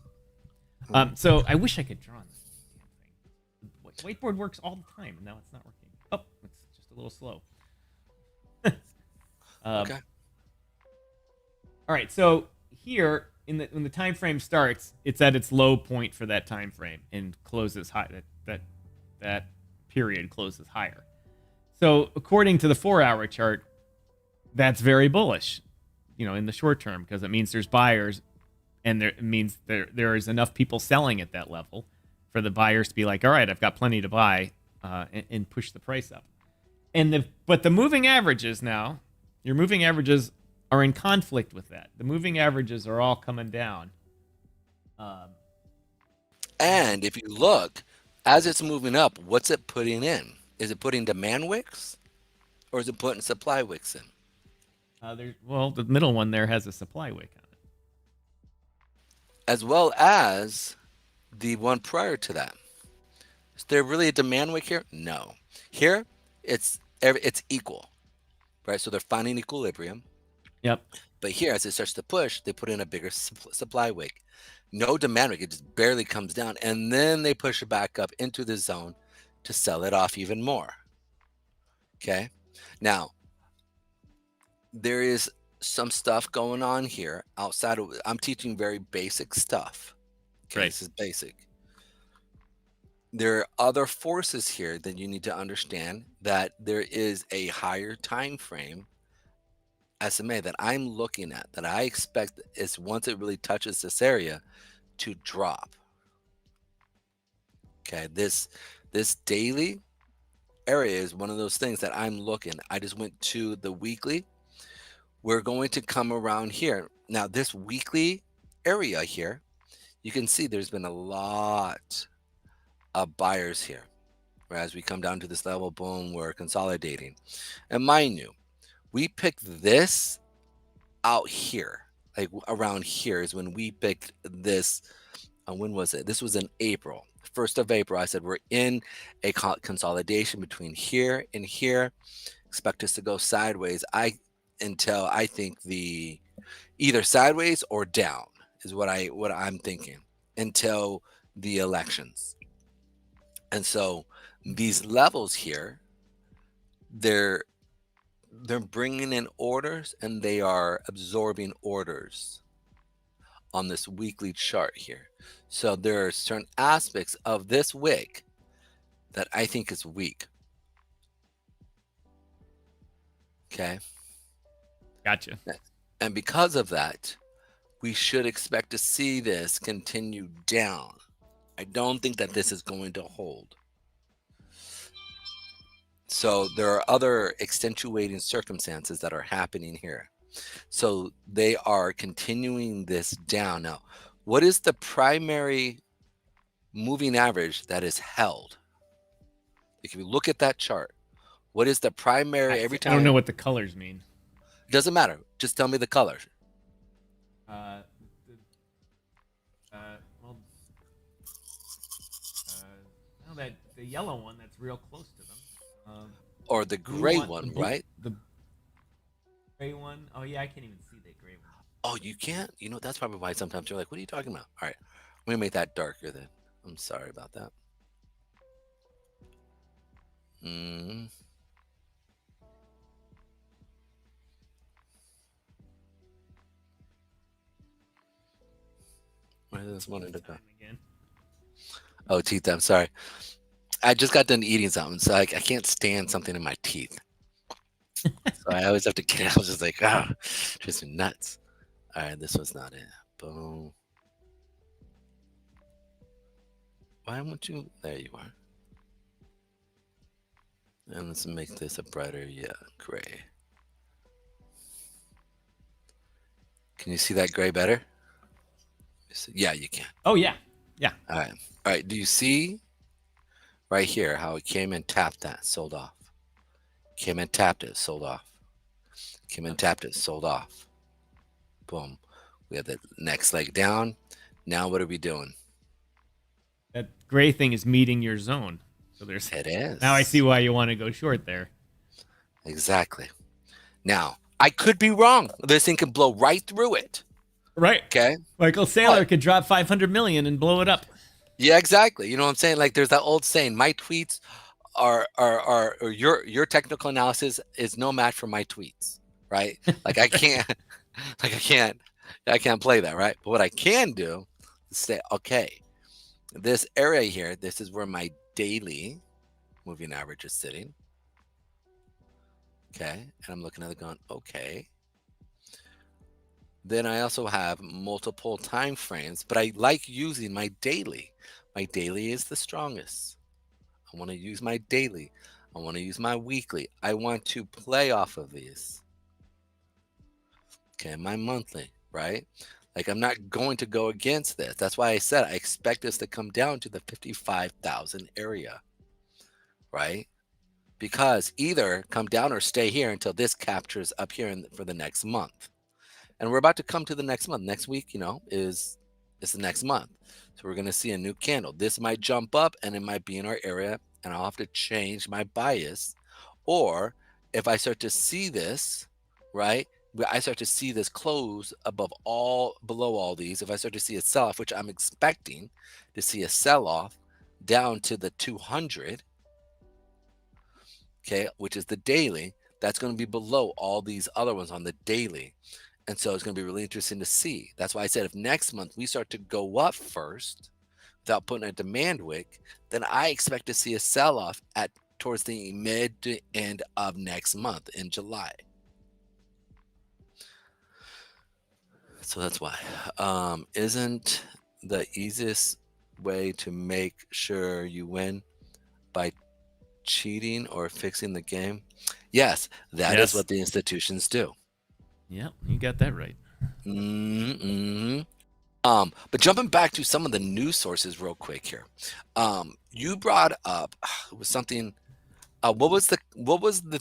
So I wish I could draw this damn thing. Whiteboard works all the time, and now it's not working. Oh, it's just a little slow. Okay. All right, so here when the time frame starts, it's at its low point for that time frame and closes high. That period closes higher. So according to the 4-hour chart, that's very bullish, in the short term, because it means there's buyers, and it means there is enough people selling at that level for the buyers to be like, all right, I've got plenty to buy, and push the price up. But the moving averages now, your moving averages are in conflict with that. The moving averages are all coming down. And if you look, as it's moving up, what's it putting in? Is it putting demand wicks or is it putting supply wicks in? Well, the middle one there has a supply wick on it. As well as the one prior to that. Is there really a demand wick here? No. Here, it's equal, right? So they're finding equilibrium. Yep. But here, as it starts to push, they put in a bigger supply wick. No demand wick, it just barely comes down. And then they push it back up into the zone to sell it off even more. Okay. Now, there is some stuff going on here outside of, I'm teaching very basic stuff. Okay. Right. This is basic. There are other forces here that you need to understand, that there is a higher time frame SMA that I'm looking at, that I expect is, once it really touches this area, to drop. Okay, this daily area is one of those things that I'm looking. I just went to the weekly. We're going to come around here. Now, this weekly area here, you can see there's been a lot of buyers here. As we come down to this level, boom, we're consolidating. And mind you, we picked this out here, like around here is when we picked this. When was it? This was in April, 1st of April. I said we're in a consolidation between here and here. Expect us to go sideways. Until I think the either sideways or down is what I'm thinking until the elections. And so these levels here, they're bringing in orders and they are absorbing orders on this weekly chart here. So there are certain aspects of this wick that I think is weak. Okay. Gotcha. And because of that, we should expect to see this continue down. I don't think that this is going to hold. So there are other extenuating circumstances that are happening here. So they are continuing this down. Now, what is the primary moving average that is held? If you look at that chart, what is the primary every time? I don't know what the colors mean. It doesn't matter. Just tell me the colors. Well, the yellow one that's real close to them. Or the gray one, right? The gray one. Oh yeah, I can't even see the gray one. Oh, you can't? You know, that's probably why sometimes you're like, what are you talking about? All right. I'm going to make that darker then. I'm sorry about that. Where does this one to go? Again. Oh, teeth. I'm sorry. I just got done eating something, so I can't stand something in my teeth. So I always have to get. I was just like, just nuts. All right, this one's not it. Boom. Why won't you? There you are. And let's make this a brighter, gray. Can you see that gray better? Yeah, you can. Oh yeah, yeah. All right. Do you see right here how it came and tapped that, sold off? Came and tapped it, sold off. Came and tapped it, sold off. Boom. We have the next leg down. Now what are we doing? That gray thing is meeting your zone. So there's. It is. Now I see why you want to go short there. Exactly. Now I could be wrong. This thing can blow right through it. Right. Okay. Michael Saylor could drop 500 million and blow it up. Yeah, exactly. You know what I'm saying? Like there's that old saying, my tweets are or your technical analysis is no match for my tweets, right? Like I can't play that, right? But what I can do is say, okay, this area here, this is where my daily moving average is sitting. Okay. And I'm looking at it going, okay. Then I also have multiple time frames, but I like using my daily. My daily is the strongest. I want to use my daily. I want to use my weekly. I want to play off of these. Okay, my monthly, right? Like I'm not going to go against this. That's why I said I expect this to come down to the 55,000 area, right? because either come down or stay here until this captures up here for the next month. And we're about to come to the next month. Next week, is the next month. So we're going to see a new candle. This might jump up and it might be in our area, and I'll have to change my bias. Or if I start to see this, right, I start to see this close below all these. If I start to see a sell-off, which I'm expecting to see a sell-off down to the 200, okay, which is the daily, that's going to be below all these other ones on the daily. And so it's going to be really interesting to see. That's why I said if next month we start to go up first without putting a demand wick, then I expect to see a sell-off towards the mid to end of next month in July. So that's why. Isn't the easiest way to make sure you win by cheating or fixing the game? Yes, that is what the institutions do. Yeah, you got that right. Mm-hmm. But jumping back to some of the news sources real quick here. You brought up something. What was the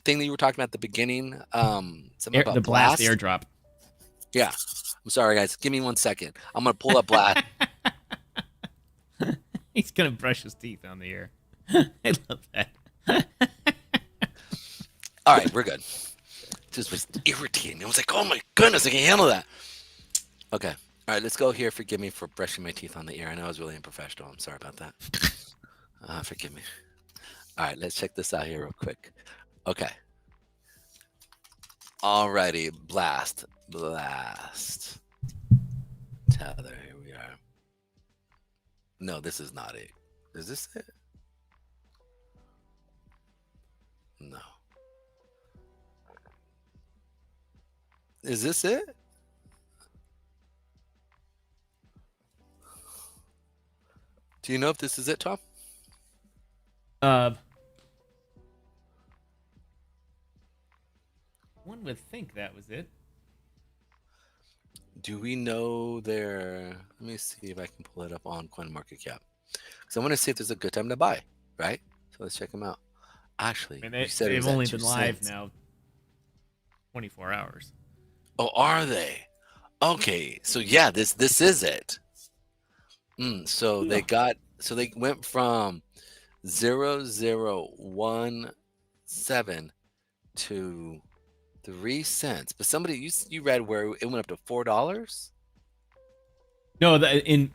thing that you were talking about at the beginning? Something about the blast airdrop. Yeah. I'm sorry, guys. Give me 1 second. I'm gonna pull up blast. He's gonna brush his teeth on the air. I love that. All right, we're good. This was irritating. I was like, oh my goodness, I can't handle that. Okay. All right, let's go here. Forgive me for brushing my teeth on the air. I know I was really unprofessional. I'm sorry about that. Forgive me. All right, let's check this out here real quick. Okay. Alrighty, blast. Tether, here we are. No, this is not it. Is this it? No. Is this it? Do you know if this is it, Tom? One would think that was it. Do we know their... Let me see if I can pull it up on CoinMarketCap. Because I want to see if there's a good time to buy, right? So let's check them out. Actually, they've only been live now 24 hours. Oh, are they? Okay, so yeah, this is it. So they went from 0.017 to 3 cents. But somebody you read where it went up to $4? No, the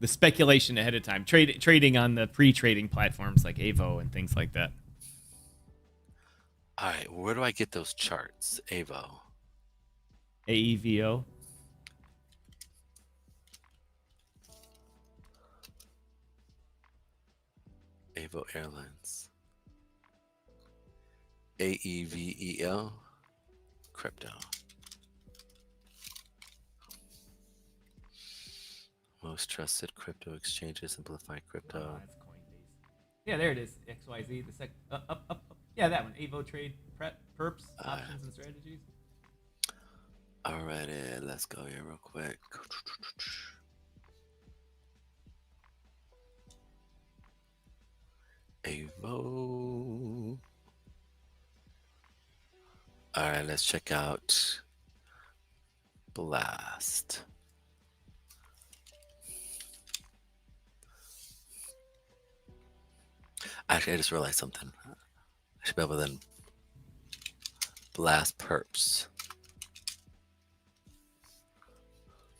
speculation ahead of time, trading on the pre-trading platforms like Avo and things like that. All right, where do I get those charts? Avo. AEVO. Avo Airlines. AEVEO. Crypto. Most trusted crypto exchanges simplify crypto. Oh, that's Coinbase. Yeah, there it is. XYZ. The sec. Up. Yeah, that one. Avo Trade Perps Options and Strategies. Alrighty, let's go here real quick. Avo. All right, let's check out Blast. Actually, I just realized something. I should be able to then Blast Perps.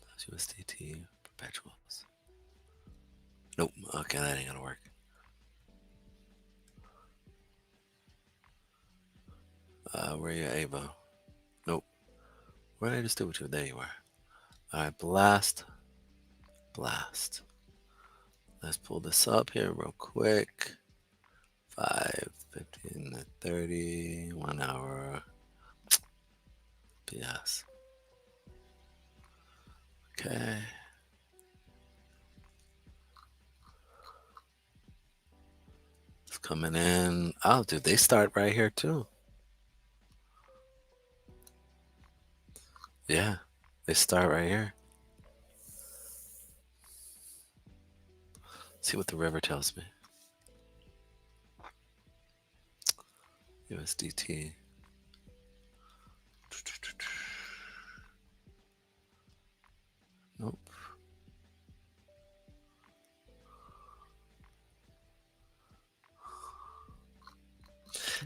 That's USDT perpetuals. Nope. Okay, that ain't gonna work. Where are you, Ava? Nope. What did I just do with you? There you are. All right, Blast. Let's pull this up here real quick. 5, 15, 30, 1 hour. PS. Okay. It's coming in. Oh, dude, they start right here too. Yeah, they start right here. See what the river tells me. USDT. Nope.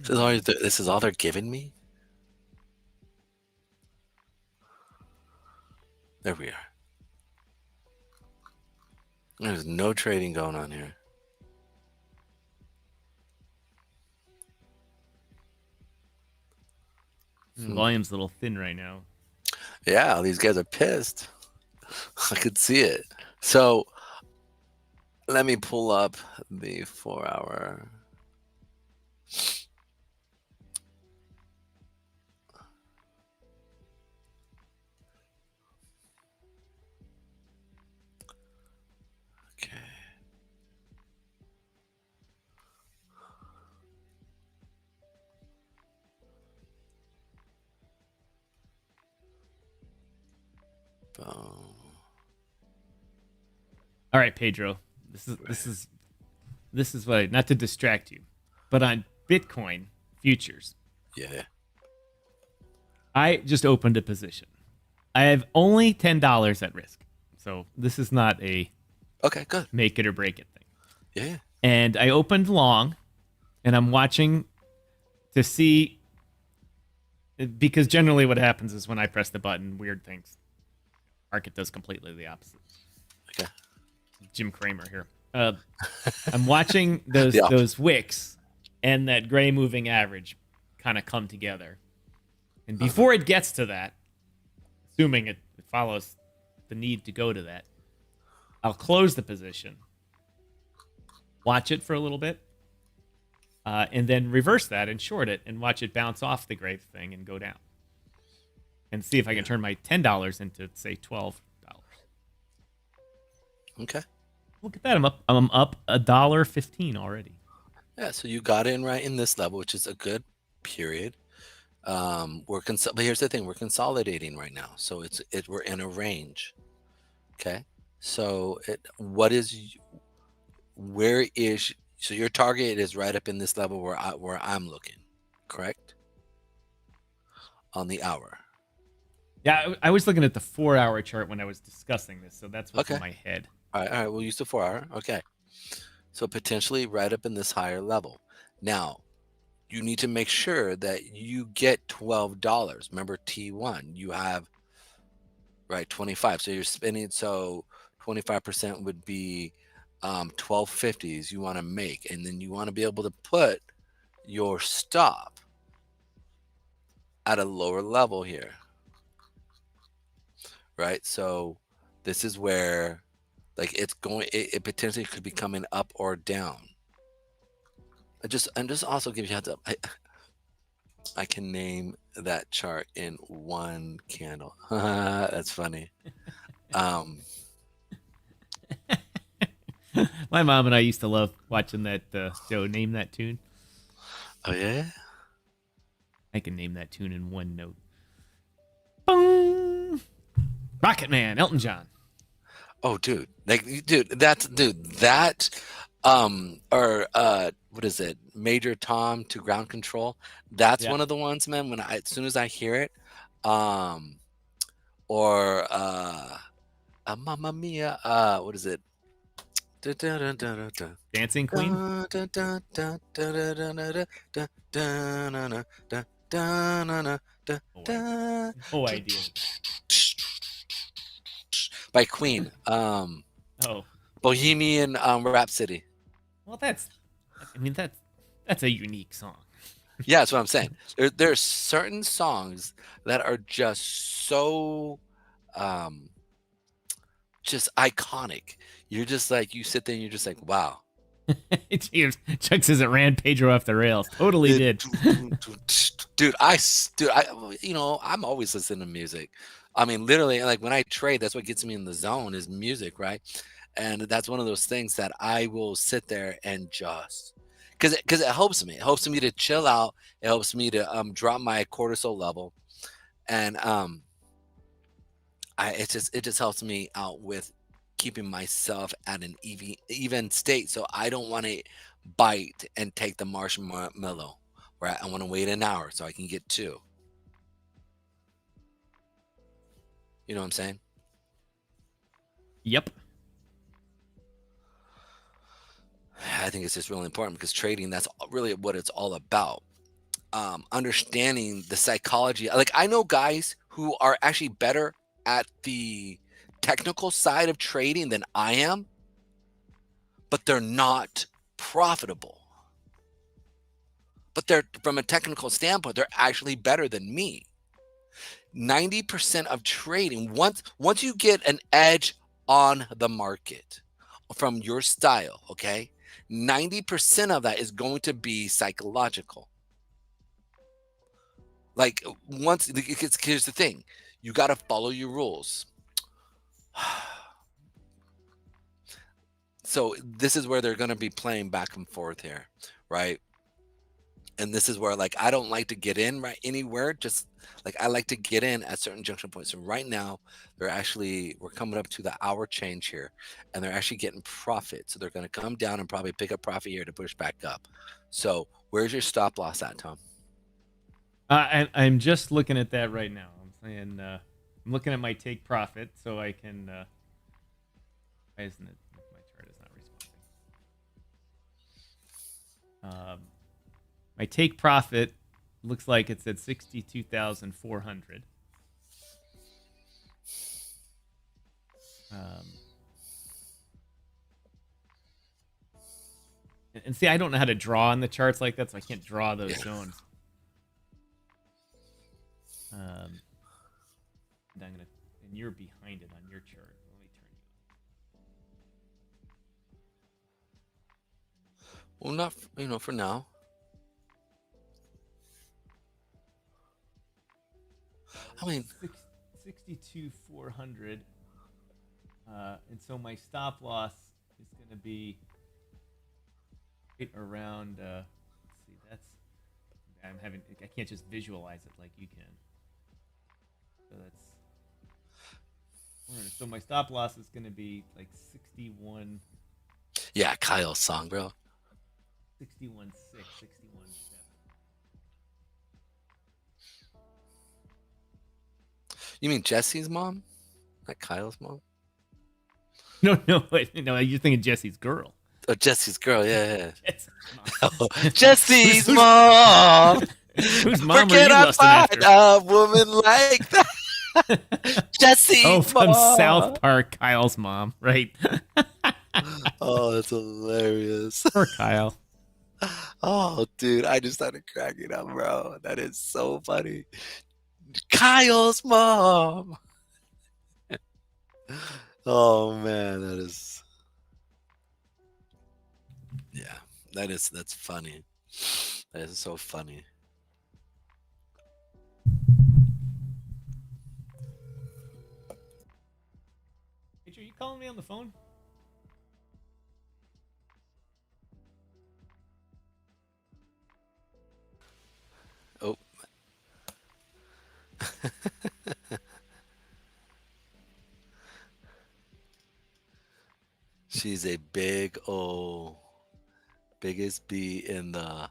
This is all they're giving me? There we are. There's no trading going on here. Volume's a little thin right now. Yeah, these guys are pissed. I could see it. So let me pull up the 4-hour. Okay. Boom. All right, Pedro. This is what not to distract you, but on Bitcoin futures, Yeah. I just opened a position. I have only $10 at risk, so this is not a Okay, good. make it or break it thing. Yeah. And I opened long, and I'm watching to see, because generally what happens is when I press the button, weird things. Market does completely the opposite. Okay. Jim Cramer here. I'm watching those Yeah. those wicks and that gray moving average kind of come together. And before it gets to that, assuming it follows the need to go to that, I'll close the position, watch it for a little bit, and then reverse that and short it and watch it bounce off the gray thing and go down. And see if I can turn my $10 into, say, $12. Okay. Look at that. I'm up $1.15 already. Yeah, so you got in right in this level, which is a good period. But here's the thing: we're consolidating right now, so we're in a range. Okay, so so your target is right up in this level where I'm looking, correct? On the hour. Yeah, I was looking at the 4-hour chart when I was discussing this, so that's what's in my head. All right, we'll use the 4-hour. Okay, so potentially right up in this higher level. Now, you need to make sure that you get $12. Remember T1, you have, right, 25. So you're spending, so 25% would be 1250s you want to make. And then you want to be able to put your stop at a lower level here. Right? So this is where, like, it potentially could be coming up or down. And just also give you a heads up. I can name that chart in one candle. That's funny. My mom and I used to love watching that show, Name That Tune. Oh, yeah? I can name that tune in one note. Boom! Rocket Man, Elton John. Oh, dude. What is it? Major Tom to Ground Control. That's one of the ones, man, as soon as I hear it, Mamma Mia, what is it? Dancing Queen? No idea. By Queen. Bohemian Rhapsody. Well, that's a unique song. Yeah, that's what I'm saying. There are certain songs that are just so just iconic. You're just like, you sit there and you're just like, wow. Chuck says it ran Pedro off the rails. Totally did. Dude, I'm always listening to music. I mean, literally, like when I trade, that's what gets me in the zone is music, right? And that's one of those things that I will sit there and just, because it helps me. It helps me to chill out. It helps me to drop my cortisol level, and it just helps me out with keeping myself at an even state, so I don't want to bite and take the marshmallow, right? I want to wait an hour so I can get 2. You know what I'm saying? Yep. I think it's just really important because trading, that's really what it's all about. Understanding the psychology. Like, I know guys who are actually better at the technical side of trading than I am, but they're not profitable. But they're, from a technical standpoint, they're actually better than me. 90% of trading, once you get an edge on the market from your style, okay, 90% of that is going to be psychological. Like, here's the thing, you got to follow your rules. So this is where they're going to be playing back and forth here, right? And this is where, like, I don't like to get in right anywhere. Just like, I like to get in at certain junction points. So right now, we're coming up to the hour change here, and they're actually getting profit. So they're going to come down and probably pick up profit here to push back up. So where's your stop loss at, Tom? I'm just looking at that right now. I'm saying I'm looking at my take profit, so I can. Why isn't it? My chart is not responding. My take profit looks like it's at 62,400. And see, I don't know how to draw on the charts like that, so I can't draw those zones. And you're behind it on your chart. Let me turn you. Well, not, for now. I mean, 62,400. And so my stop loss is going to be right around. Let's see, I can't just visualize it like you can. So so my stop loss is going to be like 61. Yeah, Kyle's song, bro. 61.6, 61.7. You mean Jesse's mom? Not Kyle's mom? No, you're thinking Jesse's girl. Oh, Jesse's girl, yeah. Jesse's mom. Jesse's mom. Whose mom Where are you can I lusting find after? a woman like that? Jesse's from mom. South Park, Kyle's mom, right? Oh, that's hilarious. Poor Kyle. Oh, dude, I just started cracking up, bro. That is so funny. Kyle's mom. Oh man, that's funny. That is so funny. Hey, are you calling me on the phone? Oh. She's a biggest bee in the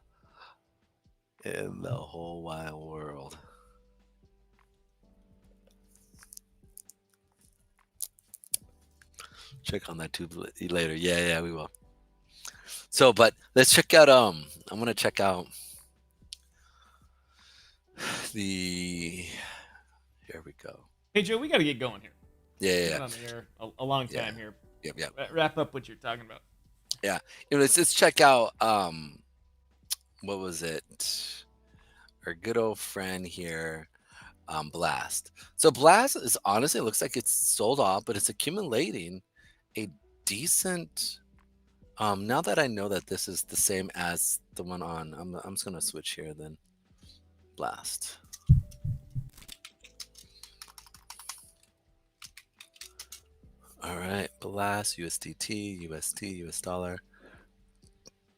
whole wide world. Check on that too later. Yeah, we will. So, but let's check out. I'm gonna check out the. Here we go. Hey Joe, we got to get going here. Yeah. Been on the air a long time here. Yep. Wrap up what you're talking about. Yeah, let's check out. What was it? Our good old friend here, Blast. So Blast is honestly, it looks like it's sold off, but it's accumulating a decent. Now that I know that this is the same as the one on, I'm just gonna switch here then. Blast. All right, Blast, USDT, UST, US dollar.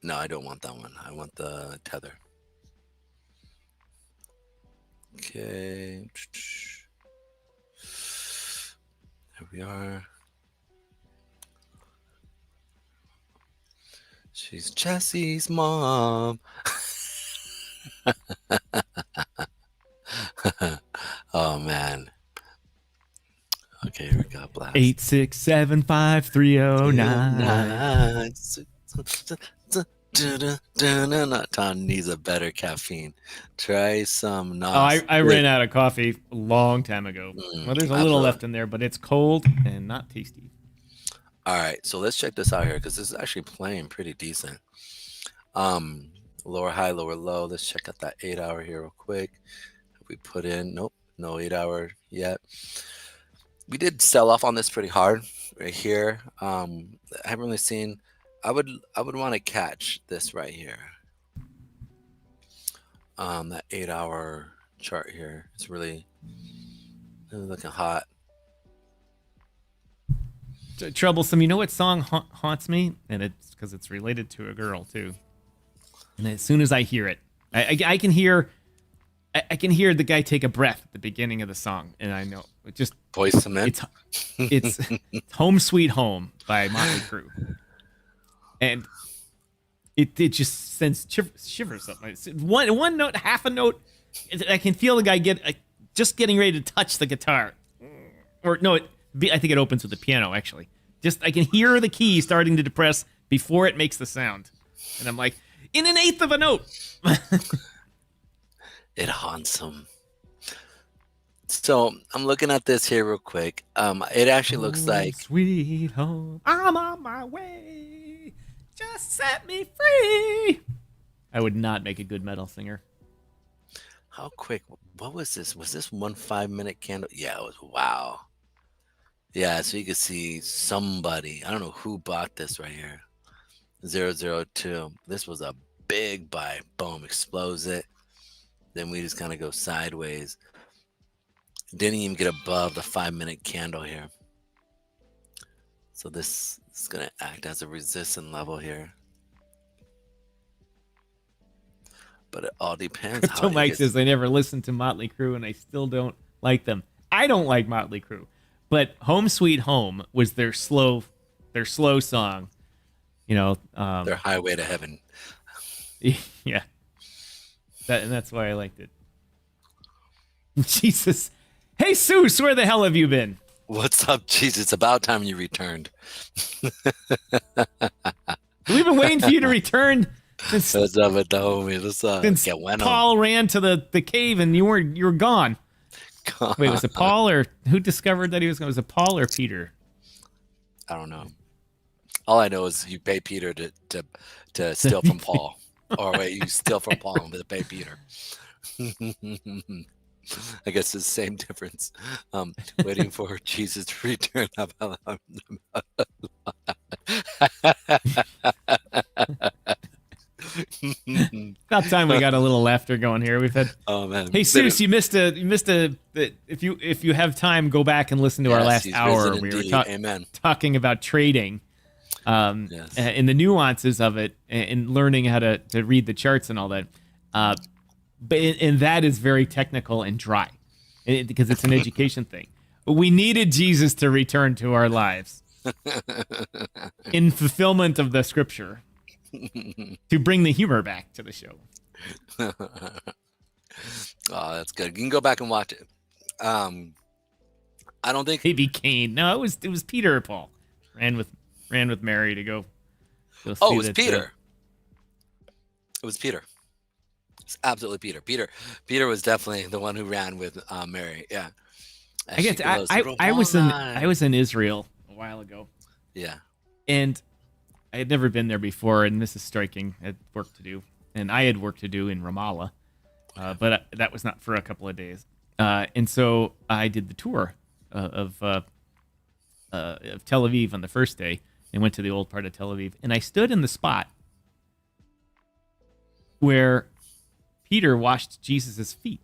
No, I don't want that one. I want the Tether. Okay. There we are. She's Jesse's mom. Oh man. Okay, here we go. Blast. 8675309. Ton needs a better caffeine. Try some NOS. Oh, I ran out of coffee a long time ago. Well, there's a little left in there, but it's cold and not tasty. All right, so let's check this out here because this is actually playing pretty decent. Lower high, lower low. Let's check out that 8 hour here real quick. We put in, nope, no 8 hour yet. We did sell off on this pretty hard right here. I haven't really seen. I would want to catch this right here. That 8 hour chart here. It's really looking hot. Troublesome. You know what song haunts me? And it's because it's related to a girl too. And as soon as I hear it, I can hear the guy take a breath at the beginning of the song, and I know it just Voice of Men. It's "Home Sweet Home" by Motley Crue, and it just sends shivers up my one note, half a note. I can feel the guy just getting ready to touch the guitar, or no, I think it opens with the piano actually. Just I can hear the key starting to depress before it makes the sound, and I'm like, in an eighth of a note. It haunts him. So I'm looking at this here real quick. It actually looks like sweet home. I'm on my way. Just set me free. I would not make a good metal singer. How quick? What was this? Was this 1 5-minute candle? Yeah, it was. Wow. Yeah, so you can see somebody. I don't know who bought this right here. 002. This was a big buy. Boom, explodes it. Then we just kind of go sideways. Didn't even get above the 5-minute candle here. So this is going to act as a resistance level here. But it all depends. Crypto Mike says, I never listened to Motley Crue and I still don't like them. I don't like Motley Crue. But Home Sweet Home was their slow song. You know, their highway to heaven. Yeah. That's why I liked it. Jesus. Hey, Seuss, where the hell have you been? What's up, Jesus? It's about time you returned. We've been waiting for you to return since, What's up with the homie? What's up? since Paul ran to the cave and you were gone. Wait, was it Paul or who discovered that he was going? Was it Paul or Peter? I don't know. All I know is you pay Peter to steal from Paul. Or wait, you steal from Paul and pay Peter. I guess it's the same difference. Waiting for Jesus to return. About time we got a little laughter going here. We've had. Oh man. Hey Seuss, you missed a. If you have time, go back and listen to our last hour. We were talking about trading. And the nuances of it and learning how to read the charts and all that. And that is very technical and dry because it's an education thing. We needed Jesus to return to our lives in fulfillment of the scripture to bring the humor back to the show. Oh, that's good. You can go back and watch it. I don't think maybe Cain. No, it was Peter or Paul. Ran with Mary to go. Oh, it was Peter. It was Peter. It's absolutely Peter. Peter was definitely the one who ran with Mary. Yeah. I guess I was in Israel a while ago. Yeah. And I had never been there before, and Mrs. Striking had work to do, and I had work to do in Ramallah, but that was not for a couple of days. And so I did the tour of Tel Aviv on the first day and went to the old part of Tel Aviv. And I stood in the spot where Peter washed Jesus' feet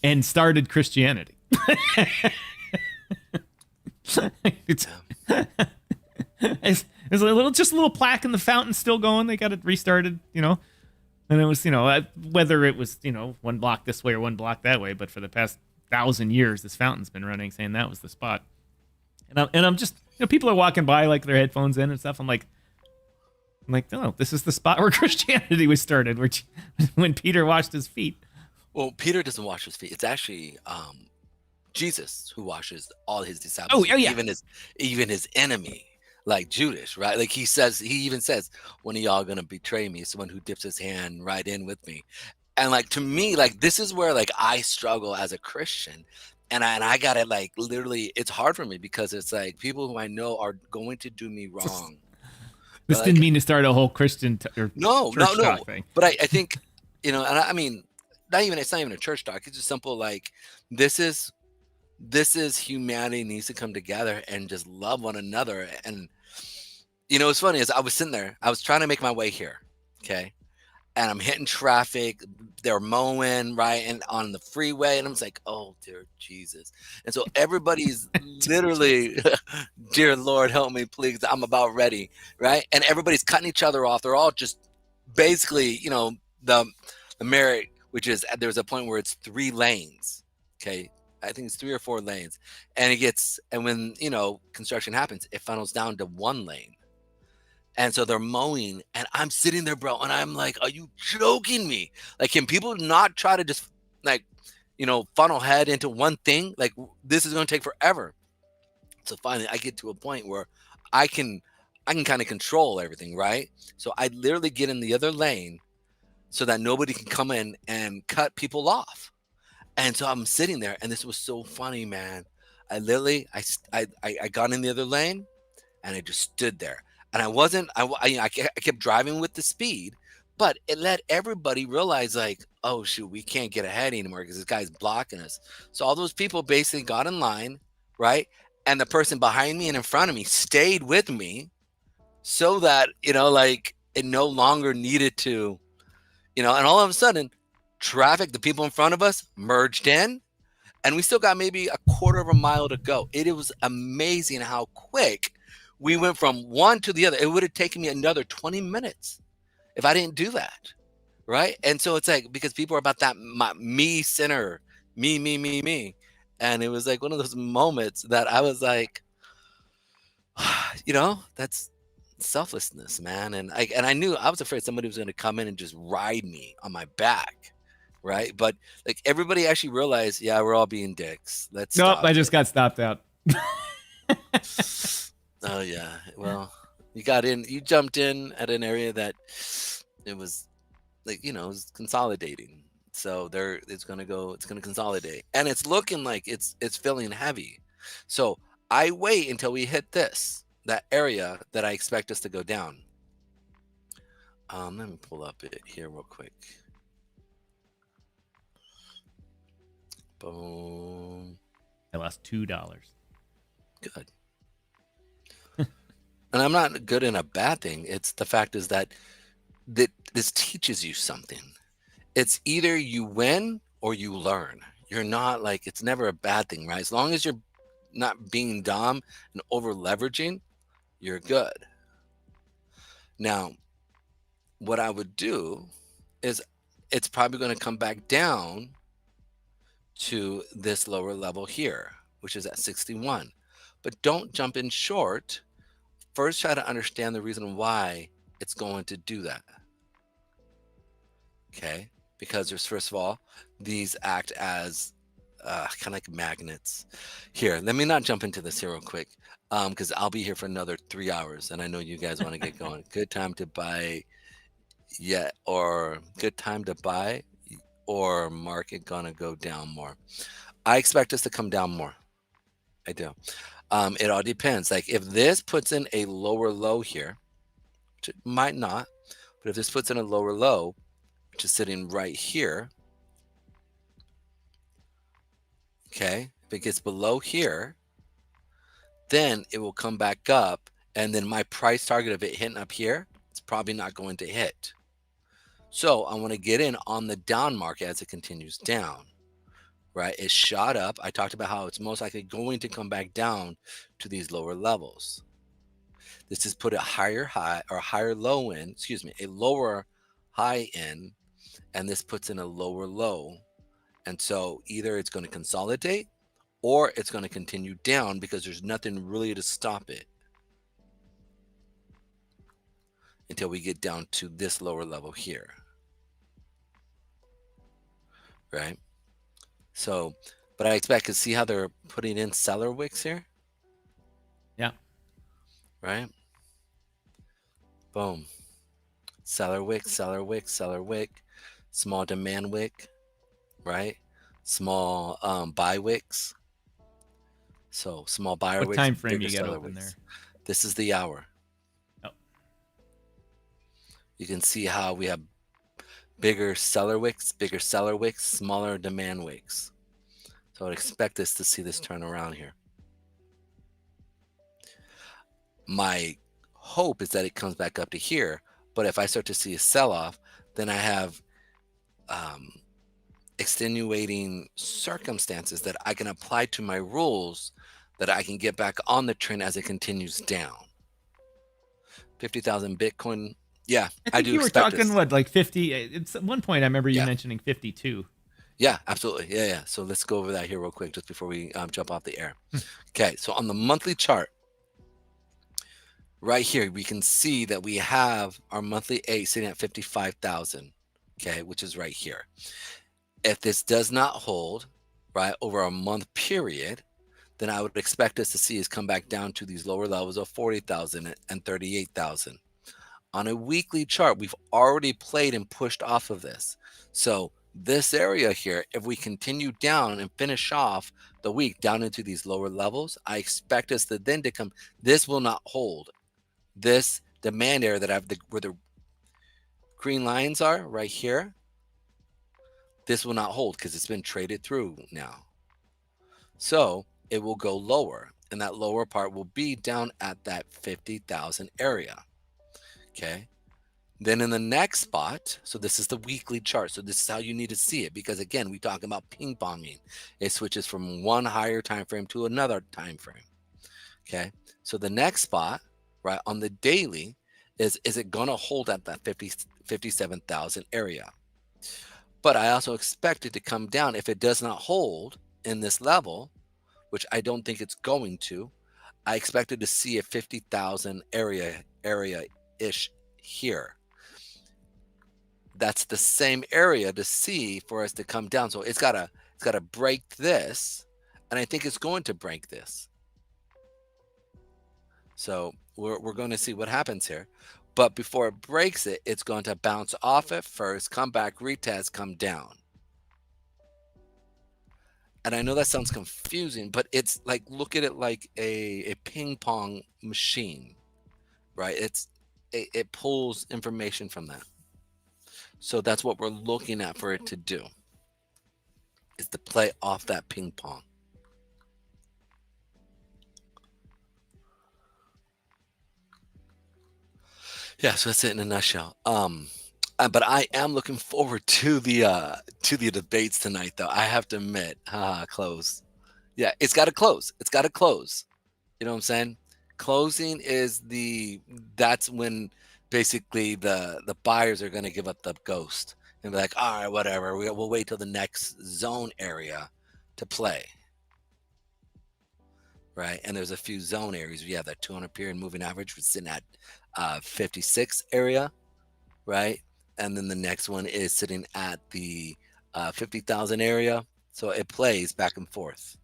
and started Christianity. There's a little plaque in the fountain still going. They got it restarted, And it was, whether it was, one block this way or one block that way, but for the past 1,000 years, this fountain's been running, saying that was the spot. And I'm just, people are walking by like their headphones in and stuff. I'm like, I'm like, no, this is the spot where Christianity was started, which when Peter washed his feet. Well, Peter doesn't wash his feet. It's actually Jesus who washes all his Oh, disciples, oh yeah. even his enemy, like Judas, right? Like he even says, "One of y'all gonna betray me, someone who dips his hand right in with me." And like to me, like this is where like I struggle as a Christian, and I got it like literally. It's hard for me because it's like people who I know are going to do me wrong. This Like didn't mean to start a whole Christian or no, church talk thing. but I think and I mean, it's not even a church talk. It's just simple like this is humanity needs to come together and just love one another. And what's funny is I was sitting there, I was trying to make my way here, okay, and I'm hitting traffic, they're mowing right and on the freeway, and I'm just like, oh dear Jesus. And so everybody's literally dear Lord help me please, I'm about ready, right? And everybody's cutting each other off. They're all just basically the merit, which is there's a point where it's 3 lanes, okay, I think it's 3 or 4 lanes, and when construction happens, it funnels down to 1 lane. And so they're mowing, and I'm sitting there, bro, and I'm like, are you joking me? Like, can people not try to just like funnel head into one thing? Like, this is going to take forever. So finally I get to a point where I can kind of control everything, right? So I literally get in the other lane so that nobody can come in and cut people off. And so I'm sitting there, and this was so funny, man. I literally, I got in the other lane, and I just stood there, and I kept driving with the speed, but it let everybody realize like, oh shoot, we can't get ahead anymore because this guy's blocking us. So all those people basically got in line, right? And the person behind me and in front of me stayed with me, so that like it no longer needed to, and all of a sudden, traffic, the people in front of us merged in, and we still got maybe a quarter of a mile to go. It was amazing how quick we went from one to the other. It would have taken me another 20 minutes if I didn't do that, right? And so it's like, because people are about that me center, me, and it was like one of those moments that I was like, that's selflessness, man. And I knew, I was afraid somebody was going to come in and just ride me on my back, right? But like everybody actually realized, yeah, we're all being dicks. Let's Nope, stop I just it. got stopped out. Oh yeah, well, you jumped in at an area that it was like it was consolidating. So it's gonna consolidate, and it's looking like it's feeling heavy. So I wait until we hit that area that I expect us to go down. Let me pull up it here real quick. Boom. I lost $2. Good. And I'm not good in a bad thing. It's the fact is that this teaches you something. It's either you win or you learn. You're not like, it's never a bad thing, right? As long as you're not being dumb and over leveraging, you're good. Now, what I would do is it's probably going to come back down to this lower level here, which is at 61. But don't jump in short. First, try to understand the reason why it's going to do that. Okay? Because there's, first of all, these act as kind of like magnets. Here, let me not jump into this here real quick, because I'll be here for another 3 hours, and I know you guys want to get going. Good time to buy or good time to buy, or market gonna go down more? I expect us to come down more. I do. It all depends. Like if this puts in a lower low here, which it might not, but if this puts in a lower low, which is sitting right here, okay, if it gets below here, then it will come back up, and then my price target of it hitting up here, it's probably not going to hit. So I want to get in on the down market as it continues down. Right, it shot up. I talked about how it's most likely going to come back down to these lower levels. This is put a higher high or higher low in, a lower high in, and this puts in a lower low. And so either it's going to consolidate or it's going to continue down because there's nothing really to stop it. until we get down to this lower level here, right? So, but I expect to see how they're putting in seller wicks here, Yeah. right? Boom. Seller wick, seller wick, seller wick, small demand wick, right? Small buy wicks. So small buyer What wicks, time frame bigger you got seller open wicks. there? This is the hour. Oh. You can see how we have bigger seller wicks, smaller demand wicks. So I'd expect us to see this turn around here. My hope is that it comes back up to here, but if I start to see a sell-off, then I have extenuating circumstances that I can apply to my rules that I can get back on the trend as it continues down. 50,000 Bitcoin. Yeah, I think do you were expect talking this. what, like 50? It's at one point I remember you Yeah. mentioning 52. Yeah, absolutely. Yeah. So let's go over that here real quick just before we jump off the air. Okay, so on the monthly chart, right here, we can see that we have our monthly A sitting at 55,000, okay, which is right here. If this does not hold, right, over a month period, then I would expect us to see us come back down to these lower levels of 40,000 and 38,000. On a weekly chart, we've already played and pushed off of this. So this area here, if we continue down and finish off the week down into these lower levels, I expect us to then to come. This will not hold. This demand area that I have where the green lines are right here, this will not hold because it's been traded through now. So it will go lower, and that lower part will be down at that 50,000 area. Okay. Then in the next spot, so this is the weekly chart. So this is how you need to see it, because again, we talk about ping ponging. It switches from one higher time frame to another time frame. Okay. So the next spot, right, on the daily is it going to hold at that 57,000 area? But I also expect it to come down. If it does not hold in this level, which I don't think it's going to, I expected to see a 50,000 area-ish here. That's the same area to see for us to come down. So it's gotta break this, and I think it's going to break this. So we're going to see what happens here. But before it breaks it, it's going to bounce off it first, come back, retest, come down. And I know that sounds confusing, but it's like, look at it like a ping pong machine, right? It pulls information from that. So that's what we're looking at for it to do, is to play off that ping pong. Yeah, so that's it in a nutshell. But I am looking forward to the debates tonight, though. I have to admit, close. Yeah, it's got to close. It's got to close. You know what I'm saying? Closing is that's when basically the buyers are going to give up the ghost and be like, all right, whatever. We'll wait till the next zone area to play. Right, and there's a few zone areas. We have that 200 period moving average, which is sitting at 56 area, right? And then the next one is sitting at the 50,000 area. So it plays back and forth.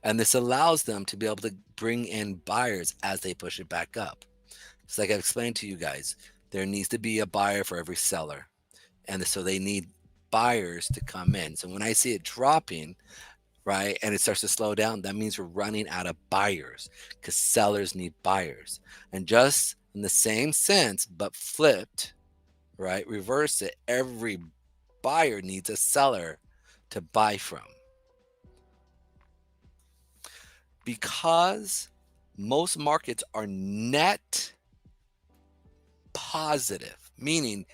And this allows them to be able to bring in buyers as they push it back up. So like I explained to you guys, there needs to be a buyer for every seller. And so they need buyers to come in. So when I see it dropping, right, and it starts to slow down, that means we're running out of buyers, because sellers need buyers. And just in the same sense, but flipped, right, reverse it, every buyer needs a seller to buy from. Because most markets are net positive, meaning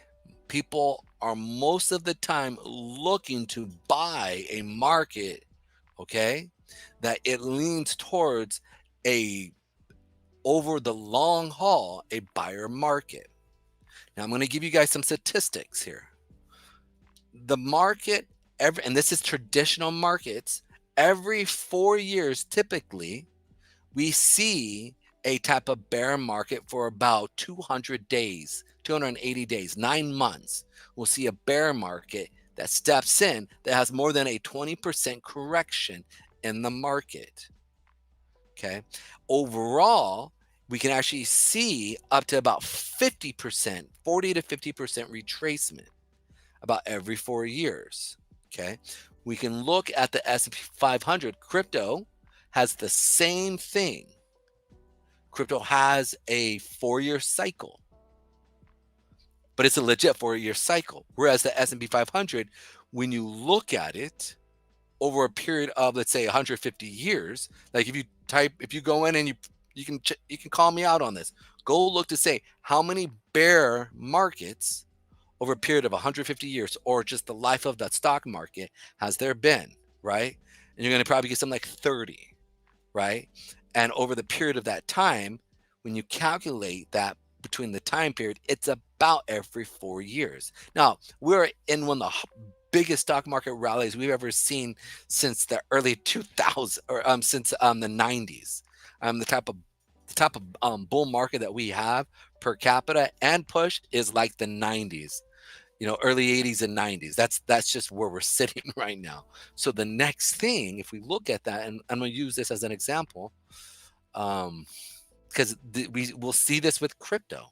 people are most of the time looking to buy a market, okay, that it leans towards over the long haul, a buyer market. Now I'm going to give you guys some statistics here. The market, and this is traditional markets, every 4 years, typically, we see a type of bear market for about 200 days, 280 days, 9 months. We'll see a bear market that steps in that has more than a 20% correction in the market. Okay. Overall, we can actually see up to about 50%, 40 to 50% retracement about every 4 years. Okay. We can look at the S&P 500. Crypto has the same thing. Crypto has a 4-year cycle, but it's a legit 4-year cycle. Whereas the S&P 500, when you look at it over a period of, let's say, 150 years, like if you go in and you can call me out on this, go look to say how many bear markets over a period of 150 years or just the life of that stock market has there been, right? And you're going to probably get something like 30, right? And over the period of that time, when you calculate that between the time period, it's about every 4 years. Now, we're in one of the biggest stock market rallies we've ever seen since the early 2000s, or since the 90s. The type of bull market that we have per capita and push is like the 90s. Early 80s and 90s. That's just where we're sitting right now. So the next thing, if we look at that, and I'm going to use this as an example, because we will see this with crypto,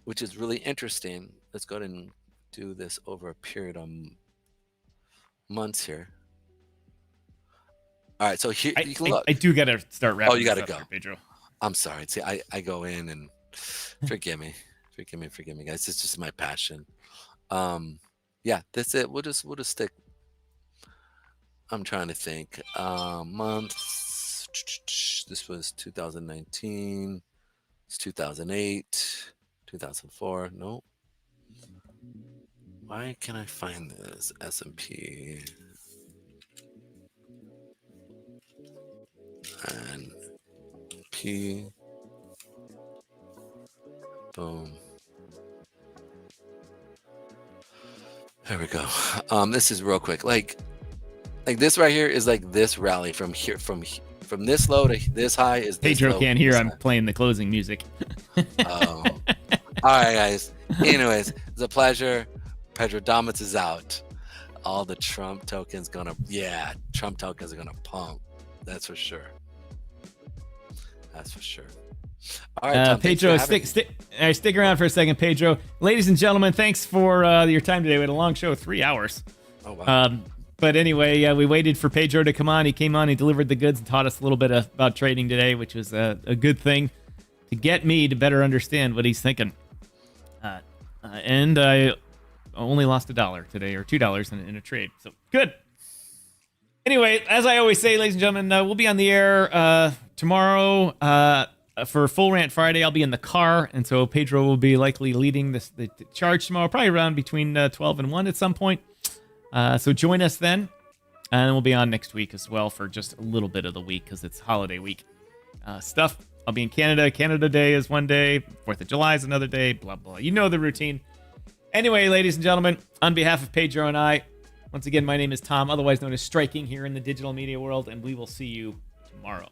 which is really interesting. Let's go ahead and do this over a period of months here. All right, so here you can look. I do got to start wrapping. Oh, you got to go, here, Pedro. I'm sorry. See, I go in and forgive me, guys. It's just my passion. Yeah, that's it. We'll just stick. I'm trying to think. Months. This was 2019. It's 2008, 2004. No. Why can I find this S&P and P? Boom. There we go. This is real quick. Like this right here is like this rally from here, from this low to this high is this Pedro low, can't hear. I'm playing the closing music. All right, guys. Anyways, it's a pleasure. Pedro Dominance is out. All the Trump tokens Trump tokens are gonna pump. That's for sure. All right, Tom, Pedro, stick around for a second, Pedro. Ladies and gentlemen, thanks for your time today. We had a long show, 3 hours. Oh wow. But anyway, we waited for Pedro to come on. He came on, he delivered the goods and taught us a little bit about trading today, which was a good thing to get me to better understand what he's thinking. And I only lost $1 today, or $2 in a trade. So good. Anyway, as I always say, ladies and gentlemen, we'll be on the air tomorrow for Full Rant Friday. I'll be in the car, and so Pedro will be likely leading the charge tomorrow, probably around between 12 and 1 at some point. So join us then, and we'll be on next week as well for just a little bit of the week because it's holiday week stuff. I'll be in Canada. Canada Day is one day. 4th of July is another day. Blah, blah. You know the routine. Anyway, ladies and gentlemen, on behalf of Pedro and I, once again, my name is Tom, otherwise known as Striking here in the digital media world, and we will see you tomorrow.